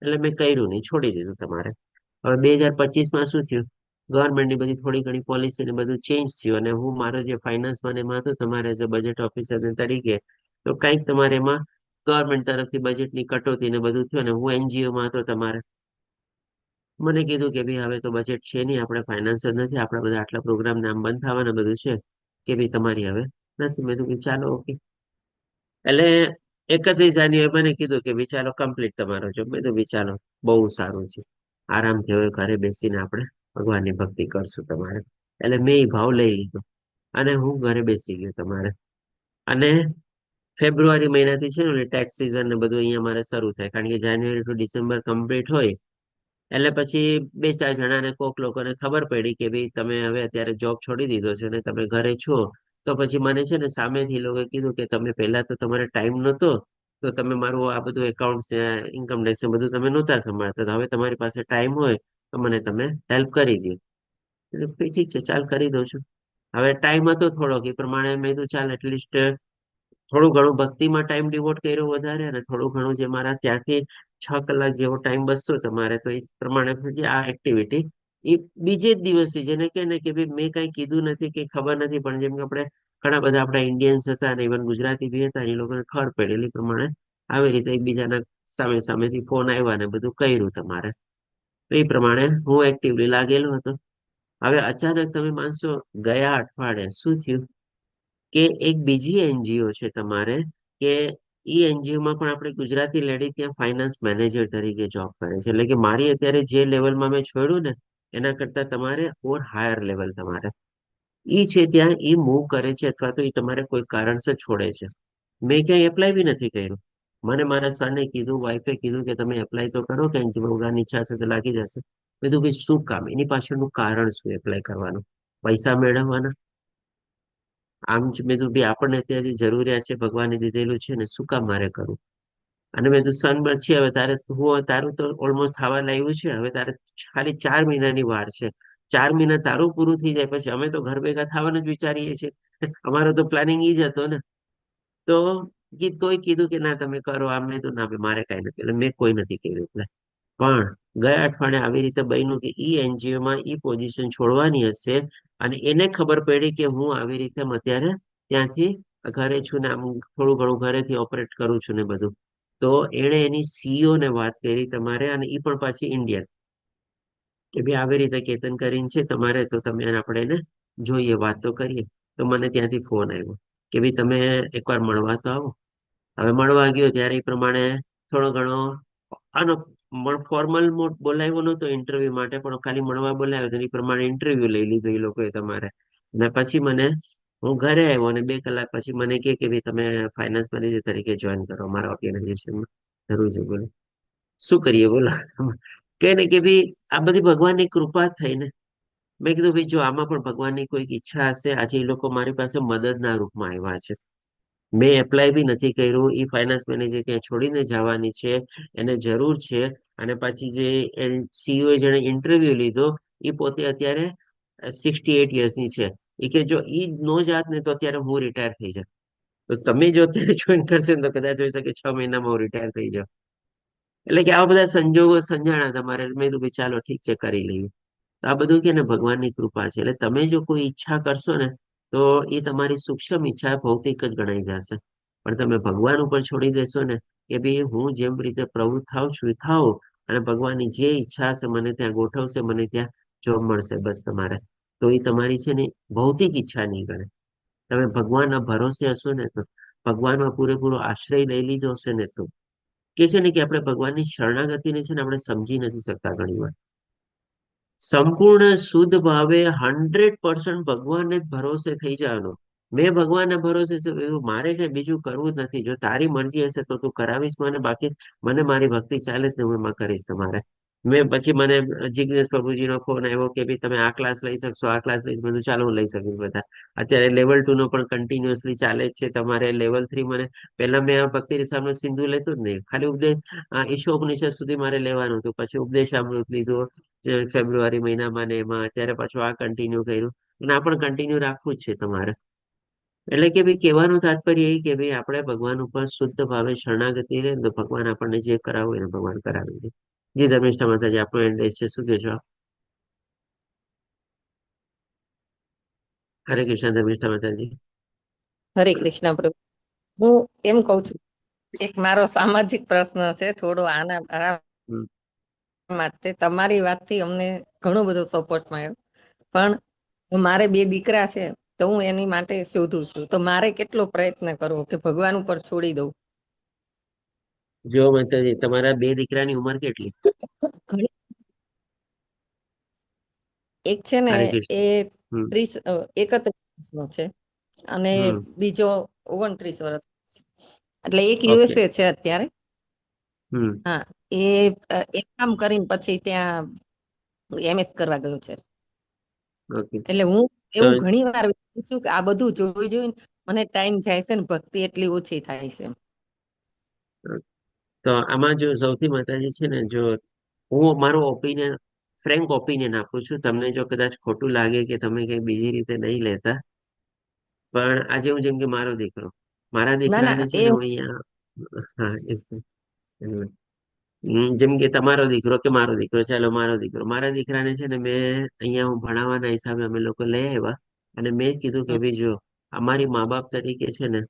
એટલે મેં કર્યું નહીં, છોડી દીધું તમારે. હવે 2025માં શું થયું, ગવર્મેન્ટની બધી થોડી ઘણી પોલિસી ને બધું ચેન્જ થયું અને હું મારો જે ફાઇનાન્સમાં ને એમાં હતું તમારે એઝ અ બજેટ ઓફિસર તરીકે, તો કંઈક તમારે એમાં ગવર્મેન્ટ તરફથી બજેટની કટોતી ને બધું થયું ને હું એનજીઓમાં હતો તમારે. મને કીધું કે ભાઈ હવે તો બજેટ છે નહીં, આપણે ફાઇનાન્સ જ નથી, આપણા બધા આટલા પ્રોગ્રામ નામ બંધ થવાના બધું છે કે ભાઈ તમારી હવે નથી. મેં કીધું ચાલો ઓકે. એટલે 31 જાન્યુઆરી મને કીધું કે ભાઈ ચાલો કમ્પ્લીટ તમારો જોબ. મેં કીધું ભાઈ ચાલો બહુ સારું છે, આરામથી હવે ઘરે બેસીને આપણે ભગવાનની ભક્તિ કરશું તમારે. એટલે મેં એ ભાવ લઈ લીધો અને હું ઘરે બેસી ગયો તમારે. અને ફેબ્રુઆરી મહિનાથી છે ને ટેક્સ સિઝન ને બધું અહીંયા મારે શરૂ થાય, કારણ કે જાન્યુઆરી ટુ ડિસેમ્બર કમ્પ્લીટ હોય. એટલે પછી 2-4 જણાને કોક લોકોને ખબર પડી કે ભાઈ તમે હવે અત્યારે જોબ છોડી દીધો છે ને તમે ઘરે છો. તો પછી મને છે ને સામેથી લોકો કીધું કે તમે પહેલા તો તમારે ટાઈમ નહોતો, તો તમે મારું આ બધું એકાઉન્ટ ઇન્કમ ટેક્સ બધું તમે નહોતા સંભાળતા, તો હવે તમારી પાસે ટાઈમ હોય તો મને તમે હેલ્પ કરી દો. એટલે ભાઈ ઠીક છે, ચાલ કરી દઉં છું. હવે ટાઈમ હતો થોડોક, એ પ્રમાણે મેં કીધું ચાલ એટલીસ્ટ થોડું ઘણું ભક્તિમાં ટાઈમ ડિવોટ કર્યો વધારે, અને થોડું ઘણું જે મારા ત્યાંથી 6 કલાક જેવો ટાઈમ બચતો તમારે, તો એ પ્રમાણે પછી આ એક્ટિવિટી એ બીજે જ દિવસે, જેને કે ને કે ભાઈ મેં કઈ કીધું નથી, કઈ ખબર નથી, પણ જેમ કે આપણે ઘણા બધા આપણા ઇન્ડિયન્સ હતા અને ઇવન ગુજરાતી બી હતા, એ લોકોને ખબર પડેલી પ્રમાણે આવી રીતે એકબીજાના સામેથી ફોન આવ્યા ને બધું કર્યું તમારે. તો એ પ્રમાણે હું એક્ટિવલી લાગેલો હતો. હવે અચાનક તમે માનશો, ગયા અઠવાડિયે શું થયું કે એક બીજી એનજીઓ છે તમારે, કે એ એનજીઓમાં પણ આપણે ગુજરાતી લેડી ત્યાં ફાઇનાન્સ મેનેજર તરીકે જોબ કરે છે. એટલે કે મારી અત્યારે જે લેવલમાં મેં છોડ્યું ને એના કરતા તમારે ઓર હાયર લેવલ તમારે ઈ છે ત્યાં ઈ મૂવ કરે છે, અથવા તો એ તમારે કોઈ કારણસર છોડે છે. મેં ક્યાંય એપ્લાય બી નથી કર્યું. મને મારા સને કીધું, વાઈફે કીધું કે તમે એપ્લાય તો કરો, કે ભગવાનની ઈચ્છા હશે તો લાગી જશે. મેં કીધું ભાઈ શું કામ, એની પાછળનું કારણ શું એપ્લાય કરવાનું? પૈસા મેળવવાના? આમ જ મેં કીધું ભાઈ આપણને અત્યારે જરૂરિયાત છે, ભગવાને દીધેલું છે ને, શું કામ મારે કરવું? અને મેં કીધું સન છે, હવે તારે તારું તો ઓલમોસ્ટ થવા લાગ્યું છે, હવે તારે ખાલી 4 મહિનાની વાર છે. 4 મહિના તારું પૂરું થઈ જાય પછી અમે તો ઘર ભેગા થવાનું જ વિચારીએ છીએ. અમારો તો પ્લાનિંગ ઈ જ હતો ને. તો તોય કીધું કે ના તમે કરો. આમ મેં તો ના ભાઈ મારે કઈ નથી, એટલે મેં કોઈ નથી કર્યું એટલે. પણ ગયા અઠવાડિયે આવી રીતે બન્યું કે ઈ એનજીઓમાં ઈ પોઝિશન છોડવાની હશે, અને એને ખબર પડી કે હું આવી રીતે અત્યારે ત્યાંથી ઘરે છું ને આમ થોડું ઘણું ઘરેથી ઓપરેટ કરું છું ને બધું. તો એણે એની સીઈઓ ને વાત કરી તમારે, અને ઈ પણ પાછી ઇન્ડિયન, કે ભાઈ આવી રીતે કેતન કરીને છે તમારે, તો તમે આપણે એને જોઈએ, વાત તો કરીએ. તો મને ત્યાંથી ફોન આવ્યો કે ભાઈ તમે એકવાર મળવા તો આવો. હવે મળવા ગયો ત્યારે એ પ્રમાણે થોડો ઘણો આનો ફોર્મલ બોલાવ્યો નતો ઇન્ટરવ્યુ માટે, પણ ખાલી મળવા બોલાવ્યો, તો એ પ્રમાણે ઇન્ટરવ્યુ લઈ લીધું એ લોકોએ તમારે. અને પછી હું ઘરે આવ્યો અને 2 કલાક પછી મને કે ભાઈ તમે ફાઇનાન્સ મેનેજર તરીકે જોઈન કરો અમારા ઓર્ગેનાઇઝેશનમાં. જરૂર છે, બોલો શું કરીએ બોલો. કે ને કે ભાઈ આ બધી ભગવાનની કૃપા જ થઈ ને. મેં કીધું ભાઈ જો આમાં પણ ભગવાનની કોઈક ઈચ્છા હશે, આજે એ લોકો મારી પાસે મદદના રૂપમાં આવ્યા છે. મેં એપ્લાય બી નથી કર્યું, ઈ ફાઇનાન્સ મેનેજર ત્યાં છોડીને જવાની છે, એને જરૂર છે. અને પછી જે સીઈઓ જેને ઇન્ટરવ્યુ લીધો એ પોતે અત્યારે 68 યર્સની છે. એ કે જો ઈ નો જાત ને તો અત્યારે હું રિટાયર થઈ જાત. તો તમે જો અત્યારે જોઈન કરશો ને તો કદાચ હોઈ શકે 6 મહિનામાં હું રિટાયર થઈ જાઉં. એટલે કે આવા બધા સંજોગો સંજાણા તમારે. મેં કીધું ભાઈ ચાલો ઠીક છે, કરી લઈએ. તો આ બધું કે ને ભગવાનની કૃપા છે. એટલે તમે જો કોઈ ઈચ્છા કરશો ને તો એ તમારી સૂક્ષ્મ ઈચ્છા ભૌતિક જ ગણાઈ જશે. પણ તમે ભગવાન ઉપર છોડી દેશો ને કે ભાઈ હું જેમ રીતે પ્રવૃત્ત થાઉં છું એ થાઉં, અને ભગવાનની જે ઈચ્છા હશે મને ત્યાં ગોઠવશે, મને ત્યાં જોબ મળશે બસ તમારે. તો એ તમારી છે ને ભૌતિક ઈચ્છા નહીં ગણે. તમે ભગવાનના ભરોસે હશો ને, તો ભગવાનમાં પૂરેપૂરો આશ્રય લઈ લીધો હશે ને, તો કે છે ને કે આપણે ભગવાનની શરણાગતિને છે ને આપણે સમજી નથી શકતા ઘણી વાર. સંપૂર્ણ શુદ્ધ ભાવે 100% ભગવાનને જ ભરોસે થઈ જવાનો. મેં ભગવાનને ભરોસે છે, મારે કઈ બીજું કરવું જ નથી. જો તારી મરજી હશે તો તું કરાવીશ મને, બાકી મને મારી ભક્તિ ચાલે જ ને હું એમાં કરીશ તમારે. પછી મને જિજ્ઞેશ પ્રભુજીનો ફોન આવ્યો કે ભાઈ તમે આ ક્લાસ લઈ શકશો, આ ક્લાસ લઈ બધું. ચાલો હું લઈ શકીશ બધા. અત્યારે લેવલ 2 નો પણ કન્ટિન્યુઅસલી ચાલે જ છે તમારે. લેવલ 3 મને પહેલા મેં આ ભક્તિ રસામૃત સિંધુ લેતો જ નહીં, ખાલી ઉપદેશ ઈશોપનિષદ સુધી મારે લેવાનું હતું. પછી ઉપદેશામૃત લીધું ફેબ્રુઆરી મહિનામાં ને એમાં. અત્યારે પાછું આ કન્ટિન્યુ કર્યું, અને આ પણ કન્ટિન્યુ રાખવું જ છે તમારે. એટલે કે ભાઈ કહેવાનું તાત્પર્ય એ કે ભાઈ આપણે ભગવાન ઉપર શુદ્ધ ભાવે શરણાગતિ રહે ને તો ભગવાન આપણને જે કરાવવું એને ભગવાન કરાવી દે. જે ધર્મિષ્ઠા માતાજી આપણો એન્ડ છે, શું કહેશો આપ? હરે કૃષ્ણ ધર્મિષ્ઠા માતાજી. હરે કૃષ્ણ પ્રભુ. હું એમ કઉ છું, એક મારો સામાજિક પ્રશ્ન છે, થોડો આના હમ. માટે તમારી વાતથી અમને ઘણો બધો સપોર્ટ મળ્યો. પણ મારે 2 દીકરા છે, તો હું એની માટે શોધું છું, તો મારે કેટલો પ્રયત્ન કરવો કે ભગવાન ઉપર છોડી દઉં? જો માતાજી, તમારા 2 દીકરાની ઉંમર કેટલી? ઘણી- એક છે ને હરે કૃષ્ણ. એ હમ 31 વર્ષનો છે અને હમ બીજો 29 વર્ષ. એટલે એક ઓકે. યુએસએ છે અત્યારે. હમ હા, એ એક કામ કરીને પછી ત્યાં એમએસ કરવા ગયો છે. ઓકે. એટલે હું તો એવું ઘણી વાર વિચારું છું કે આ બધું જોઈને મને ટાઈમ જાય છે ને ભક્તિ એટલી ઓછી થાય છે. તો આમાં જો સૌથી માતાજી છે ને, જો હું મારો ઓપિનિયન, ફ્રેન્ક ઓપિનિયન આપું છું, તમને જો કદાચ ખોટું લાગે કે તમે કઈ બીજી રીતે નહીં લેતા, પણ આજે હું જેમ કે મારો દીકરો, મારા ના ના દીકરાને છે એ ને હું અહીંયા, હા જેમ કે તમારો દીકરો કે મારો દીકરો, ચાલો મારો દીકરો, મારા દીકરાને છે ને મેં અહીંયા હું ભણાવવાના હિસાબે અમે લોકો લઈ આવ્યા અને મેં કીધું કે ભાઈ જો અમારી મા બાપ તરીકે છે ને,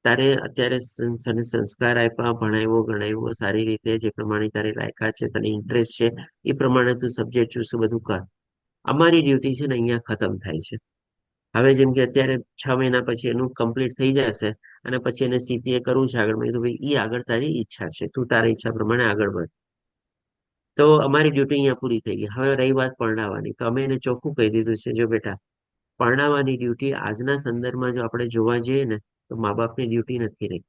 તારે અત્યારે તને સંસ્કાર આપ્યા, ભણાવ્યો ગણાવ્યો સારી રીતે, જે પ્રમાણે તારી લાયકાત છે, તને ઇન્ટરેસ્ટ છે, એ પ્રમાણે તું સબ્જેક્ટ ચૂઝ બધું કર. અમારી ડ્યુટી છે ને અહીંયા ખતમ થાય છે. હવે જેમ કે અત્યારે 6 મહિના પછી એનું કમ્પ્લીટ થઈ જશે અને પછી એને સીપીએ કરવું છે આગળ, મેં કીધું ભાઈ એ આગળ તારી ઈચ્છા છે, તું તારી ઈચ્છા પ્રમાણે આગળ વધ. તો અમારી ડ્યુટી અહીંયા પૂરી થઈ ગઈ. હવે રહી વાત પરણાવવાની, તો અમે એને ચોખ્ખું કહી દીધું છે, જો બેટા પરણાવવાની ડ્યુટી આજના સંદર્ભમાં જો આપણે જોવા જઈએ ને, તો મા બાપની ડ્યુટી નથી રહી.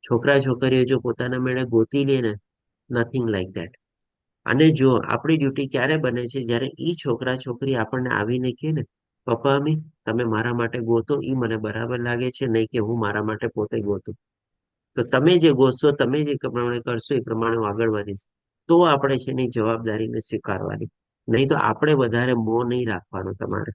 છોકરા છોકરીઓ જો પોતાના મેળે ગોતી લે ને, નથિંગ લાઈક ધેટ. અને જો આપણી ડ્યુટી ક્યારે બને છે, જ્યારે ઈ છોકરા છોકરી આપણને આવીને કહે ને, પપ્પા અમ્મી તમે મારા માટે ગોતો, ઈ મને બરાબર લાગે છે, નહીં કે હું મારા માટે પોતે ગોતું. તો તમે જે ગોતશો, તમે જે પ્રમાણે કરશો એ પ્રમાણે હું આગળ વધીશ. તો આપણે છે એની જવાબદારીને સ્વીકારવાની. નહીં તો આપણે વધારે મોહ નહીં રાખવાનો તમારે.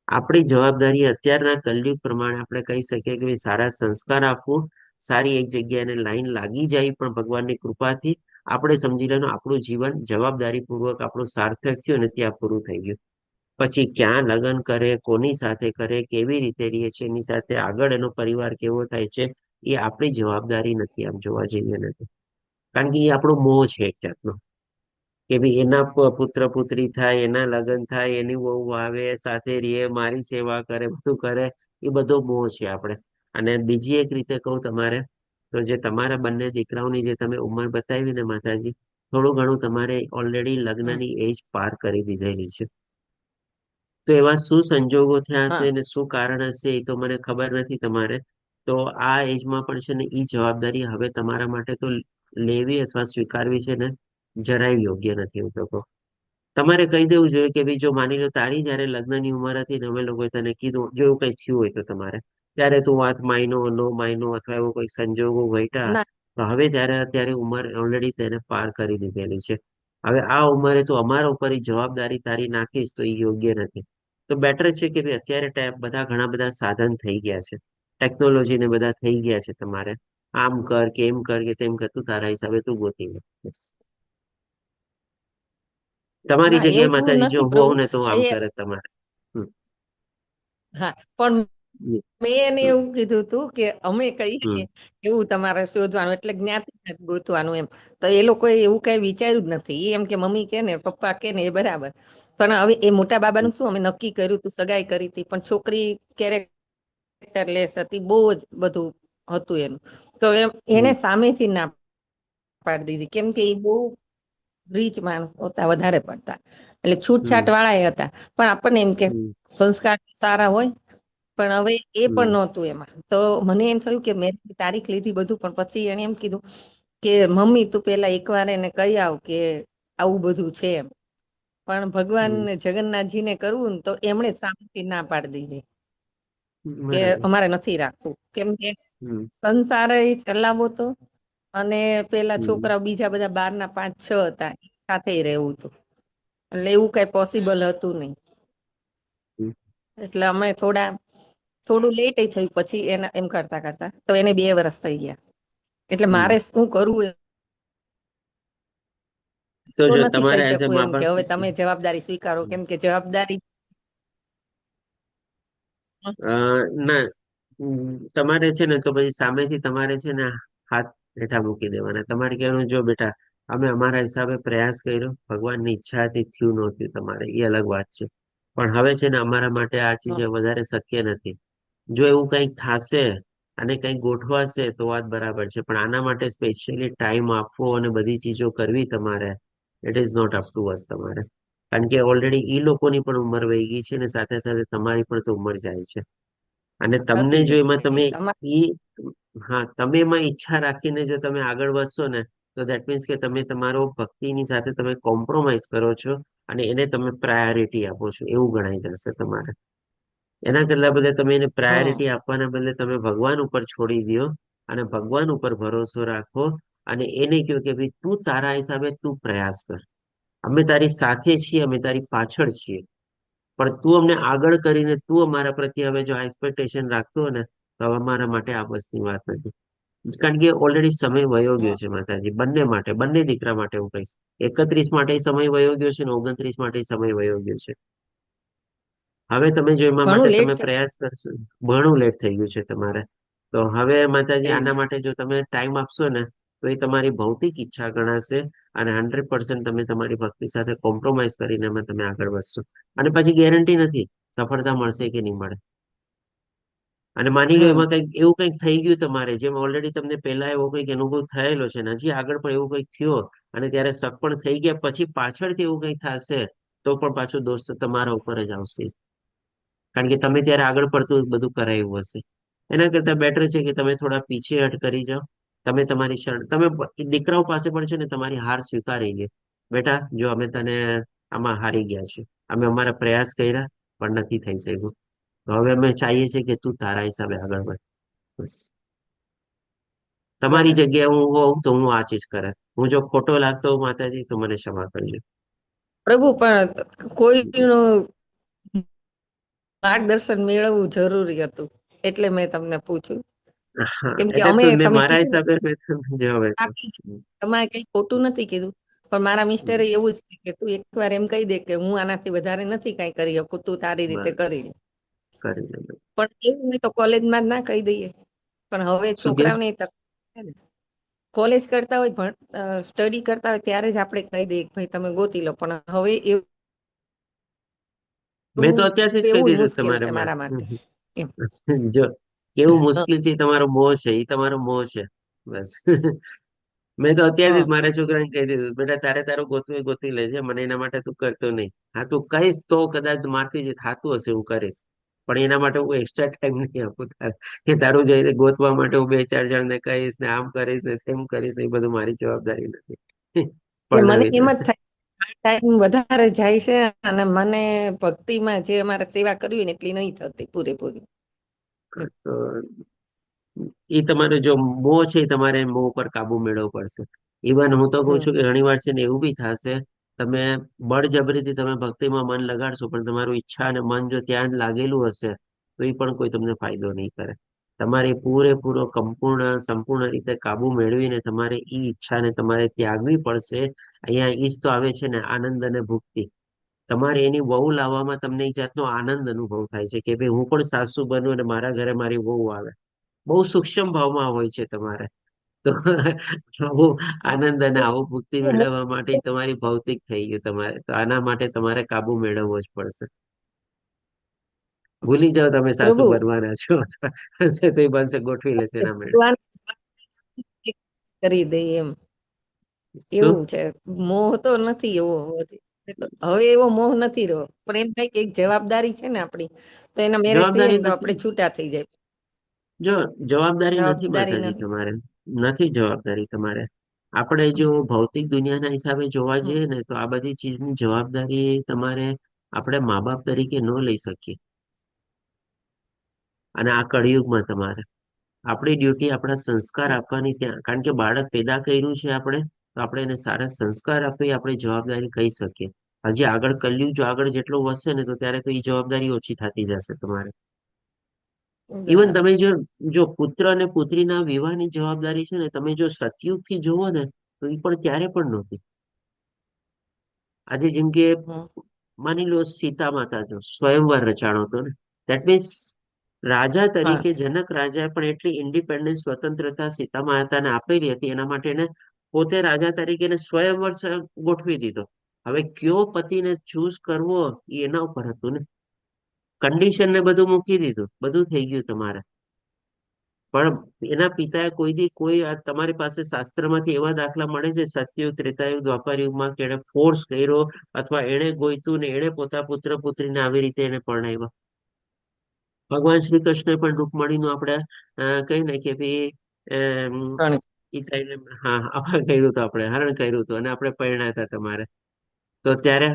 આપણી જવાબદારી અત્યારના કલયુગ પ્રમાણે આપણે કહી શકીએ કે ભાઈ સારા સંસ્કાર આપવું, સારી એક જગ્યાએ લાઈન લાગી જાય, પણ ભગવાનની કૃપાથી આપણે સમજી લેવાનું આપણું જીવન જવાબદારીપૂર્વક આપણું સાર્થક થયું અને ત્યાં પૂરું થઈ ગયું. પછી ક્યાં લગ્ન કરે, કોની સાથે કરે, કેવી રીતે રહે છે, એની સાથે આગળ એનો પરિવાર કેવો થાય છે, એ આપણી જવાબદારી નથી આમ જોવા જઈએ નથી. કારણ કે એ આપણો મોહ છે એક જાતનો, કે ભાઈ એના પુત્ર પુત્રી થાય, એના લગ્ન થાય, એની વહુ આવે, સાથે રહે, મારી સેવા કરે, બધું કરે, એ બધો મોહ છે આપણે. અને બીજી એક રીતે કહું તમારે, તો જે તમારા બંને દીકરાઓની જે તમે ઉંમર બતાવી ને માતાજી, થોડું ઘણું તમારે ઓલરેડી હા લગ્નની એજ પાર કરી દીધેલી છે. તો એવા શું સંજોગો થયા હશે હા ને શું કારણ હશે એ તો મને ખબર નથી તમારે. તો આ એજમાં પણ છે ને એ જવાબદારી હવે તમારા માટે તો લેવી અથવા સ્વીકારવી છે ને જરાય યોગ્ય નથી હું તો કહું. તમારે કહી દેવું જોઈએ કે ભાઈ જો માની લો તારી જયારે લગ્નની ઉંમર હતી ને અમે લોકોએ તને કીધું, જો એવું કઈ થયું હોય તો તમારે, ત્યારે તું વાત માયનો નો માયનો અથવા એવો કોઈ સંજોગો વહેતા, ના તો હવે ત્યારે અત્યારે ઉંમર ઓલરેડી તેને પાર કરી દીધેલી છે. હવે આ ઉંમરે તું અમારા ઉપર ઈ જવાબદારી તારી નાખીશ તો એ યોગ્ય નથી. તો બેટર છે કે ભાઈ અત્યારે બધા ઘણા બધા સાધન થઈ ગયા છે, ટેકનોલોજી ને બધા થઈ ગયા છે. તમારે આમ કર કે એમ કર કે તેમ કર, તું તારા હિસાબે તું ગોતી લે. બસ. તમારી ના જગ્યાએ એવું માતાજી જો નથી પ્રભુ. હોવ ને તો આમ એ કરે તમારે. હમ. હા પણ મેં એને હમ. એવું કીધું હતું કે અમે કહીએ ને હમ. એવું તમારે શોધવાનું, એટલે જ્ઞાતિ ગોતવાનું એમ. તો એ લોકોએ એવું કઈ વિચાર્યું જ નથી. એ એમ કે મમ્મી કે ને પપ્પા કે ને એ બરાબર. પણ હવે એ મોટા બાબાનું શું, અમે નક્કી કર્યું તું, સગાઈ કરી હતી, પણ છોકરી કેરેક્ટરલેસ હતી, બહુ જ બધું હતું એનું. તો એને હમ. સામેથી ના પાડી દીધી, કેમ કે એ બહુ રીચ માણસ હતા વધારે પડતા, એટલે છૂટછાટ હમ. વાળા હતા. પણ આપણને એમ કે હમ. સંસ્કાર સારા હોય, પણ હવે એ પણ હમ. નહોતું એમાં. તો મને એમ થયું કે મેં તારીખ લીધી બધું, પણ પછી એને એમ કીધું કે મમ્મી તું પેલા એકવાર એને કહી આવ કે આવું બધું છે એમ. પણ હમ. ભગવાનને જગન્નાથજીને કરવું ને તો એમણે સામેથી ના પાડી દીધી કે બરાબર. અમારે નથી રાખવું, કેમ કે હમ. સંસાર ચલાવવો તો, અને પેલા હમ. છોકરાઓ બીજા બધા 12 ના 5-6 હતા, સાથે રહેવું હતું. એટલે એવું કઈ પોસિબલ હતું નહીં. હમ. એટલે અમે થોડા થોડું લેટ થયું પછી એના એમ કરતા કરતા તો એને 2 વર્ષ થઈ ગયા. એટલે હમ. મારે શું કરવું એ તો તો જો નથી તમારે કહી એઝ અ શકું મા એમ કે બાપ હવે તમે જવાબદારી સ્વીકારો, કેમ કે જવાબદારી ના તમારે છે ને તો પછી સામેથી તમારે છે ને હાથ હેઠા મૂકી દેવાના. તમારે કહેવાનું જો બેટા અમે અમારા હિસાબે પ્રયાસ કર્યો, ભગવાનની ઈચ્છાથી થયું નહોતું તમારે, એ અલગ વાત છે. પણ હવે છે ને અમારા માટે આ ચીજ વધારે શક્ય નથી. જો એવું કંઈક થશે અને કંઈક ગોઠવાશે તો વાત બરાબર છે, પણ આના માટે સ્પેશિયલી ટાઈમ આપવો અને બધી ચીજો કરવી તમારે, it is not up to us તમારે. કારણ કે ઓલરેડી ઈ લોકોની પણ ઉંમર વહી ગઈ છે ને સાથે સાથે તમારી પણ તો ઉંમર જાય છે. અને તમને હતી જો એમાં તમે તમારે ઈ હા તમે એમાં ઈચ્છા રાખીને જો તમે આગળ વધશો ને તો દેટ મીન્સ કે તમે તમારો ભક્તિની સાથે તમે કોમ્પ્રોમાઇઝ કરો છો અને એને તમે પ્રાયોરિટી આપો છો એવું ગણાઈ જશે તમારે. એના કરતા બદલે તમે એને પ્રાયોરિટી આપવાના બદલે તમે ભગવાન ઉપર છોડી દો અને ભગવાન ઉપર ભરોસો રાખો અને એને કહો કે ભાઈ તું તારા હિસાબે તું પ્રયાસ કર. અમે તારી સાથે છીએ, અમે તારી પાછળ છીએ, પણ તું અમને આગળ કરીને તું અમારા પ્રત્યે હવે જો આ એક્સપેક્ટેશન રાખતો હોય ને તો હવે અમારા માટે આ બસની વાત નથી. કારણ કે ઓલરેડી સમય વયો ગયો છે માતાજી, બંને માટે, બંને દીકરા માટે હું કહીશ. 31 માટે સમય વયો ગયો છે ને 29 માટે સમય વયો ગયો છે. હવે તમે જો એમાં ઘણું માટે લેટ તમે થઈ પ્રયાસ કરશો, ઘણું લેટ થઈ ગયું છે તમારે. તો હવે માતાજી ગયું. આના માટે જો તમે ટાઈમ આપશો ને તો એ તમારી ભૌતિક ઈચ્છા ગણાશે અને 100% તમે તમારી ભક્તિ સાથે કોમ્પ્રોમાઇઝ કરીને એમાં તમે આગળ વધશો. અને પછી ગેરંટી નથી સફળતા મળશે કે નહીં મળે. અને માની લો એમાં કંઈક એવું કંઈક થઈ ગયું તમારે, જેમ ઓલરેડી તમને પહેલા એવો કંઈક અનુભવ થયેલો છે ને હજી આગળ પણ એવું કંઈક થયો અને ત્યારે સફળ થઈ ગયા પછી પાછળથી એવું કંઈક થશે તો પણ પાછો દોષ તમારા ઉપર જ આવશે. કારણ કે તમે ત્યારે આગળ પડતું બધું કરાયું હશે. એના કરતા બેટર છે કે તમે થોડા પીછેહટ કરી જાઓ. તમે તમારી તમે દીકરાઓ પાસે પણ છે ને તમારી હાર સ્વીકારી લે. બેટા જો અમે તને આમાં હારી ગયા છે, અમે અમારા પ્રયાસ કર્યા પણ નથી થઈ શક્યું, તો હવે અમે ચાહીએ છીએ કે તું તારા હિસાબે આગળ વધ. બસ તમારી બરાબર. જગ્યાએ હું હોઉં તો હું આ ચીજ કરે. હું જો ખોટો લાગતો હોઉં માતાજી તો મને ક્ષમા કરજો. પ્રભુ પણ કોઈનું માર્ગદર્શન મેળવવું જરૂરી હતું એટલે મેં તમને પૂછ્યું. હા કેમ કે એટલે અમે તું મેં તમે મારા કીધું હિસાબે મેં તમને જવાબ આપ્યો. તમારે કઈ ખોટું નથી કીધું, પણ મારા મિસ્ટરે એવું જ કીધું કે તું એકવાર એમ કહી દે કે હું આનાથી વધારે નથી કઈ કરી શકું, તું તારી રીતે બસ કરી લે. કરી લે. પણ એવું મેં તો કોલેજમાં જ ના કહી દઈએ, પણ હવે શું કે છોકરાઓને તકલીફ છે ને. કોલેજ કરતા હોય સ્ટડી કરતા હોય ત્યારે જ આપણે કહી દઈએ કે ભાઈ તમે ગોતી લો, પણ હવે મેં તો અત્યારથી જ કહી એવું દીધું મુશ્કેલ તમારે છે મારા માટે એમ. જો કેવું મુશ્કેલ છે એ તમારો મોહ છે, એ તમારો મોહ છે બસ. મેં તો અત્યારથી જ મારા છોકરાને કહી દીધું બેટા તારે તારું ગોતવું હોય ગોતી લેજે, મને એના માટે તું કરતો નહીં. હા તું કહીશ તો કદાચ મારથી જે થતું હશે હું કરીશ, પણ એના માટે હું એક્સ્ટ્રા ટાઈમ નહીં આપું તારે કે તારું જઈને ગોતવા માટે હું 2-4 જણને કહીશ ને આમ કરીશ ને તેમ કરીશ, એ બધું મારી જવાબદારી નથી. એટલે મને પરણાવી એમ દે. જ થાય ટાઈમ વધારે જાય છે અને મને ભક્તિમાં જે અમારે સેવા કરવી ને એટલી નહીં થતી પૂરેપૂરી. તો એ તમારો જો મોહ છે એ તમારે મોહ પર કાબુ મેળવવો પડશે. ઇવન હું તો કઉ છું કે ઘણી વાર છે ને એવું બી થશે તમે બળજબરીથી તમે ભક્તિમાં મન લગાડશો પણ તમારું ઈચ્છા અને મન જો ત્યાં જ લાગેલું હશે તો એ પણ કોઈ તમને ફાયદો નહીં કરે. તમારે પૂરેપૂરો સંપૂર્ણ રીતે કાબુ મેળવીને તમારે ઈ ઈચ્છાને તમારે ત્યાગવી પડશે. અહીંયા ઈ જ તો આવે છે ને આનંદ અને ભુક્તિ. તમારે એની વહુ લાવવામાં તમને એક જાતનો આનંદ અનુભવ થાય છે કે ભાઈ હું પણ સાસુ બનું અને મારા ઘરે મારી વહુ આવે. બહુ સૂક્ષ્મ ભાવમાં હોય છે તમારે. તો આવું આનંદ અને આવું મુક્તિ મેળવવા માટે તમારી ભૌતિક થઈ ગયું તમારે, તો આના માટે તમારે કાબુ મેળવવો જ પડશે. ભૂલી જાઓ તમે સાસુ પ્રભુ બનવાના છો હશે તો એ બનશે, ગોઠવી લેશે એના મેળે. ભગવાન કરી દે એમ શું એવું છે. મોહ તો નથી એવો હવે એવો મોહ નથી રહ્યો, પણ એમ થાય કે એક જવાબદારી છે ને આપણી, તો એના મેરેજ થઈ જાય જવાબદારી ને તો આપણે નથી? છૂટા થઈ જાય. જો જવાબદારી નથી જવાબદારી માતાજી નથી. તમારે, નથી જવાબદારી તમારે. આપણે જો ભૌતિક દુનિયાના હિસાબે જોવા જઈએ ને તો આ બધી ચીજની જવાબદારી તમારે આપણે મા બાપ તરીકે ન લઈ શકીએ. અને આ કળિયુગમાં તમારે આપણી ડ્યુટી આપણા સંસ્કાર આપવાની ત્યાં, કારણ કે બાળક પેદા કર્યું છે આપણે તો આપણે એને સારા સંસ્કાર આપી આપણી જવાબદારી કહી શકીએ. હજી આગળ કલયુગ જો આગળ જેટલો વધશે ને તો ત્યારે તો એ જવાબદારી ઓછી થતી જશે તમારે. ઇવન બરાબર. તમે જો પુત્ર અને પુત્રીના વિવાહની જવાબદારી છે ને, તમે જો સતયુગથી જુઓ ને તો એ પણ ત્યારે પણ નહોતી. આજે જેમ કે હમ. માની લો સીતા માતા જો સ્વયંવર રચાણો હતો ને, દેટ મીન્સ રાજા હા તરીકે જનક રાજાએ પણ એટલી ઇન્ડિપેન્ડન્સ સ્વતંત્રતા સીતા માતાને આપેલી હતી. એના માટે એને પોતે રાજા તરીકે એને સ્વયંવર ગોઠવી દીધો. હવે કયો પતિને ચૂઝ કરવો એ એના ઉપર હતું ને, કન્ડિશન ને બધું મૂકી દીધું, બધું થઈ ગયું તમારે. પણ એના પિતાએ કોઈ તમારી પાસે શાસ્ત્રમાંથી એવા દાખલા મળે છે સતયુગ, ત્રેતાયુગ, દ્વાપર યુગમાં કે એણે ફોર્સ કર્યો અથવા એણે ગોઈતું ને એણે પોતા પુત્ર પુત્રીને આવી રીતે એને પરણાવ્યા? ભગવાન શ્રી કૃષ્ણ પણ રૂકમણીનું આપણે કહી ને કે ભાઈ પણ ઈ થઈને અપહરણ કર્યું હતું, આપણે હરણ કર્યું હતું અને આપણે પરણ્યા હતા તમારે. તો ત્યારે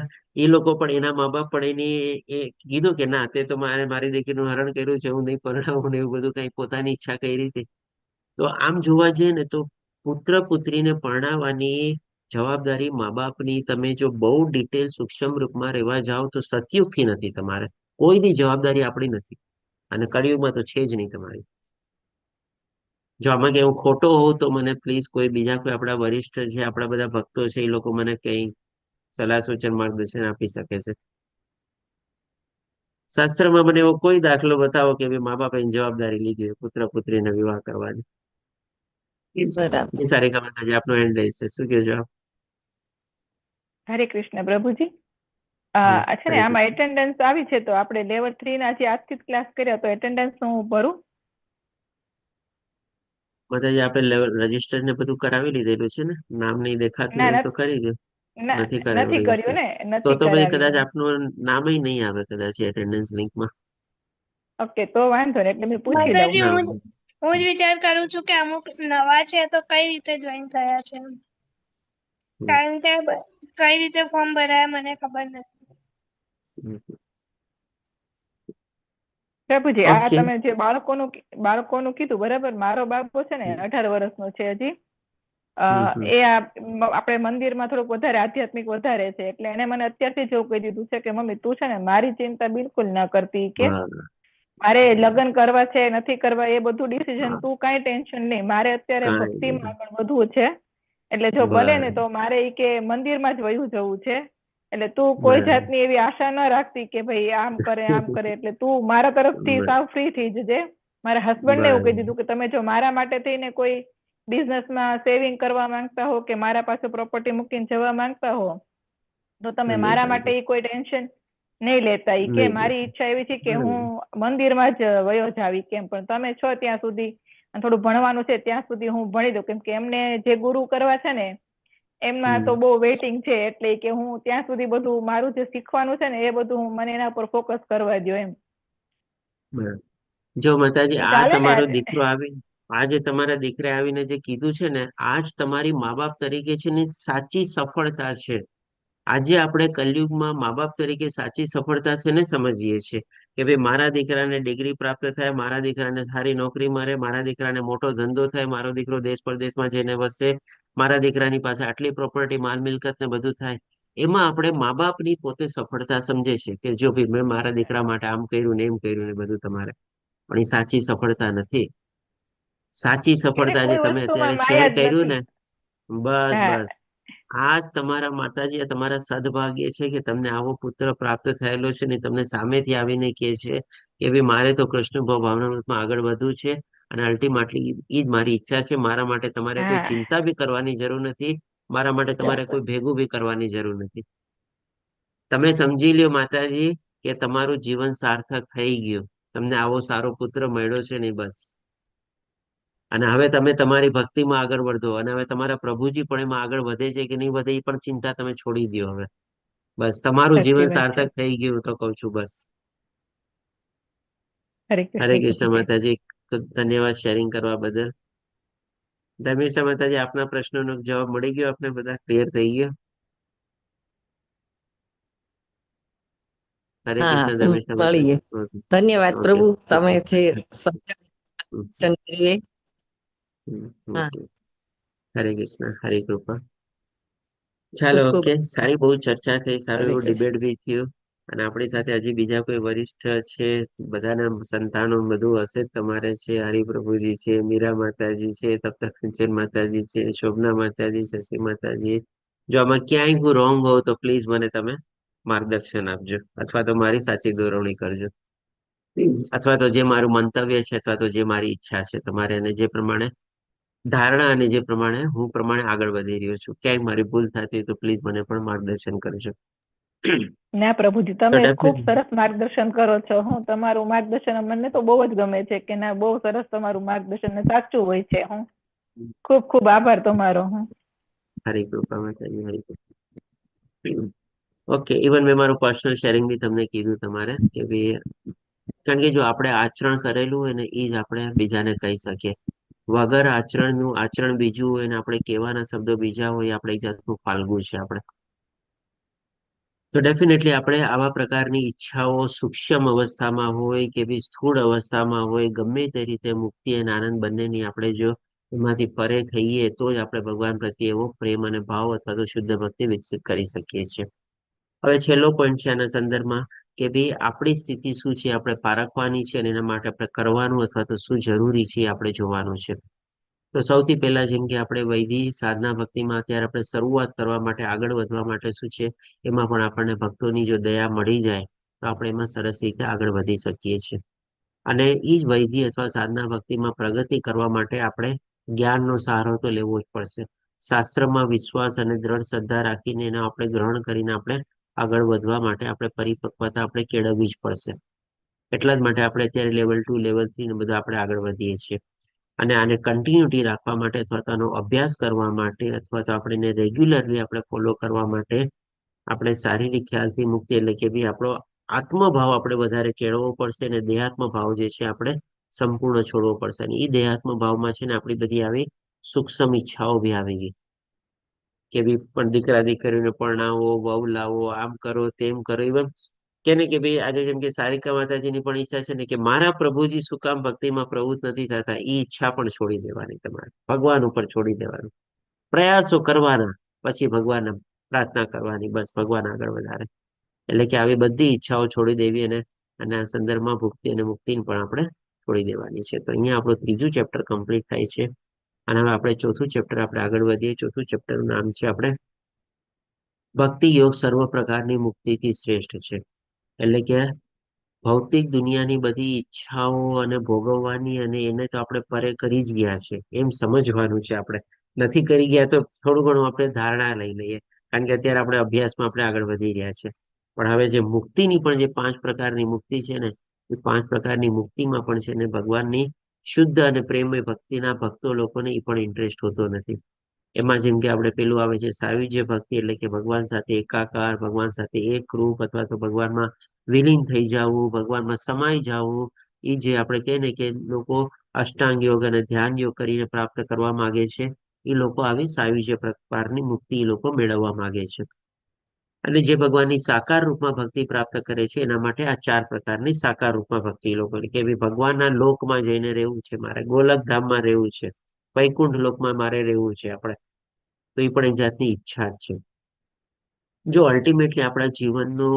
એ લોકો પણ એના મા બાપ પણ એ કીધું કે ના, તે તો મારી દીકરીનું હરણ કર્યું છે, હું નહીં પરણાવું ને એવું બધું કઈ પોતાની ઈચ્છા કરી હતી. તો આમ જોવા જઈએ ને તો પુત્ર પુત્રીને પરણાવવાની જવાબદારી મા બાપની તમે જો બહુ ડિટેલ સૂક્ષ્મ રૂપમાં રહેવા જાઓ તો સતયુગથી નથી. તમારે કોઈની જવાબદારી આપણી નથી અને કળિયુગમાં તો છે જ નહીં તમારી. જો આમાં કે હું ખોટો હોઉં તો મને પ્લીઝ કોઈ બીજા કોઈ આપણા વરિષ્ઠ છે, આપણા બધા ભક્તો છે, એ લોકો મને કઈ સલાહ સૂચન માર્ગદર્શન આપી શકે છે. શાસ્ત્રમાં મને એવો કોઈ દાખલો બતાવો કે ભાઈ મા બાપે જવાબદારી લીધી પુત્ર પુત્રીને વિવાહ કરવાની. બરાબર. એ સારી ખબર આજે આપનો એન્ડ છે. શું કહો છો આપ? હરે કૃષ્ણ પ્રભુજી. છે ને હરે આમાં કૃષ્ણ. એટેન્ડન્સ આવી છે તો આપણે લેવલ 3 ના જે આજથી જ ક્લાસ કર્યા તો એટેન્ડન્સ હું ભરું? માતાજી આપણે રજીસ્ટર ને બધું કરાવી લીધેલું છે ને? નામ નહીં દેખાતું ના હોય તો કરી દો. નથી કરાવ્યું નથી રજીસ્ટર કર્યું ને, તો નથી પછી કદાચ કરાવ્યું. આપનું નામ નહીં આવે કદાચ એટેન્ડન્સ લિંકમાં. ઓકે, તો વાંધો નહીં, એટલે મેં પૂછી લઉં. માતાજી, ના, હું જ વિચાર કરું છું કે અમુક નવા છે તો કઈ રીતે જોઈન થયા છે એમ. કારણ કે કઈ રીતે ફોર્મ ભરાયા મને ખબર નથી. પ્રભુજી, આ ઓકે. તમે જે બાળકોનું કીધું બરાબર. મારો બાબો છે ને 18 વર્ષનો છે હજી. એ આપણે મંદિરમાં થોડુંક વધારે આધ્યાત્મિક વધારે છે, એટલે એને મને અત્યારથી જ એવું કહી દીધું છે કે મમ્મી તું છે ને મારી ચિંતા બિલકુલ ન કરતી, કે મારે લગ્ન કરવા છે નથી કરવા એ બધું ડિસિઝન તું કાંઈ ટેન્શન નહીં, મારે અત્યારે ભક્તિમાં આગળ વધવું છે. એટલે જો બને ને તો મારે ઈ કે મંદિરમાં જ વયું જવું છે. એટલે તું કોઈ જાતની એવી આશા ન રાખતી કે ભાઈ આમ કરે આમ કરે, એટલે તું મારા તરફથી સાવ ફ્રી થઈ જજે. મારા હસબન્ડને એવું કહી દીધું કે તમે જો મારા માટે થઈને કોઈ બિઝનેસમાં સેવિંગ કરવા માંગતા હો કે મારા પાસે પ્રોપર્ટી મૂકીને જવા માંગતા હો તો તમે મારા માટે કોઈ ટેન્શન નહીં લેતા. ઈ કે મારી ઈચ્છા એવી છે કે હું મંદિરમાં જ વયો જાવી, કેમ પણ તમે છો ત્યાં સુધી થોડું ભણવાનું છે ત્યાં સુધી હું ભણી દઉં, કેમ કે એમને જે ગુરુ કરવા છે ને એમના તો બહુ વેઇટિંગ છે, એટલે કે હું ત્યાં સુધી બધું મારું જે શીખવાનું છે ને એ બધું મને એના પર ફોકસ કરવા દો એમ. જો માતાજી, આ ચાલે ને? તમારો દીકરો આજે તમારા દીકરા આવીને જે કીધું છે ને, આ જ તમારી મા બાપ તરીકે છે ને સાચી સફળતા છે. આજે આપણે કલયુગમાં મા બાપ તરીકે સાચી સફળતા છે ને સમજીએ છીએ કે ભાઈ મારા દીકરાને ડિગ્રી પ્રાપ્ત થાય, મારા દીકરાને સારી નોકરી મળે, મારા દીકરાને મોટો ધંધો થાય, મારો દીકરો દેશ પરદેશમાં જઈને વસે, મારા દીકરાની પાસે આટલી પ્રોપર્ટી માલ મિલકત ને બધું થાય. એમાં આપણે મા બાપની પોતે સફળતા સમજે છે કે જો ભાઈ મેં મારા દીકરા માટે આમ કર્યું ને એમ કર્યું ને બધું તમારે. પણ એ સાચી સફળતા નથી. સાચી એને સફળતા જે કોઈ તમે અત્યારે વસ્તુમાં શેર માયા જ કર્યું નથી. ને, બસ હા. બસ આ જ તમારા માતાજી તમારા સદભાગ્ય છે કે તમને આવો પુત્ર પ્રાપ્ત થયેલો છે ને તમને સામેથી આવીને કહે છે કે ભાઈ મારે તો કૃષ્ણ ભાવનામાં આગળ વધવું છે અને અલ્ટિમેટલી એ જ મારી ઈચ્છા છે. મારા માટે તમારે કોઈ હા. ચિંતા બી કરવાની જરૂર નથી, મારા માટે તમારે કોઈ ભેગું બી કરવાની જરૂર નથી. તમે સમજી લ્યો માતાજી કે તમારું જીવન સાર્થક થઈ ગયું, તમને આવો સારો પુત્ર મળ્યો છે ને બસ. અને હવે તમે તમારી ભક્તિમાં આગળ વધો અને હવે તમારા પ્રભુજી પણ એમાં આગળ વધે છે કે નહીં વધે એ પણ ચિંતા તમે છોડી દો. હવે બસ તમારું સાચી જીવન વાત છે. સાર્થક થઈ ગયું તો કઉ છું બસ. હરે હરે કૃષ્ણ કૃષ્ણ પ્રભુજી. માતાજી, ધન્યવાદ શેરિંગ કરવા બદલ. ધર્મિષ્ઠા માતાજી, આપના પ્રશ્નોનો જવાબ મળી ગયો, આપને બધા ક્લિયર થઈ ગયો? હરે હા, કૃષ્ણ ધર્મિષ્ઠા મળી માતાજી. ગયું. ધન્યવાદ ઓકે પ્રભુ, તમે ઓકે જે ઓકે સત્સંગ કરીએ. હા, ઓકે. હરે કૃષ્ણ, હરે કૃપા. ચાલો ખૂબ ખૂબ ઓકે, સારી બહુ ચર્ચા થઈ, સારું હરે એવું કૃષ્ણ. ડિબેટ બી થયું. અને આપણી સાથે હજી બીજા કોઈ વરિષ્ઠ છે, બધાના સંતાનો બધું હશે જ તમારે છે, હરિપ્રભુજી છે, મીરા માતાજી છે, તપ્ત ખંચન માતાજી છે, શોભના માતાજી, શશી માતાજી. જો આમાં ક્યાંય હું રોંગ હોઉં તો પ્લીઝ મને તમે માર્ગદર્શન આપજો, અથવા તો મારી સાચી દોરવણી કરજો, અથવા તો જે મારું મંતવ્ય છે, અથવા તો જે મારી ઈચ્છા છે, તમારે એને જે પ્રમાણે ધારણા અને જે પ્રમાણે હું પ્રમાણે આગળ વધી રહ્યો છું, ક્યાંય મારી ભૂલ થતી હોય તો પ્લીઝ મને પણ માર્ગદર્શન કરજો. ના પ્રભુજી, તો તમે ખૂબ definitely. સરસ માર્ગદર્શન કરો છો. તમારું માર્ગદર્શન મને તો બહુ જ ગમે છે કે ના, બહુ સરસ તમારું માર્ગદર્શન ને સાચું હોય છે. ખૂબ ખૂબ આભાર તમારો. હરી કૃપા માતાજી, હરી કૃપા. ઓકે, ઇવન મેં મારું પર્સનલ શેરિંગ બી તમને કીધું તમારે કે ભાઈ, કારણ કે જો આપણે આચરણ કરેલું હોય ને એ જ આપણે બીજાને કહી શકીએ. વગર આચરણનું આચરણ બીજું હોય ને આપણે કહેવાના શબ્દો બીજા હોય, આપણે એક જાતનું ફાલ્ગુ છે આપણે. તો ડેફિનેટલી આપણે આવા પ્રકારની ઈચ્છાઓ સૂક્ષ્મ અવસ્થામાં હોય કે બી સ્થૂળ અવસ્થામાં હોય, ગમે તે રીતે મુક્તિ અને આનંદ બંનેની આપણે જો એમાંથી પરે થઈએ તો જ આપણે ભગવાન પ્રત્યે એવો પ્રેમ અને ભાવ અથવા તો શુદ્ધ ભક્તિ વિકસિત કરી શકીએ છીએ. હવે છેલ્લો પોઈન્ટ છે આના સંદર્ભમાં કે ભાઈ આપણી સ્થિતિ શું છે, આપણે પારખવાની છે અને એના માટે આપણે કરવાનું અથવા તો શું જરૂરી છે આપણે જોવાનું છે. તો સૌથી પહેલા જેમ કે આપણે વૈદિક સાધના ભક્તિમાં અત્યારે આપણે શરૂઆત કરવા માટે આગળ વધવા માટે શું છે, એમાં પણ આપણને ભક્તોની જો દયા મળી જાય તો આપણે એમાં સરસ રીતે આગળ વધી શકીએ છીએ. અને એ જ વૈદિક અથવા સાધના ભક્તિમાં પ્રગતિ કરવા માટે આપણે જ્ઞાનનો સહારો તો લેવો જ પડશે. શાસ્ત્રમાં વિશ્વાસ અને દ્રઢ શ્રદ્ધા રાખીને એને આપણે ગ્રહણ કરીને આપણે આગળ વધવા માટે આપણે પરિપક્વતા આપણે કેળવવી જ પડશે. એટલા જ માટે આપણે અત્યારે લેવલ 2, લેવલ 3 ને બધા આપણે આગળ વધીએ છીએ. અને આને કન્ટિન્યુટી રાખવા માટે અથવા તો આનો અભ્યાસ કરવા માટે અથવા તો આપણે એને રેગ્યુલરલી આપણે ફોલો કરવા માટે આપણે શારીરિક ખ્યાલથી મુક્તિ એટલે કે બી આપણો આત્મભાવ આપણે વધારે કેળવવો પડશે અને દેહાત્મ ભાવ જે છે આપણે સંપૂર્ણ છોડવો પડશે. અને એ દેહાત્મ ભાવમાં છે ને આપણી બધી આવી સૂક્ષ્મ ઈચ્છાઓ બી આવી ગઈ કે બી પણ દીકરા દીકરીને પરણાવો, વહુ લાવો, આમ કરો તેમ કરો. ઇવન કે ને કે ભાઈ આજે જેમ કે સારિકા માતાજીની પણ ઈચ્છા છે ને કે મારા પ્રભુજી શું કામ ભક્તિમાં પ્રવૃત્ત નથી થતા, એ ઈચ્છા પણ છોડી દેવાની, તમારે ભગવાન ઉપર છોડી દેવાનું, પ્રયાસો કરવાના, પછી ભગવાન પ્રાર્થના કરવાની, બસ ભગવાન આગળ વધારે. એટલે કે આવી બધી ઈચ્છાઓ છોડી દેવી અને આ સંદર્ભમાં ભુક્તિ અને મુક્તિને પણ આપણે છોડી દેવાની છે. તો અહીંયા આપણું ત્રીજું ચેપ્ટર કમ્પ્લીટ થાય છે. અને હવે આપણે ચોથું ચેપ્ટર આપણે આગળ વધીએ. ચોથું ચેપ્ટરનું નામ છે આપણે ભક્તિ યોગ સર્વ પ્રકારની મુક્તિથી શ્રેષ્ઠ છે. એટલે કે ભૌતિક દુનિયાની બધી ઈચ્છાઓ અને ભોગવવાની અને એને તો આપણે પરે કરી જ ગયા છે એમ સમજવાનું છે. આપણે નથી કરી ગયા તો થોડું ઘણું આપણે ધારણા લઈ લઈએ, કારણ કે અત્યારે આપણે અભ્યાસમાં આપણે આગળ વધી રહ્યા છે. પણ હવે જે મુક્તિની પણ જે 5 પ્રકારની મુક્તિ છે ને, એ 5 પ્રકારની મુક્તિમાં પણ છે ને ભગવાનની શુદ્ધ અને પ્રેમમય ભક્તિના ભક્તો લોકોને એ પણ ઇન્ટરેસ્ટ હોતો નથી. એમાં જેમ કે આપણે પેલું આવે છે સાયુજ્ય ભક્તિ, એટલે કે ભગવાન સાથે એકાકાર, ભગવાન સાથે એકરૂપ અથવા તો ભગવાનમાં વિલીન થઈ જવું, ભગવાનમાં સમાઈ જવું. એ જે આપણે કહીએ ને કે લોકો અષ્ટાંગ યોગ અને ધ્યાન યોગ કરીને પ્રાપ્ત કરવા માંગે છે, એ લોકો આવી સાયુજ્ય પ્રકારની મુક્તિ એ લોકો મેળવવા માંગે છે. અને જે ભગવાનની સાકાર રૂપમાં ભક્તિ પ્રાપ્ત કરે છે એના માટે આ 4 પ્રકારની સાકાર રૂપમાં ભક્તિ એ લોકો કે ભગવાનના લોકમાં જઈને રહેવું છે, મારે ગોલકધામમાં રહેવું છે, વૈકુંઠ લોકમાં મારે રહેવું છે આપણે, તો એ પણ એક જાતની ઈચ્છા જ છે. જો અલ્ટિમેટલી આપણા જીવનનો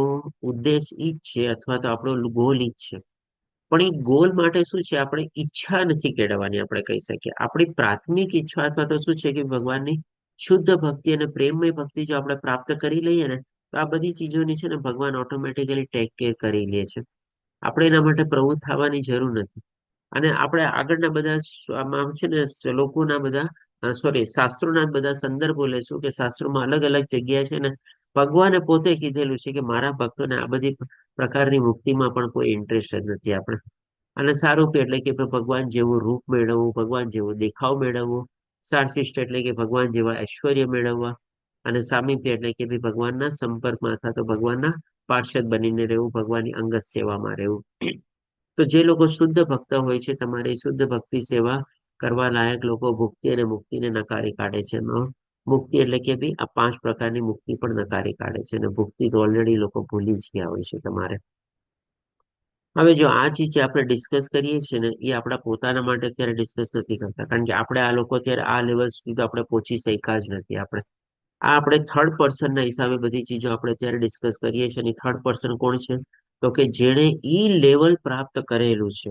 ઉદ્દેશ ઈ જ છે અથવા તો આપણો ગોલ ઈ જ છે, પણ એ ગોલ માટે શું છે, આપણે ઈચ્છા નથી કેળવવાની. આપણે કહી શકીએ આપણી પ્રાથમિક ઈચ્છા અથવા તો શું છે કે ભગવાનની શુદ્ધ ભક્તિ અને પ્રેમમય ભક્તિ જો આપણે પ્રાપ્ત કરી લઈએ ને, તો આ બધી ચીજોની છે ને ભગવાન ઓટોમેટિકલી ટેક કેર કરી લે છે. આપણે એના માટે પ્રવૃત્ત થવાની જરૂર નથી. અને આપણે આગળના બધા આમાં છે ને શ્લોકોના બધા સોરી શાસ્ત્રોના બધા સંદર્ભો લેશું કે શાસ્ત્રોમાં અલગ અલગ જગ્યાએ છે ને ભગવાને પોતે કીધેલું છે કે મારા ભક્તોને આ બધી પ્રકારની મુક્તિમાં પણ કોઈ ઇન્ટરેસ્ટ જ નથી. આપણે અને સારું કે એટલે કે ભગવાન જેવું રૂપ મેળવવું, ભગવાન જેવો દેખાવ મેળવવો, સારશિષ્ટ એટલે કે ભગવાન જેવા ઐશ્વર્ય મેળવવા, અને સામીપ્ય એટલે કે ભગવાનના સંપર્કમાં અથવા તો ભગવાનના પાર્ષદ બનીને રહેવું, ભગવાનની અંગત સેવામાં રહેવું. તો જે લોકો શુદ્ધ ભક્ત હોય છે, તમારે શુદ્ધ ભક્તિ સેવા કરવા લાયક લોકો ભુક્તિ અને મુક્તિને નકારી કાઢે છે. મુક્તિ એટલે કે ભાઈ આ 5 પ્રકારની મુક્તિ પણ નકારી કાઢે છે, અને ભુક્તિ તો ઓલરેડી લોકો ભૂલી જ ગયા હોય છે તમારે. હવે જો આ ચીજ જે આપણે ડિસ્કસ કરીએ છીએ ને, એ આપણા પોતાના માટે અત્યારે ડિસ્કસ નથી કરતા, કારણ કે આપણે આ લોકો અત્યારે આ લેવલ સુધી તો આપણે પહોંચી શક્યા જ નથી. આપણે આ આપણે થર્ડ પર્સનના હિસાબે બધી ચીજો આપણે અત્યારે ડિસ્કસ કરીએ છીએ અને થર્ડ પર્સન કોણ છે તો કે જેણે ઈ લેવલ પ્રાપ્ત કરેલું છે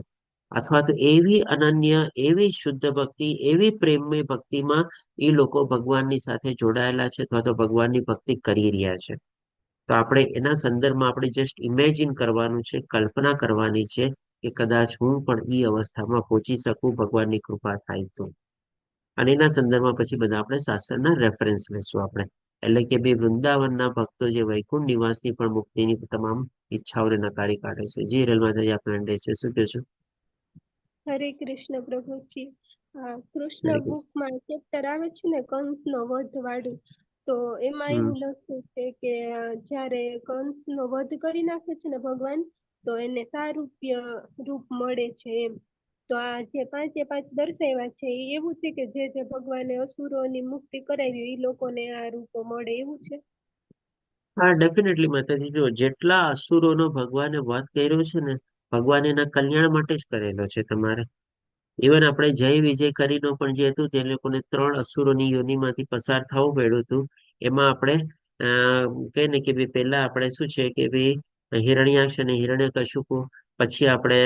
અથવા તો એવી અનન્ય એવી શુદ્ધ ભક્તિ એવી પ્રેમમય ભક્તિમાં એ લોકો ભગવાનની સાથે જોડાયેલા છે અથવા તો ભગવાનની ભક્તિ કરી રહ્યા છે. તો આપણે એના સંદર્ભમાં આપણે જસ્ટ ઇમેજિન કરવાનું છે, કલ્પના કરવાની છે કે કદાચ હું પણ એ અવસ્થામાં પહોંચી શકું ભગવાનની કૃપા થાય તો. અને એના સંદર્ભમાં પછી બધા આપણે શાસ્ત્રના રેફરન્સ લેશું આપણે. એટલે કે બે વૃંદાવનના ભક્તો જે વૈકુંઠ નિવાસની પણ મુક્તિની તમામ ઈચ્છાઓને નકારી કાઢે છે. જી રેલ માતાજી આપણે છે શું કહો છો? હરે કૃષ્ણ પ્રભુજી. હરે કૃષ્ણ કૃષ્ણ. બુકમાં ચેપ્ટર આવે છે ને કંસનો વધ વાળું, તો એમાં હમ એવું લખ્યું છે કે જ્યારે કંસનો વધ કરી નાખે છે ને ભગવાન, તો એને સારૂપ્ય રૂપ મળે છે એમ. તો આ જે 5 દર્શાવ્યા છે એ એવું છે કે જે ભગવાને અસુરોની મુક્તિ કરાવી એ લોકોને આ રૂપો મળે એવું છે? હા, ડેફિનેટલી માતાજી. જો જેટલા અસુરોનો ભગવાને વધ કર્યો છે ને ભગવાન એના કલ્યાણ માટે જ કરેલો છે તમારે. ઇવન આપણે જય વિજય કરીને પણ જે હતું તે લોકોને 3 અસુરોની યોનિમાંથી પસાર થવું પડ્યું હતું. એમાં આપણે કહે ને કે ભાઈ પહેલા આપણે શું છે કે ભાઈ હિરણ્યાક્ષ અને હિરણ્યકશિપુ, પછી આપણે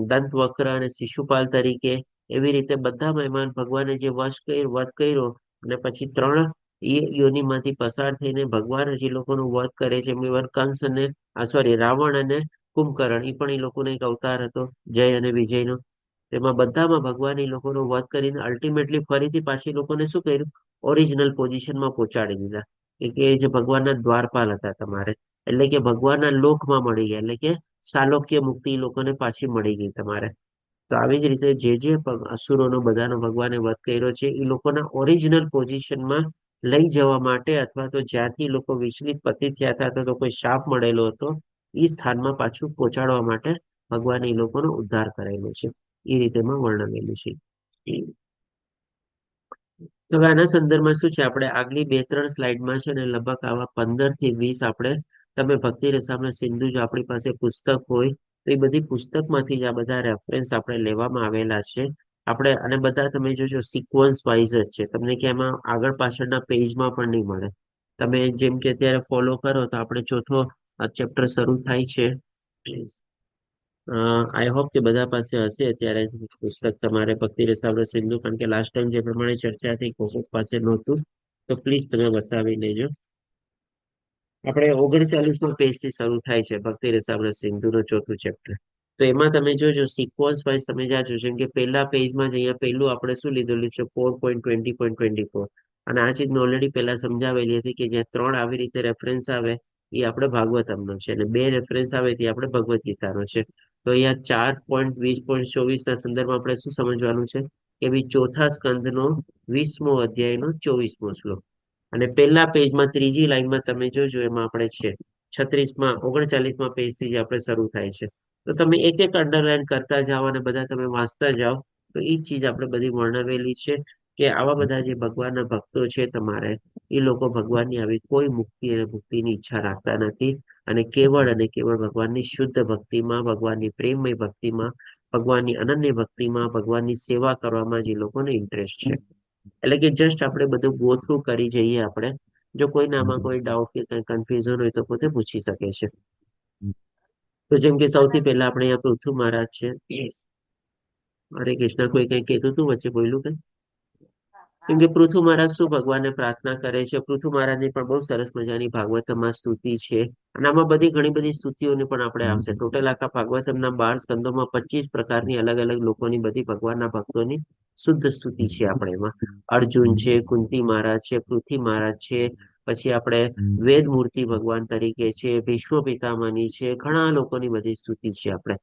દંતવક્ર અને શિશુપાલ તરીકે એવી રીતે બધા મહેમાન ભગવાને જે વધ કર્યો અને પછી 3 એ યોનિમાંથી પસાર થઈને ભગવાન જ એ લોકોનું વધ કરે છે. ઇવન કંસ અને સોરી રાવણ અને કુંભકર્ણ એ પણ એ લોકોનો એક અવતાર હતો જય અને વિજયનો. તેમાં બધામાં ભગવાન એ લોકોનો વધ કરીને અલ્ટિમેટલી ફરીથી પાછી લોકોને શું કર્યું ઓરિજિનલ પોઝિશનમાં પહોંચાડી દીધા કે એ જે ભગવાનના દ્વારપાલ હતા તમારે. એટલે કે ભગવાનના લોકમાં મળી ગયા, એટલે કે સાલોક્ય મુક્તિ એ લોકોને પાછી મળી ગઈ તમારે. તો આવી જ રીતે જે અસુરોનો બધાનો ભગવાને વધ કર્યો છે એ લોકોના ઓરિજિનલ પોઝિશનમાં લઈ જવા માટે અથવા તો જ્યાંથી લોકો વિચલિત પતિત થયા હતા અથવા તો કોઈ શાપ મળેલો હતો એ સ્થાનમાં પાછું પહોંચાડવા માટે ભગવાને એ લોકોનો ઉદ્ધાર કરેલો છે. એ રીતે એમાં વર્ણવેલું છે. તો હવે આના સંદર્ભમાં શું છે આપણે આગલી 2-3 સ્લાઇડમાં છે ને લગભગ આવા 15 થી 20 આપણે તમે ભક્તિ રસામૃત સિંધુ જો આપણી પાસે પુસ્તક હોય તો એ બધી પુસ્તકમાંથી જ આ બધા રેફરન્સ આપણે લેવામાં આવેલા છે. આપણે અને બધા તમે જોજો સિક્વન્સ વાઇઝ જ છે, તમને કે એમાં આગળ પાછળના પેજમાં પણ નહીં મળે. તમે જેમ કે અત્યારે ફોલો કરો તો આપણે ચોથો ચેપ્ટર શરૂ થાય છે. આઈ હોપ કે બધા પાસે હશે અત્યારે પુસ્તક તમારે ભક્તિ રસામૃત સિંધુ, કારણ કે લાસ્ટ ટાઈમ જે પ્રમાણે ચર્ચા થઈ કોશિશ પાસે નહોતું, તો પ્લીઝ તમે બતાવી લેજો. આપણે 39માં પેજથી શરૂ થાય છે ભક્તિ રસામૃત સિંધુનો ચોથું ચેપ્ટર. તો એમાં તમે જોજો સિક્વન્સ વાઇઝ તમે જાજો, જેમ કે પહેલા પેજમાં જ અહીંયા પહેલું આપણે શું લીધેલું છે 4.20.24, અને આ ચીજ મેં ઓલરેડી પહેલા સમજાવેલી હતી કે જ્યાં 3 આવી રીતે રેફરન્સ આવે એ આપણે ભાગવતમનો છે અને 2 રેફરન્સ આવે તે આપણે ભગવદ્ ગીતાનો છે. તો અહીંયા 4.20.24 ના સંદર્ભમાં આપણે શું સમજવાનું છે કે ભાઈ ચોથા સ્કંદનો 20મો અધ્યાયનો 24મો શ્લોક. અને પહેલા પેજમાં ત્રીજી લાઈનમાં તમે જોજો એમાં આપણે છે 39માં પેજથી જે આપણે શરૂ થાય છે. તો તમે એક એક અંડરલાઈન કરતા જાઓ અને બધા તમે વાંચતા જાઓ તો એ જ ચીજ આપણે બધી વર્ણવેલી છે કે આવા બધા જે ભગવાનના ભક્તો છે તમારે એ લોકો ભગવાનની આવી કોઈ મુક્તિ અને ભુક્તિની ઈચ્છા રાખતા નથી અને કેવળ ભગવાનની શુદ્ધ ભક્તિમાં, ભગવાનની પ્રેમમય ભક્તિમાં, ભગવાનની અનન્ય ભક્તિમાં, ભગવાનની સેવા કરવામાં જે લોકોને ઇન્ટરેસ્ટ છે. એટલે કે જસ્ટ આપણે બધું ગો થ્રુ કરી જઈએ આપણે. જો કોઈને આમાં કોઈ ડાઉટ કે કઈ કન્ફ્યુઝન હોય તો પોતે પૂછી શકે છે. તો જેમ કે સૌથી પહેલા આપણે અહીંયા પૃથુ મહારાજ છે. હરે કૃષ્ણ. કોઈ કઈ કહેતું હતું વચ્ચે બોલ્યું કઈ? કેમ કે પૃથુ મહારાજ શું ભગવાનને પ્રાર્થના કરે છે. પૃથુ મહારાજની પણ બહુ સરસ મજાની ભાગવતમાં સ્તુતિ છે અને આમાં ઘણી બધી સ્તુતિઓની પણ આપણે આવશે. ટોટલ આખા ભાગવતમના 12 સ્કંદોમાં 25 પ્રકારની અલગ અલગ લોકોની બધી ભગવાનના ભક્તોની શુદ્ધ સ્તુતિ છે. આપણે એમાં અર્જુન છે, કુંતી મહારાજ છે, પૃથ્વી મહારાજ છે, પછી આપણે વેદ મૂર્તિ ભગવાન તરીકે છે, ભીષ્મ પિતામહની છે, ઘણા લોકોની બધી સ્તુતિ છે આપણે.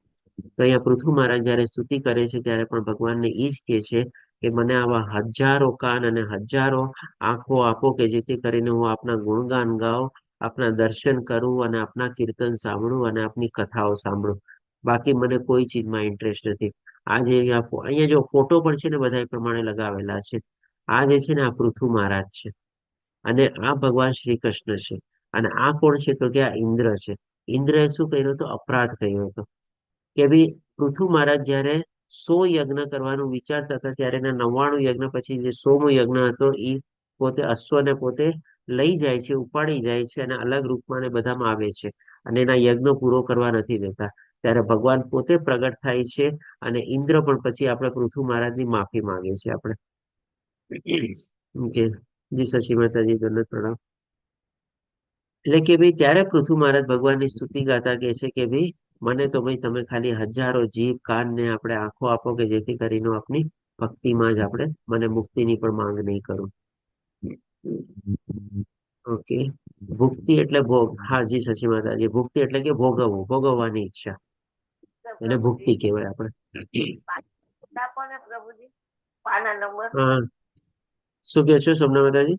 તો અહીંયા પૃથુ મહારાજ જયારે સ્તુતિ કરે છે ત્યારે પણ ભગવાનને એ જ કહે છે કે મને આવા હજારો કાન અને હજારો આંખો આપો કે જેથી કરીને હું આપના ગુણગાન ગાઉં, આપના દર્શન કરું અને આપના કીર્તન સાંભળું અને આપની કથાઓ સાંભળું. બાકી મને કોઈ ચીજમાં ઇન્ટરેસ્ટ નથી. આ જે અહીંયા જો ફોટો પણ છે ને બધા એ પ્રમાણે લગાવેલા છે. આ જે છે ને આ પૃથુ મહારાજ છે અને આ ભગવાન શ્રી કૃષ્ણ છે. અને આ કોણ છે તો કે આ ઇન્દ્ર છે. ઇન્દ્રએ શું કર્યો હતો? અપરાધ કર્યો હતો કે ભાઈ પૃથુ મહારાજ જયારે 100 યજ્ઞ કરવાનું વિચારતા હતા ત્યારે એના 99 યજ્ઞ પછી જે 100મો યજ્ઞ હતો એ પોતે અશ્વને પોતે લઈ જાય છે, ઉપાડી જાય છે અને અલગ રૂપમાં ને બધામાં આવે છે અને એના યજ્ઞ પૂરો કરવા નથી દેતા. ત્યારે ભગવાન પોતે પ્રગટ થાય છે અને ઇન્દ્ર પણ પછી આપણે પૃથુ મહારાજની માફી માંગે છે આપણે. ઓકે, જી શશી માતાજી, દંડવત પ્રણામ. એટલે કે ભાઈ ત્યારે પૃથુ મહારાજ ભગવાનની સ્તુતિ ગાતા કહે છે કે ભાઈ મને તો ભાઈ તમે ખાલી હજારો જીભ કાન ને આપણે આંખો આપો કે જેથી કરીને આપની ભક્તિમાં જ આપણે મને મુક્તિની પણ માંગ નહીં કરું. ઓકે, ભુક્તિ એટલે ભોગ. હા જી શશી માતાજી, ભુક્તિ એટલે કે ભોગવવું, ભોગવવાની ઈચ્છા, એને ભુક્તિ કહેવાય આપણે. હા, શું કે છો સોમના માતાજી?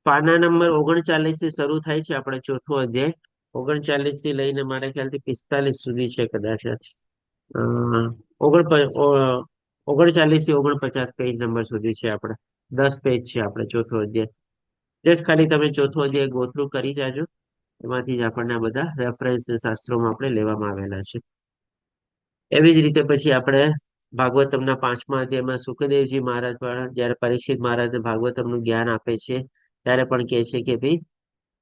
પાના નંબર 39 થી શરૂ થાય છે આપણે ચોથો અધ્યાય. 39 થી લઈને મારા ખ્યાલથી 45 સુધી છે કદાચ. 39 થી 49 પેજ નંબર સુધી છે આપણે. 10 પેજ છે આપણે ચોથો અધ્યાય. જસ્ટ ખાલી તમે ચોથો અધ્યાય ગો થ્રુ કરી જાજો. એમાંથી જ આપણને આ બધા રેફરન્સ શાસ્ત્રોમાં આપણે લેવામાં આવેલા છે. એવી જ રીતે પછી આપણે ભાગવતમના 5મા અધ્યાયમાં સુખદેવજી મહારાજ પણ જયારે પરીક્ષિત મહારાજને ભાગવતમનું જ્ઞાન આપે છે ત્યારે પણ કહે છે કે ભાઈ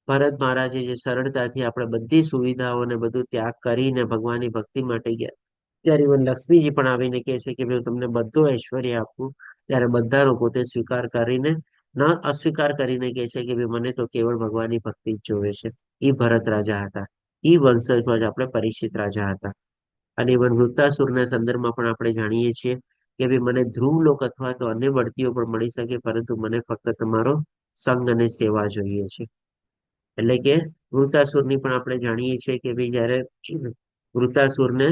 ભરત મહારાજે જે સરળતાથી આપણે બધી સુવિધાઓને બધું ત્યાગ કરીને ભગવાનની ભક્તિ માટે ગયા, ત્યારે ઇવન લક્ષ્મીજી પણ આવીને કહે છે કે ભાઈ હું તમને બધો ઐશ્વર્ય આપું, ત્યારે બધાનો પોતે સ્વીકાર કરીને ન અસ્વીકાર કરીને કહે છે કે ભાઈ મને તો કેવળ ભગવાનની ભક્તિ જ જોવે છે. એ ભરત રાજા હતા, એ વંશજમાં જ આપણે પરીક્ષિત રાજા હતા. અને ઇવન વૃત્તાસુરના સંદર્ભમાં પણ આપણે જાણીએ છીએ કે ભાઈ મને ધ્રુવલોક અથવા તો અન્ય બઢતીઓ પણ મળી શકે, પરંતુ મને ફક્ત તમારો સંગ અને સેવા જોઈએ છે. એટલે કે વૃત્તાસુરની પણ આપણે જાણીએ છીએ કે ભાઈ જયારે વૃત્તાસુરને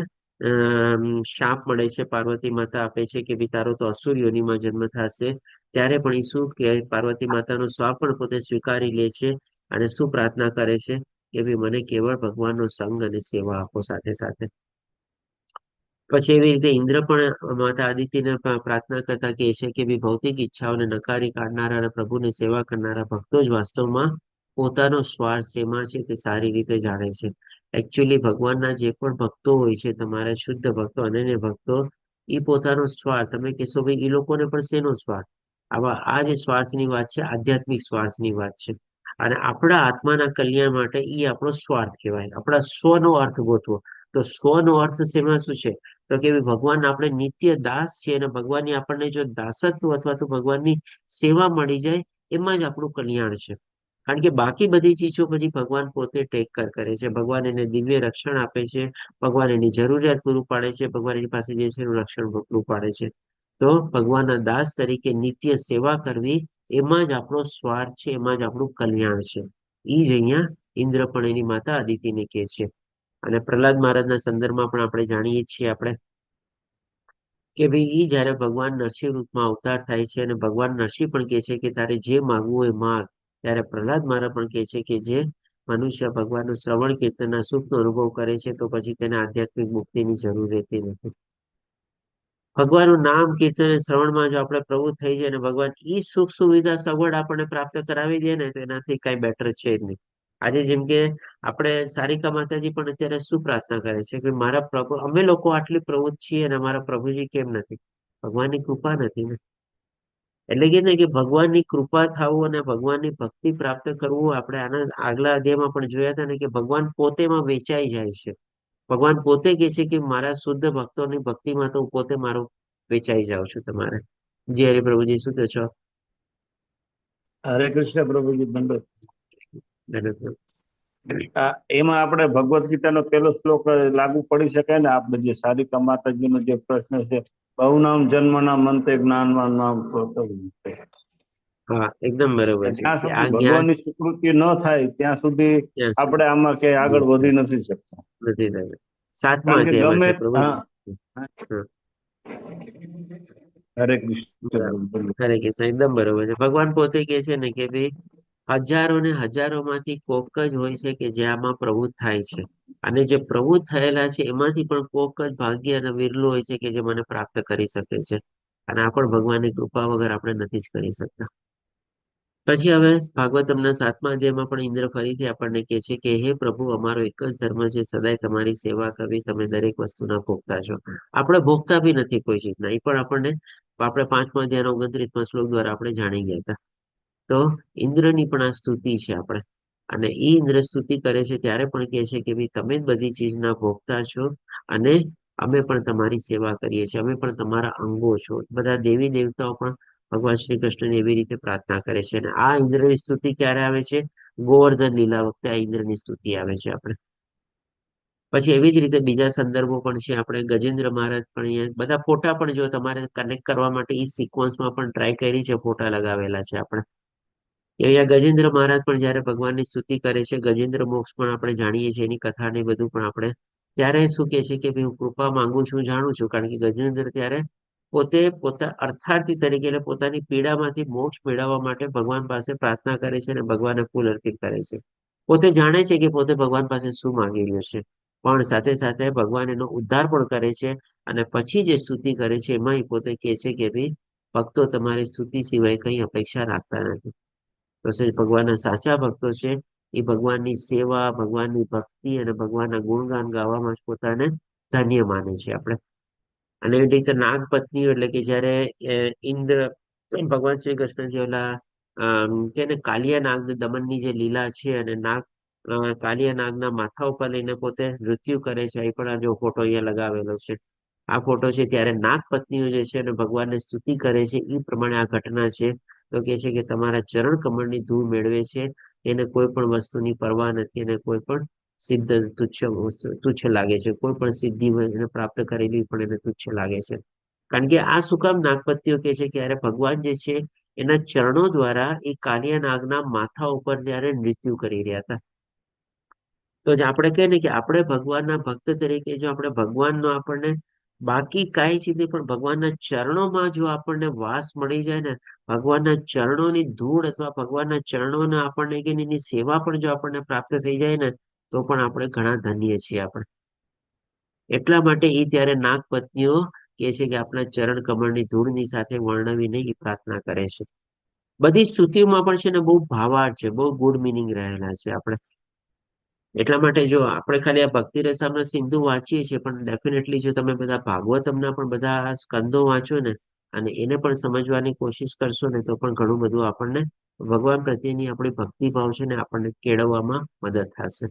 શાપ મળે છે, પાર્વતી માતા આપે છે કે ભાઈ તારો તો અસુર યોનિમાં જન્મ થશે, ત્યારે પણ એ શું કે પાર્વતી માતાનો શ્રાપ પણ પોતે સ્વીકારી લે છે અને શું પ્રાર્થના કરે છે કે ભાઈ મને કેવળ ભગવાનનો સંગ અને સેવા આપો સાથે સાથે. પછી એવી રીતે ઇન્દ્ર પણ માતા આદિત્યને પ્રાર્થના કરતા કહે છે કે ભાઈ ભૌતિક ઈચ્છાઓને નકારી કાઢનારા અને પ્રભુની સેવા કરનારા ભક્તો જ વાસ્તવમાં પોતાનો સ્વાર્થ શેમાં છે તે સારી રીતે જાણે છે. એકચ્યુઅલી ભગવાનના જે પણ ભક્તો હોય છે, તમારા શુદ્ધ ભક્તો, અનન્ય ભક્તો, એ પોતાનો સ્વાર્થ, તમે કહેશો ભાઈ એ લોકોને પણ શેનો સ્વાર્થ? આ જે સ્વાર્થની વાત છે, આધ્યાત્મિક સ્વાર્થની વાત છે. અને આપણા આત્માના કલ્યાણ માટે એ આપણો સ્વાર્થ કહેવાય. આપણા સ્વનો અર્થ ગોતવો. તો સ્વનો અર્થ શેમાં શું છે? તો કે ભગવાન આપણે નિત્ય દાસ છીએ અને ભગવાનની આપણને જો દાસત્વ અથવા તો ભગવાનની સેવા મળી જાય, એમાં જ આપણું કલ્યાણ છે. કારણ કે બાકી બધી ચીજો પછી ભગવાન પોતે ટેક કેર કરે છે. ભગવાન એને દિવ્ય રક્ષણ આપે છે, ભગવાન એની જરૂરિયાત પૂરું પાડે છે, ભગવાન એની પાસે જે છે એનું રક્ષણ પૂરું પાડે છે. તો ભગવાનના દાસ તરીકે નિત્ય સેવા કરવી, એમાં જ આપણો સ્વાર્થ છે, એમાં જ આપણું કલ્યાણ છે. એ જ અહીંયા ઇન્દ્ર પણ એની માતા અદિતિને કહે છે. અને પ્રહલાદ મહારાજના સંદર્ભમાં પણ આપણે જાણીએ છીએ આપણે કે ભાઈ એ જયારે ભગવાન નરસિંહ રૂપમાં અવતાર થાય છે અને ભગવાન નરસિંહ પણ કહે છે કે તારે જે માગવું હોય માગ, ત્યારે પ્રહલાદ મહારાજ પણ કહે છે કે જે મનુષ્ય ભગવાનનું શ્રવણ કીર્તનના સુખનો અનુભવ કરે છે તો પછી તેને આધ્યાત્મિક મુક્તિની જરૂર રહેતી નથી. ભગવાનનું નામ કીર્તન શ્રવણમાં જો આપણે પ્રવૃત્ત થઈ જાય અને ભગવાન ઈ સુખ સુવિધા સગવડ આપણને પ્રાપ્ત કરાવી દે ને, તો એનાથી કઈ બેટર છે જ નહીં. આજે જેમ કે આપણે સારિકા માતાજી પણ અત્યારે શું પ્રાર્થના કરે છે કે મારા પ્રભુ, અમે લોકો આટલી પ્રવૃત્ત છીએ અને અમારા પ્રભુજી કેમ નથી? ભગવાનની કૃપા નથી ને. એટલે કે ને કે ભગવાનની કૃપા થવું અને ભગવાનની ભક્તિ પ્રાપ્ત કરવું, આપણે આના આગલા અધ્યાયમાં પણ જોયા હતા ને કે ભગવાન પોતેમાં વેચાઈ જાય છે. ભગવાન પોતે કહે છે કે મારા શુદ્ધ ભક્તોની ભક્તિમાં તો હું પોતે મારો વેચાઈ જાઉં છું તમારે. જી હરિપ્રભુજી, શું કહો છો? હરે કૃષ્ણ પ્રભુજી, દંડવત. ધન્યવાદ. એમાં આપણે ભગવદ ગીતાનો પહેલો શ્લોક લાગુ પડી શકે ને? આપણે જે સારિકા માતાજીનો જે પ્રશ્ન છે, બહુનામ જન્મના મંતે જ્ઞાનમાં નામ. હા, એકદમ બરોબર છે. જ્યાં કે સુધી આ જ્ઞાન ભગવાનની સ્વીકૃતિ ન થાય ત્યાં સુધી આપણે આમાં ક્યાંય આગળ વધી નથી શકતા. નથી થયું. 7મા કારણ કે અધ્યાયમાં ગમે છે પ્રભુ. હરે કૃષ્ણ. હરે કૃષ્ણ, એકદમ બરોબર છે. ભગવાન પોતે કહે છે ને કે ભાઈ હજારો ને હજારોમાંથી કોક જ હોય છે કે જે આમાં પ્રવૃત્ત થાય છે. અને જે પ્રવૃત્ત થયેલા છે એમાંથી પણ કોક જ ભાગ્ય અને વિરલું હોય છે કે જે મને પ્રાપ્ત કરી શકે છે. અને આ પણ ભગવાનની કૃપા વગર આપણે નથી જ કરી શકતા. પછી હવે ભાગવતમના 7મા અધ્યાયમાં પણ ઇન્દ્ર ફરીથી આપણને કહે છે કે હે પ્રભુ, અમારો એક જ ધર્મ છે, સદાય તમારી સેવા કરવી, તમે દરેક વસ્તુના ભોગતા છો. આપણે ભોગતા બી નથી કોઈ ચીજના, એ પણ આપણને આપણે 5મા અધ્યાયના 29મા શ્લોક દ્વારા આપણે જાણી ગયા હતા. તો ઇન્દ્રની પણ આ સ્તુતિ છે આપણે. અને એ ઇન્દ્ર સ્તુતિ કરે છે ત્યારે પણ કહે છે કે ભાઈ તમે જ બધી ચીજના ભોગતા છો અને અમે પણ તમારી સેવા કરીએ છીએ, અમે પણ તમારા અંગો છો. બધા દેવી દેવતાઓ પણ ભગવાન શ્રી કૃષ્ણને એવી રીતે પ્રાર્થના કરે છે. અને આ ઇન્દ્રની સ્તુતિ ક્યારે આવે છે? ગોવર્ધન લીલા વખતે આ ઇન્દ્રની સ્તુતિ આવે છે આપણે. પછી એવી જ રીતે બીજા સંદર્ભો પણ છે. આપણે ગજેન્દ્ર મહારાજ પણ અહીંયા બધા ફોટા પણ જો તમારે કનેક્ટ કરવા માટે એ સિક્વન્સમાં પણ ટ્રાય કરી છે, ફોટા લગાવેલા છે આપણે. અહીંયા ગજેન્દ્ર મહારાજ પણ જયારે ભગવાનની સ્તુતિ કરે છે, ગજેન્દ્ર મોક્ષ પણ આપણે જાણીએ છીએ, એની કથા ને બધું પણ આપણે, ત્યારે શું કે છે કે ભાઈ હું કૃપા માંગુ છું, જાણું છું. કારણ કે ગજેન્દ્ર ત્યારે પોતે અર્થાર્થી તરીકે એટલે પોતાની પીડામાંથી મોક્ષ મેળવવા માટે ભગવાન પાસે પ્રાર્થના કરે છે અને ભગવાનને ફૂલ અર્પિત કરે છે. પોતે જાણે છે કે પોતે ભગવાન પાસે શું માંગી રહ્યો છે, પણ સાથે સાથે ભગવાન એનો ઉદ્ધાર પણ કરે છે. અને પછી જે સ્તુતિ કરે છે એમાં પોતે કહે છે કે ભાઈ ભક્તો તમારી સ્તુતિ સિવાય કઈ અપેક્ષા રાખતા નથી. તો ભગવાનના સાચા ભક્તો છે એ ભગવાનની સેવા, ભગવાનની ભક્તિ અને ભગવાનના ગુણગાન ગાવામાં જ પોતાને ધન્ય માને છે આપણે. અને એવી રીતે નાગ પત્નીઓ એટલે કે જયારે ઇન્દ્ર ભગવાન શ્રી કૃષ્ણ જે ઓલા કે ને કાલિયા નાગ દમનની જે લીલા છે, અને કાલિયા નાગના માથા ઉપર લઈને પોતે મૃત્યુ કરે છે. એ પણ આ જો ફોટો અહીંયા લગાવેલો છે, આ ફોટો છે. ત્યારે નાગ પત્નીઓ જે છે અને ભગવાનને સ્તુતિ કરે છે, એ પ્રમાણે આ ઘટના છે. તો કે છે કે તમારા ચરણ કમળની ધૂળ મેળવે છે, એને કોઈ પણ વસ્તુની પરવા નથી, અને કોઈ પણ સિદ્ધ તુચ્છ લાગે છે. કોઈ પણ સિદ્ધિ એને પ્રાપ્ત કરેલી પણ એને તુચ્છ લાગે છે. કારણ કે આ શું કામ નાગપતિઓ કે છે કે અરે ભગવાન જે છે એના ચરણો દ્વારા એ કાલિયા નાગના માથા ઉપર ત્યારે મૃત્યુ કરી રહ્યા હતા. તો જ આપણે કહે ને કે આપણે ભગવાનના ભક્ત તરીકે જો આપણે ભગવાનનો આપણને બાકી કાંઈ છે નહીં, પણ ભગવાનના ચરણોમાં જો આપણને વાસ મળી જાય ને, ભગવાનના ચરણોની ધૂળ અથવા ભગવાનના ચરણોને આપણને કે એની સેવા પણ જો આપણને પ્રાપ્ત થઈ જાય ને, તો પણ આપણે ઘણા ધન્ય છીએ આપણે. એટલા માટે એ ત્યારે નાગ પત્નીઓ કે છે કે આપણા ચરણ કમળની ધૂળની સાથે વર્ણવીને એ પ્રાર્થના કરે છે. બધી સ્તુતિઓમાં પણ છે ને બહુ ભાવાર્થ છે, બહુ ગુડ મિનિંગ રહેલા છે આપણે. એટલા માટે જો આપણે ખાલી આ ભક્તિ રસામૃત સિંધુ વાંચીએ છીએ, પણ ડેફિનેટલી જો તમે બધા ભાગવતમના પણ બધા સ્કંદો વાંચો ને અને એને પણ સમજવાની કોશિશ કરશો ને, તો પણ ઘણું બધું આપણને ભગવાન પ્રત્યેની આપણી ભક્તિભાવ છે ને આપણને કેળવવામાં મદદ થશે.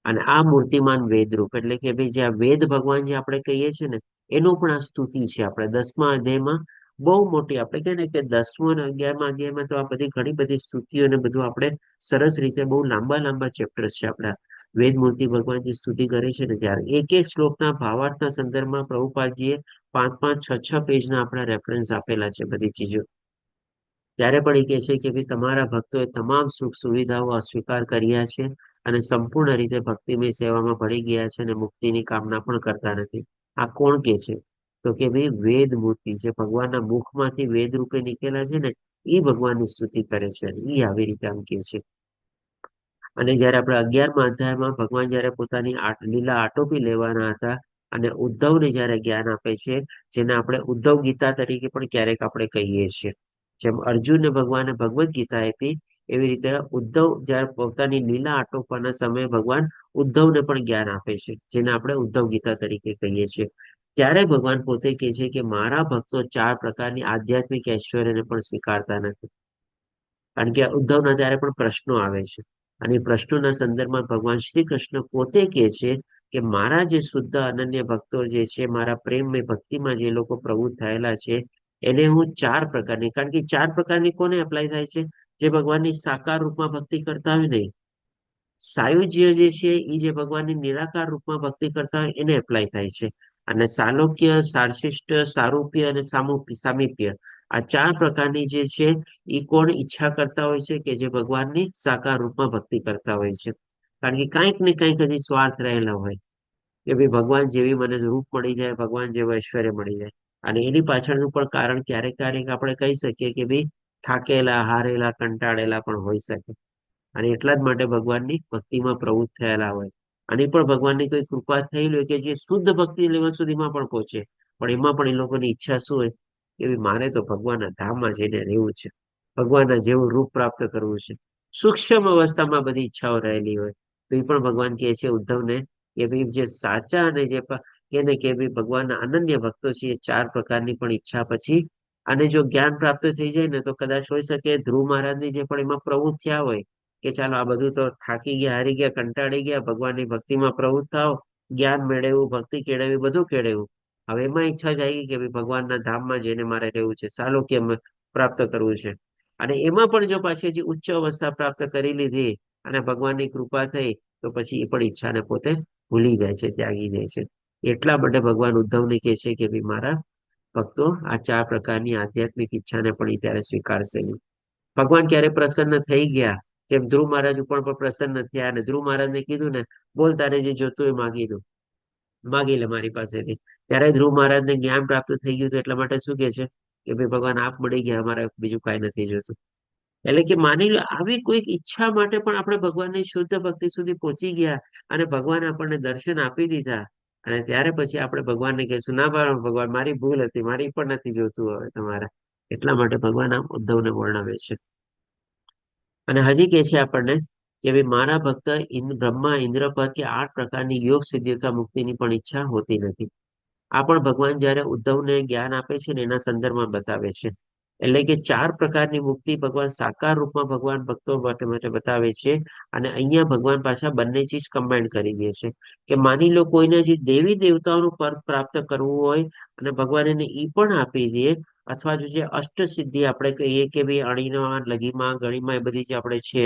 અને આ મૂર્તિમાન વેદરૂપ એટલે કે ભાઈ જે આ વેદ ભગવાન જે આપણે કહીએ છીએ ને, એનું પણ આ સ્તુતિ છે. આપણે 10મા અધ્યાયમાં બહુ મોટી આપણે કહે ને કે 10મો અને 11મા અધ્યાયમાં તો આ બધી ઘણી બધી સ્તુતિઓ અને બધું આપણે સરસ રીતે બહુ લાંબા ચેપ્ટર્સ છે આપણા. વેદ મૂર્તિ ભગવાન જે સ્તુતિ કરે છે ને, ત્યારે એક એક શ્લોકના ભાવાર્થના સંદર્ભમાં પ્રભુપાદજીએ 5-5, 6-6 પેજના આપણા રેફરન્સ આપેલા છે બધી ચીજો. ત્યારે પણ એ કહે છે કે ભાઈ તમારા ભક્તોએ તમામ સુખ સુવિધાઓ અસ્વીકાર કર્યા છે અને સંપૂર્ણ રીતે ભક્તિમય સેવામાં ભળી ગયા છે અને મુક્તિની કામના પણ કરતા નથી. આ કોણ કે છે? તો કે ભાઈ વેદ મૂર્તિ જે ભગવાનના મુખમાંથી વેદ રૂપે નીકળેલા છે ને, એ ભગવાનની સ્તુતિ કરે છે. એ આવી રીતે આમ કે છે. અને જયારે આપણે 11મા અધ્યાયમાં ભગવાન જયારે પોતાની લીલા આટોપી લેવાના હતા અને ઉદ્ધવને જયારે જ્ઞાન આપે છે, જેને આપણે ઉદ્ધવ ગીતા તરીકે પણ ક્યારેક આપણે કહીએ છીએ. જેમ અર્જુનને ભગવાને ભગવદ ગીતા આપી, એવી રીતે ઉદ્ધવ જયારે પોતાની લીલા આટોપવાના સમયે ભગવાન ઉદ્ધવને પણ જ્ઞાન આપે છે, જેને આપણે ઉદ્ધવ ગીતા તરીકે કહીએ છીએ. ત્યારે ભગવાન પોતે કહે છે કે મારા ભક્તો 4 પ્રકારની આધ્યાત્મિક ઐશ્વર્યને પણ સ્વીકારતા નથી. કારણ કે ઉદ્ધવના ત્યારે પણ પ્રશ્નો આવે છે, અને પ્રશ્નોના સંદર્ભમાં ભગવાન શ્રી કૃષ્ણ પોતે કહે છે કે મારા જે શુદ્ધ અનન્ય ભક્તો જે છે, મારા પ્રેમમય ભક્તિમાં જે લોકો પ્રવૃત્ત થયેલા છે, એને હું 4 પ્રકારની, કારણ કે 4 પ્રકારની કોને એપ્લાય થાય છે? જે ભગવાનની સાકાર રૂપમાં ભક્તિ કરતા હોય નહીં. સાયુજ્ય જે છે એ જે ભગવાનની નિરાકાર રૂપમાં ભક્તિ કરતા હોય એને એપ્લાય થાય છે. અને સાલોક્ય, સારશિષ્ટ, સારૂપ્ય અને સામીપ્ય, આ 4 પ્રકારની જે છે એ કોણ ઈચ્છા કરતા હોય છે? કે જે ભગવાનની સાકાર રૂપમાં ભક્તિ કરતા હોય છે. કારણ કે કંઈક ને કંઈક હજી સ્વાર્થ રહેલા હોય કે ભાઈ ભગવાન જેવી મને રૂપ મળી જાય, ભગવાન જેવું ઐશ્વર્ય મળી જાય. અને એની પાછળનું પણ કારણ ક્યારેક આપણે કહી શકીએ કે ભાઈ થાકેલા, હારેલા, કંટાળેલા પણ હોઈ શકે. અને એટલા જ માટે ભગવાનની ભક્તિમાં પ્રવૃત્ત થયેલા હોય. અને પણ ભગવાનની કોઈ કૃપા થયેલી હોય કે જે શુદ્ધ ભક્તિ લેવલ સુધીમાં પણ પહોંચે, પણ એમાં પણ એ લોકોની ઈચ્છા શું હોય કે મારે તો ભગવાનના ધામમાં જઈને રહેવું છે, ભગવાનના જેવું રૂપ પ્રાપ્ત કરવું છે. સૂક્ષ્મ અવસ્થામાં બધી ઈચ્છાઓ રહેલી હોય. તો એ પણ ભગવાન કહે છે ઉદ્ધવને કે ભાઈ જે સાચા અને જે કે ભાઈ ભગવાનના અનન્ય ભક્તો છે, એ 4 પ્રકારની પણ ઈચ્છા પછી અને જો જ્ઞાન પ્રાપ્ત થઈ જાય ને તો કદાચ હોઈ શકે ધ્રુવ મહારાજની જે પણ એમાં પ્રવૃત્ત થયા હોય કે ચાલો આ બધું તો થાકી ગયા, હારી ગયા, કંટાળી ગયા, ભગવાનની ભક્તિમાં પ્રવૃત્ત થાવ, જ્ઞાન મેળવ્યું, ભક્તિ કેળવવી, બધું કેળવ્યું. હવે એમાં ઈચ્છા જાગી કે ભાઈ ભગવાનના ધામમાં જઈને મારે રહેવું છે, સાલોક્ય પ્રાપ્ત કરવું છે. અને એમાં પણ જો પાછી હજી ઉચ્ચ અવસ્થા પ્રાપ્ત કરી લીધી અને ભગવાનની કૃપા થઈ તો પછી એ પણ ઈચ્છાને પોતે ભૂલી જાય છે, ત્યાગી જાય છે. એટલા માટે ભગવાન ઉદ્ધવને કહે છે કે ભાઈ મારા ભક્તો આ 4 પ્રકારની આધ્યાત્મિક ઈચ્છાને પણ ઈ ત્યારે સ્વીકારશે નહીં. ભગવાન ક્યારે પ્રસન્ન થઈ ગયા, જેમ ધ્રુવ મહારાજ ઉપર પણ પ્રસન્ન થયા અને ધ્રુવ મહારાજને કીધું ને બોલ તારે જે જોતું હોય માગી દો, માગી લે મારી પાસેથી. ત્યારે ધ્રુવ મહારાજને જ્ઞાન પ્રાપ્ત થઈ ગયું એટલા માટે શું કે છે કે ભાઈ ભગવાન આપ મળી ગયા, અમારે બીજું કાંઈ નથી જોતું. એટલે કે માની લો આવી કોઈક ઈચ્છા માટે પણ આપણે ભગવાનની શુદ્ધ ભક્તિ સુધી પહોંચી ગયા અને ભગવાન આપણને દર્શન આપી દીધા અને ત્યારે પછી આપણે ભગવાનને કહીશું ના ભગવાન મારી ભૂલ હતી, મારી પણ નથી જોતું હવે તમારા. એટલા માટે ભગવાન આમ ઉદ્ધવને વર્ણવે છે. અને હજી કહે છે આપણને કે ભાઈ મારા ભક્ત બ્રહ્મા, ઇન્દ્રપદ કે 8 પ્રકારની યોગ સિદ્ધિકા મુક્તિની પણ ઈચ્છા હોતી નથી. આ પણ ભગવાન જયારે ઉદ્ધવને જ્ઞાન આપે છે ને એના સંદર્ભમાં બતાવે છે. એટલે કે 4 પ્રકારની મુક્તિ ભગવાન સાકાર રૂપમાં ભગવાન ભક્તો માટે બતાવે છે. અને અહીંયા ભગવાન પાછા બંને ચીજ કમ્બાઈન કરી દે છે કે માની લો કોઈને જે દેવી દેવતાઓનું પદ પ્રાપ્ત કરવું હોય અને ભગવાન એને ઈ પણ આપી દે, અથવા જો જે અષ્ટ સિદ્ધિ આપણે કહીએ કે ભાઈ અણીમાં, લઘીમાં, ગણીમાં એ બધી જે આપણે છે,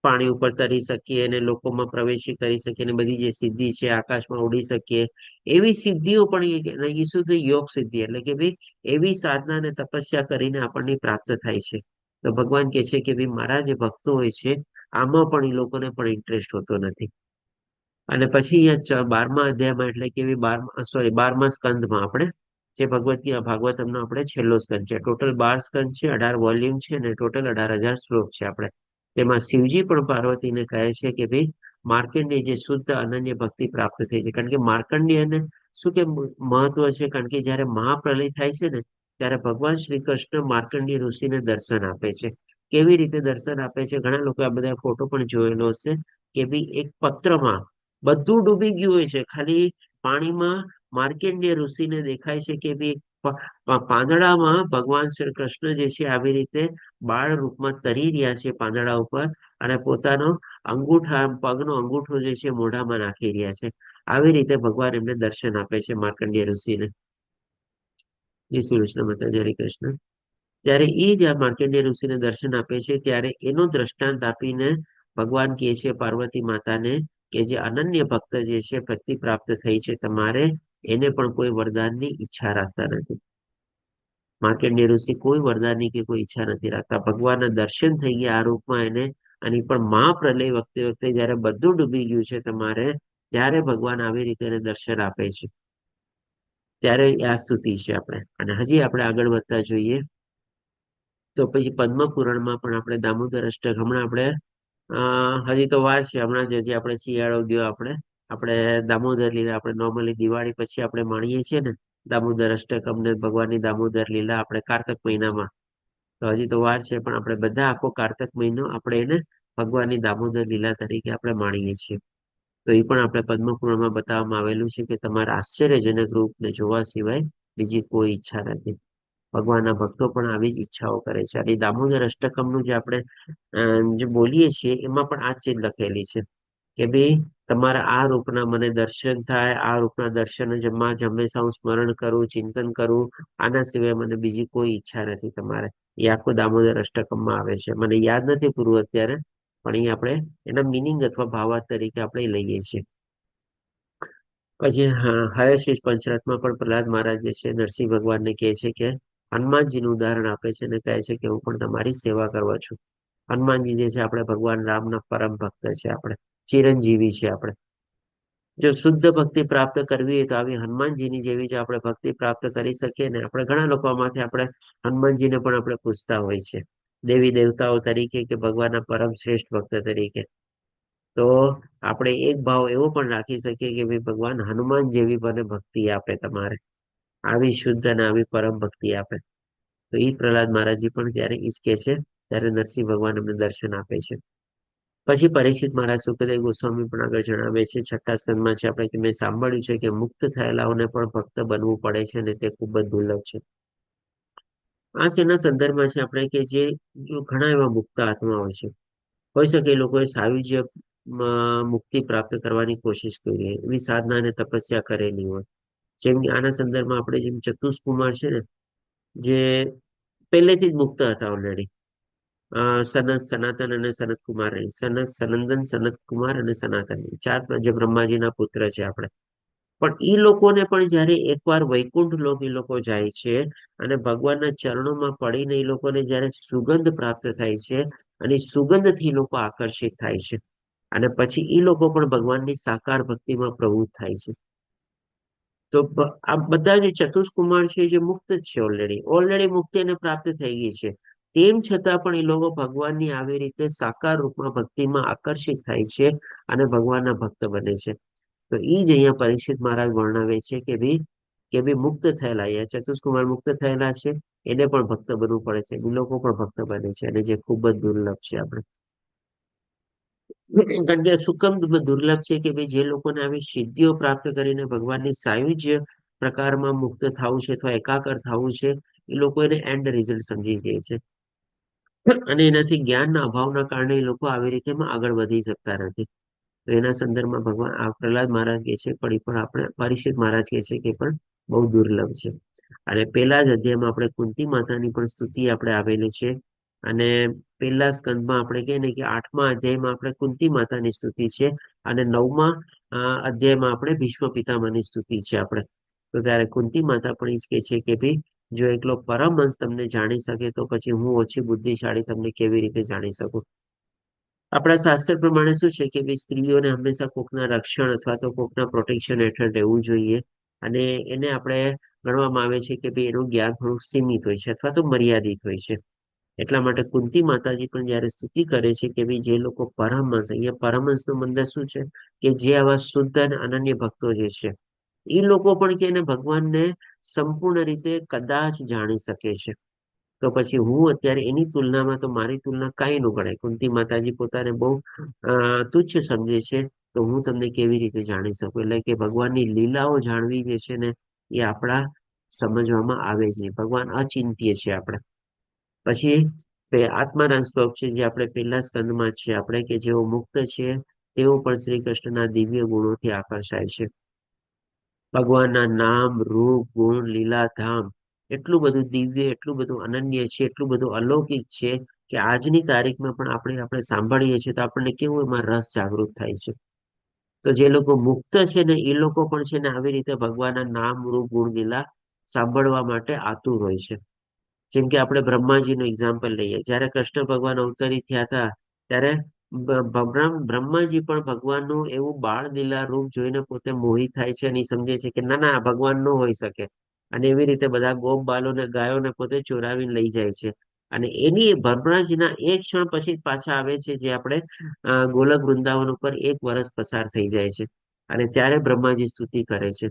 પાણી ઉપર તરી શકીએ અને લોકોમાં પ્રવેશી કરી શકીએ અને બધી જે સિદ્ધિ છે, આકાશમાં ઉડી શકીએ, એવી સિદ્ધિઓ પણ એ શુદ્ધ યોગ સિદ્ધિ એટલે કે ભાઈ એવી સાધના અને તપસ્યા કરીને આપણને પ્રાપ્ત થાય છે. તો ભગવાન કહે છે કે ભાઈ મારા જે ભક્તો હોય છે આમાં પણ એ લોકોને પણ ઇન્ટરેસ્ટ હોતો નથી. અને પછી અહીંયા 12મા અધ્યાયમાં એટલે કે 12મા સ્કંદમાં આપણે જે ભાગવતમનો આપણે છેલ્લો સ્કંદ છે, ટોટલ 12 સ્કંદ છે, 18 વોલ્યુમ છે અને ટોટલ 18,000 શ્લોક છે. આપણે તેમાં શિવજી પણ પાર્વતીને કહે છે કે ભાઈ માર્કંડેય જે શુદ્ધ અનન્ય ભક્તિ પ્રાપ્ત થઈ છે. કારણ કે માર્કંડેયને શું કે મહત્વ છે, કારણ કે જયારે મહાપ્રલય થાય છે ને ત્યારે ભગવાન શ્રી કૃષ્ણ માર્કંડેય ઋષિને દર્શન આપે છે. કેવી રીતે દર્શન આપે છે? ઘણા લોકો આ બધા ફોટો પણ જોયેલો હશે કે ભાઈ એક પત્રમાં બધું ડૂબી ગયું હોય છે, ખાલી પાણીમાં માર્કંડેય ઋષિને દેખાય છે કે ભાઈ પાંદડામાં ભગવાન શ્રી કૃષ્ણ જે છે આવી રીતે બાળ રૂપમાં તરી રહ્યા છે પાંદડા ઉપર અને પોતાનો અંગૂઠા, પગનો અંગૂઠો જે છે મોઢામાં નાખી રહ્યા છે. આવી રીતે ભગવાન એમને દર્શન આપે છે માર્કંડેય ઋષિને. જય શ્રી કૃષ્ણ માતા, જય હરે કૃષ્ણ. ત્યારે એ જ્યાં માર્કંડેય ઋષિને દર્શન આપે છે ત્યારે એનો દ્રષ્ટાંત આપીને ભગવાન કહે છે પાર્વતી માતાને કે જે અનન્ય ભક્ત જે છે ભક્તિ પ્રાપ્ત થઈ છે તમારે, એને પણ કોઈ વરદાનની ઈચ્છા રાખતા નથી. માર્કંડેય ઋષિ કોઈ વરદાનની કે કોઈ ઈચ્છા નથી રાખતા. ભગવાનના દર્શન થઈ ગયા આ રૂપમાં એને, અને પણ મહાપ્રલય વખતે જયારે બધું ડૂબી ગયું છે તમારે, ત્યારે ભગવાન આવી રીતે એને દર્શન આપે છે. ત્યારે આ સ્તુતિ છે આપણે. અને હજી આપણે આગળ વધતા જોઈએ તો પછી પદ્મ પુરાણમાં પણ આપણે દામોદર અષ્ટક હમણાં આપણે હજી તો વાર છે, હમણાં જ આપણે શિયાળો ગયો, આપણે દામોદર લીલા આપણે નોર્મલી દિવાળી પછી આપણે માણીએ છીએ ને દામોદર અષ્ટકમ ને ભગવાનની દામોદર લીલા આપણે કારતક મહિનામાં. તો હજી તો વાર છે પણ આપણે બધા આખો કારતક મહિનો આપણે એને ભગવાનની દામોદર લીલા તરીકે આપણે માણીએ છીએ. તો એ પણ આપણે પદ્મપુરાણમાં બતાવવામાં આવેલું છે કે તમારા આશ્ચર્યજનક રૂપને જોવા સિવાય બીજી કોઈ ઈચ્છા નથી. ભગવાનના ભક્તો પણ આવી જ ઈચ્છાઓ કરે છે. અને દામોદર અષ્ટકમનું જે આપણે જે બોલીએ છીએ એમાં પણ આ જ ચીજ લખેલી છે કે ભાઈ તમારા આ રૂપના મને દર્શન થાય, આ રૂપના દર્શન હંમેશા હું સ્મરણ કરું, ચિંતન કરું, આના સિવાય મને બીજી કોઈ ઈચ્છા નથી તમારે. એ આખો દામોદર અષ્ટકમમાં આવે છે. મને યાદ નથી પૂરું અત્યારે, પણ એ આપણે એના મિનિંગ અથવા ભાવાર્થ તરીકે આપણે લઈએ છીએ. પછી હયશીષ પંચરથમાં પણ પ્રહલાદ મહારાજ જે છે નરસિંહ ભગવાનને કહે છે કે હનુમાનજીનું ઉદાહરણ આપે છે અને કહે છે કે હું પણ તમારી સેવા કરવા છું. હનુમાનજી જે છે આપણે ભગવાન રામના પરમ ભક્ત છે, આપણે ચિરંજીવી છે. આપણે જો શુદ્ધ ભક્તિ પ્રાપ્ત કરવી હોય તો આવી હનુમાનજીની જેવી જો આપણે ભક્તિ પ્રાપ્ત કરી શકીએ ને, આપણે ઘણા લોકોમાંથી આપણે હનુમાનજીને પણ આપણે પૂછતા હોય છે દેવી દેવતાઓ તરીકે કે ભગવાનના પરમ શ્રેષ્ઠ ભક્ત તરીકે. તો આપણે એક ભાવ એવો પણ રાખી શકીએ કે ભાઈ ભગવાન હનુમાન જેવી મને ભક્તિ આપે, તમારે આવી શુદ્ધ અને આવી પરમ ભક્તિ આપે. તો એ પ્રહલાદ મહારાજજી પણ ત્યારે ઈ જ કે છે, ત્યારે નરસિંહ ભગવાન અમને દર્શન આપે છે. પછી પરીક્ષિત મહારાજ સુખદેવ ગોસ્વામી પણ આગળ જણાવે છે 6થા સ્કંદમાં છે આપણે કે મેં સાંભળ્યું છે કે મુક્ત થયેલાઓને પણ ભક્ત બનવું પડે છે અને તે ખૂબ જ દુર્લભ છે. આ શેના સંદર્ભમાં છે આપણે કે જે જો ઘણા એવા મુક્ત આત્માઓ છે, હોઈ શકે એ લોકોએ સાયુજ્ય મુક્તિ પ્રાપ્ત કરવાની કોશિશ કરી હોય, એવી સાધના અને તપસ્યા કરેલી હોય. જેમ કે આના સંદર્ભમાં આપણે જેમ ચતુષ્કુમાર છે ને, જે પહેલેથી જ મુક્ત હતા ઓલરેડી. સનાતન અને સનત કુમાર, સનંદન, સનત કુમાર અને સનાતન, ચાર જે બ્રહ્માજીના પુત્ર છે આપણે. પણ ઈ લોકોને પણ જયારે એકવાર વૈકુંઠ લોક એ લોકો જાય છે અને ભગવાનના ચરણોમાં પડીને એ લોકોને જયારે સુગંધ પ્રાપ્ત થાય છે અને સુગંધથી લોકો આકર્ષિત થાય છે અને પછી એ લોકો પણ ભગવાનની સાકાર ભક્તિમાં પ્રવૃત્ત થાય છે. તો આ બધા જે ચતુષ્કુમાર છે જે મુક્ત જ છે ઓલરેડી મુક્તિ એને પ્રાપ્ત થઈ ગઈ છે. તેમ છતાં પણ એ લોકો ભગવાનની આવી રીતે સાકાર રૂપમાં ભક્તિમાં આકર્ષિત થાય છે અને ભગવાનના ભક્ત બને છે. તો એ જ અહીંયા પરીક્ષિત મહારાજ વર્ણવે છે કે ભાઈ મુક્ત થયેલા, અહીંયા ચતુષ્કુમાર મુક્ત થયેલા છે, એને પણ ભક્ત બનવું પડે છે, એ લોકો પણ ભક્ત બને છે, અને જે ખૂબ જ દુર્લભ છે આપણે. કારણ કે સુકમ દુર્લભ છે કે ભાઈ જે લોકોને આવી સિદ્ધિઓ પ્રાપ્ત કરીને ભગવાનની સાયુજ્ય પ્રકારમાં મુક્ત થવું છે અથવા એકાકાર થવું છે, એ લોકો એને એન્ડ રિઝલ્ટ સમજી દે છે. અને એનાથી જ્ઞાનના અભાવના કારણે એ લોકો આવી રીતે આગળ વધી શકતા નથી. તો એના સંદર્ભમાં ભગવાન આ પ્રહલાદ મહારાજ કહે છે, પણ એ પણ આપણે પરીક્ષિત મહારાજ કહે છે કે પણ બહુ દુર્લભ છે. અને પેલા જ અધ્યાયમાં આપણે કુંતી માતાની પણ સ્તુતિ આપણે આવેલી છે. અને પેલા સ્કંદમાં આપણે કહીએ ને કે 8મા અધ્યાયમાં આપણે કુંતી માતાની સ્તુતિ છે અને 9મા અધ્યાયમાં આપણે ભીષ્મ પિતામહની સ્તુતિ છે આપણે. તો ત્યારે કુંતી માતા પણ એ જ કહે છે કે ભાઈ જો એકલો પરમહંસ તમને જાણી શકે તો પછી હું ઓછી બુદ્ધિશાળી તમને કેવી રીતે જાણી શકું. આપણા શાસ્ત્ર પ્રમાણે શું છે કે ભાઈ સ્ત્રીઓને હંમેશા કોકના રક્ષણ અથવા તો કોકના પ્રોટેક્શન હેઠળ રહેવું જોઈએ. અને એને આપણે ગણવામાં આવે છે કે ભાઈ એનું જ્ઞાન થોડુંક સીમિત હોય છે અથવા તો મર્યાદિત હોય છે. એટલા માટે કુંતી માતાજી પણ જયારે સ્તુતિ કરે છે કે ભાઈ જે લોકો પરમહંસ, અહીંયા પરમહંસનો મંદિર શું છે કે જે આવા શુદ્ધ અને અનન્ય ભક્તો જે છે એ લોકો પણ કે એને ભગવાનને સંપૂર્ણ રીતે કદાચ જાણી શકે છે. તો પછી હું અત્યારે એની તુલનામાં તો મારી તુલના કાંઈ ન ગણાય. કુંતી માતાજી પોતાને બહુ તુચ્છ સમજે છે. તો હું તમને કેવી રીતે જાણી શકું? એટલે કે ભગવાનની લીલાઓ જાણવી જે છે ને એ આપણા સમજવામાં આવે છે. ભગવાન અચિંત્ય છે આપણે. પછી આત્મારામ શ્લોક છે જે આપણે પહેલા સ્કંદમાં છે આપણે કે જેઓ મુક્ત છે તેઓ પણ શ્રી કૃષ્ણના દિવ્ય ગુણોથી આકર્ષાય છે. ભગવાનના નામ, રૂપ, ગુણ, લીલા, ધામ એટલું બધું દિવ્ય, એટલું બધું અનન્ય છે, એટલું બધું અલૌકિક છે કે આજની તારીખમાં પણ આપણે સાંભળીએ છીએ તો આપણને કેવું એમાં રસ જાગૃત થાય છે. તો જે લોકો મુક્ત છે ને એ લોકો પણ છે ને આવી રીતે ભગવાનના નામ, રૂપ, ગુણ, લીલા સાંભળવા માટે આતુર હોય છે. જેમ કે આપણે બ્રહ્માજીનું એક્ઝામ્પલ લઈએ. જ્યારે કૃષ્ણ ભગવાન અવતરી થયા હતા ત્યારે બ્રહ્માજી પણ ભગવાનનું એવું બાળ લીલા રૂપ જોઈને પોતે મોહિત થાય છે અને સમજે છે કે ના ના ભગવાન ન હોઈ શકે. અને એવી રીતે બધા ગોપ બાલોને ગાયોને પોતે ચોરાવીને લઈ જાય છે. અને એની બ્રહ્માજીના એક ક્ષણ પછી પાછા આવે છે જે આપણે ગોલક વૃંદાવન ઉપર 1 વર્ષ પસાર થઈ જાય છે. અને ત્યારે બ્રહ્માજી સ્તુતિ કરે છે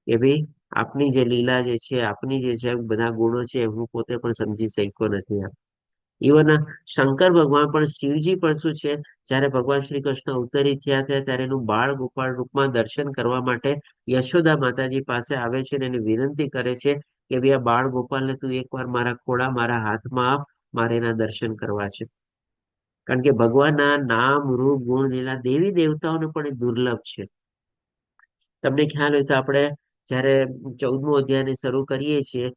કે ભાઈ આપની જે લીલા જે છે, આપની જે છે બધા ગુણો છે હું પોતે પણ સમજી શક્યો નથી. ઇવન શંકર ભગવાન પણ, શિવજી પણ શું છે, જયારે ભગવાન શ્રી કૃષ્ણ અવતરી થયા હતા ત્યારે એનું બાળ ગોપાળ રૂપમાં દર્શન કરવા માટે યશોદા માતાજી પાસે આવે છે અને એને વિનંતી કરે છે કે ભાઈ આ બાળ ગોપાલને તું એકવાર મારા ખોળા, મારા હાથમાં આપ, મારે એના દર્શન કરવા છે. કારણ કે ભગવાનના નામ, રૂપ, ગુણ, લીલા દેવી દેવતાઓને પણ એ દુર્લભ છે. તમને ખ્યાલ હોય તો આપણે જયારે 14મો અધ્યાયને શરૂ કરીએ છીએ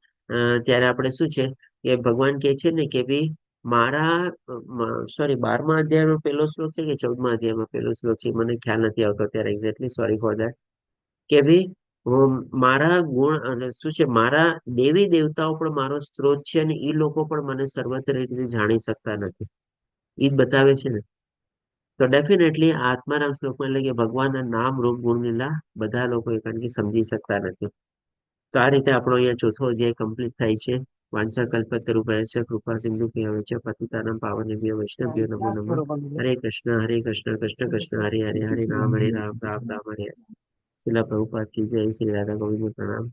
ત્યારે આપણે શું છે કે ભગવાન કે છે ને કે ભાઈ મારા 12મા અધ્યાયનો પહેલો શ્લોક છે કે 14મા અધ્યાયમાં પહેલો શ્લોક છે મને ખ્યાલ નથી આવતો ત્યારે એક્ઝેક્ટલી, સોરી ફોર દેટ. કે ભાઈ મારા ગુણ અને શું છે, મારા દેવી દેવતાઓ પણ મારો સ્ત્રોત છે અને એ લોકો પણ મને સર્વત્ર રીતે જાણી શકતા નથી. એ જ બતાવે છે ને. તો ડેફિનેટલી આત્મારામ શ્લોકમાં એટલે કે ભગવાનના નામ, રૂપ, ગુણ, લીલા બધા લોકો કારણ કે સમજી શકતા નથી. તો આ રીતે આપણો અહીંયા ચોથો અધ્યાય કમ્પ્લીટ થાય છે. વાંચા કલ્પતરુભ્યશ્ચ કૃપા સિંધુ ભ્યો પતિતાનાં પાવનેભ્યો વૈષ્ણવભ્યો નમો નમઃ. હરે કૃષ્ણ કૃષ્ણ કૃષ્ણ હરે હરે, હરે રામ રામ રામ હરે હરે. શિલા પ્રભુપાદ કી જય, શ્રી રાધા ગોવિંદ પ્રણામ.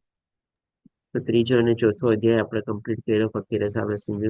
તો ત્રીજો અને ચોથો અધ્યાય આપણે કમ્પ્લીટ કર્યો ફકીર સામે સિંધુ.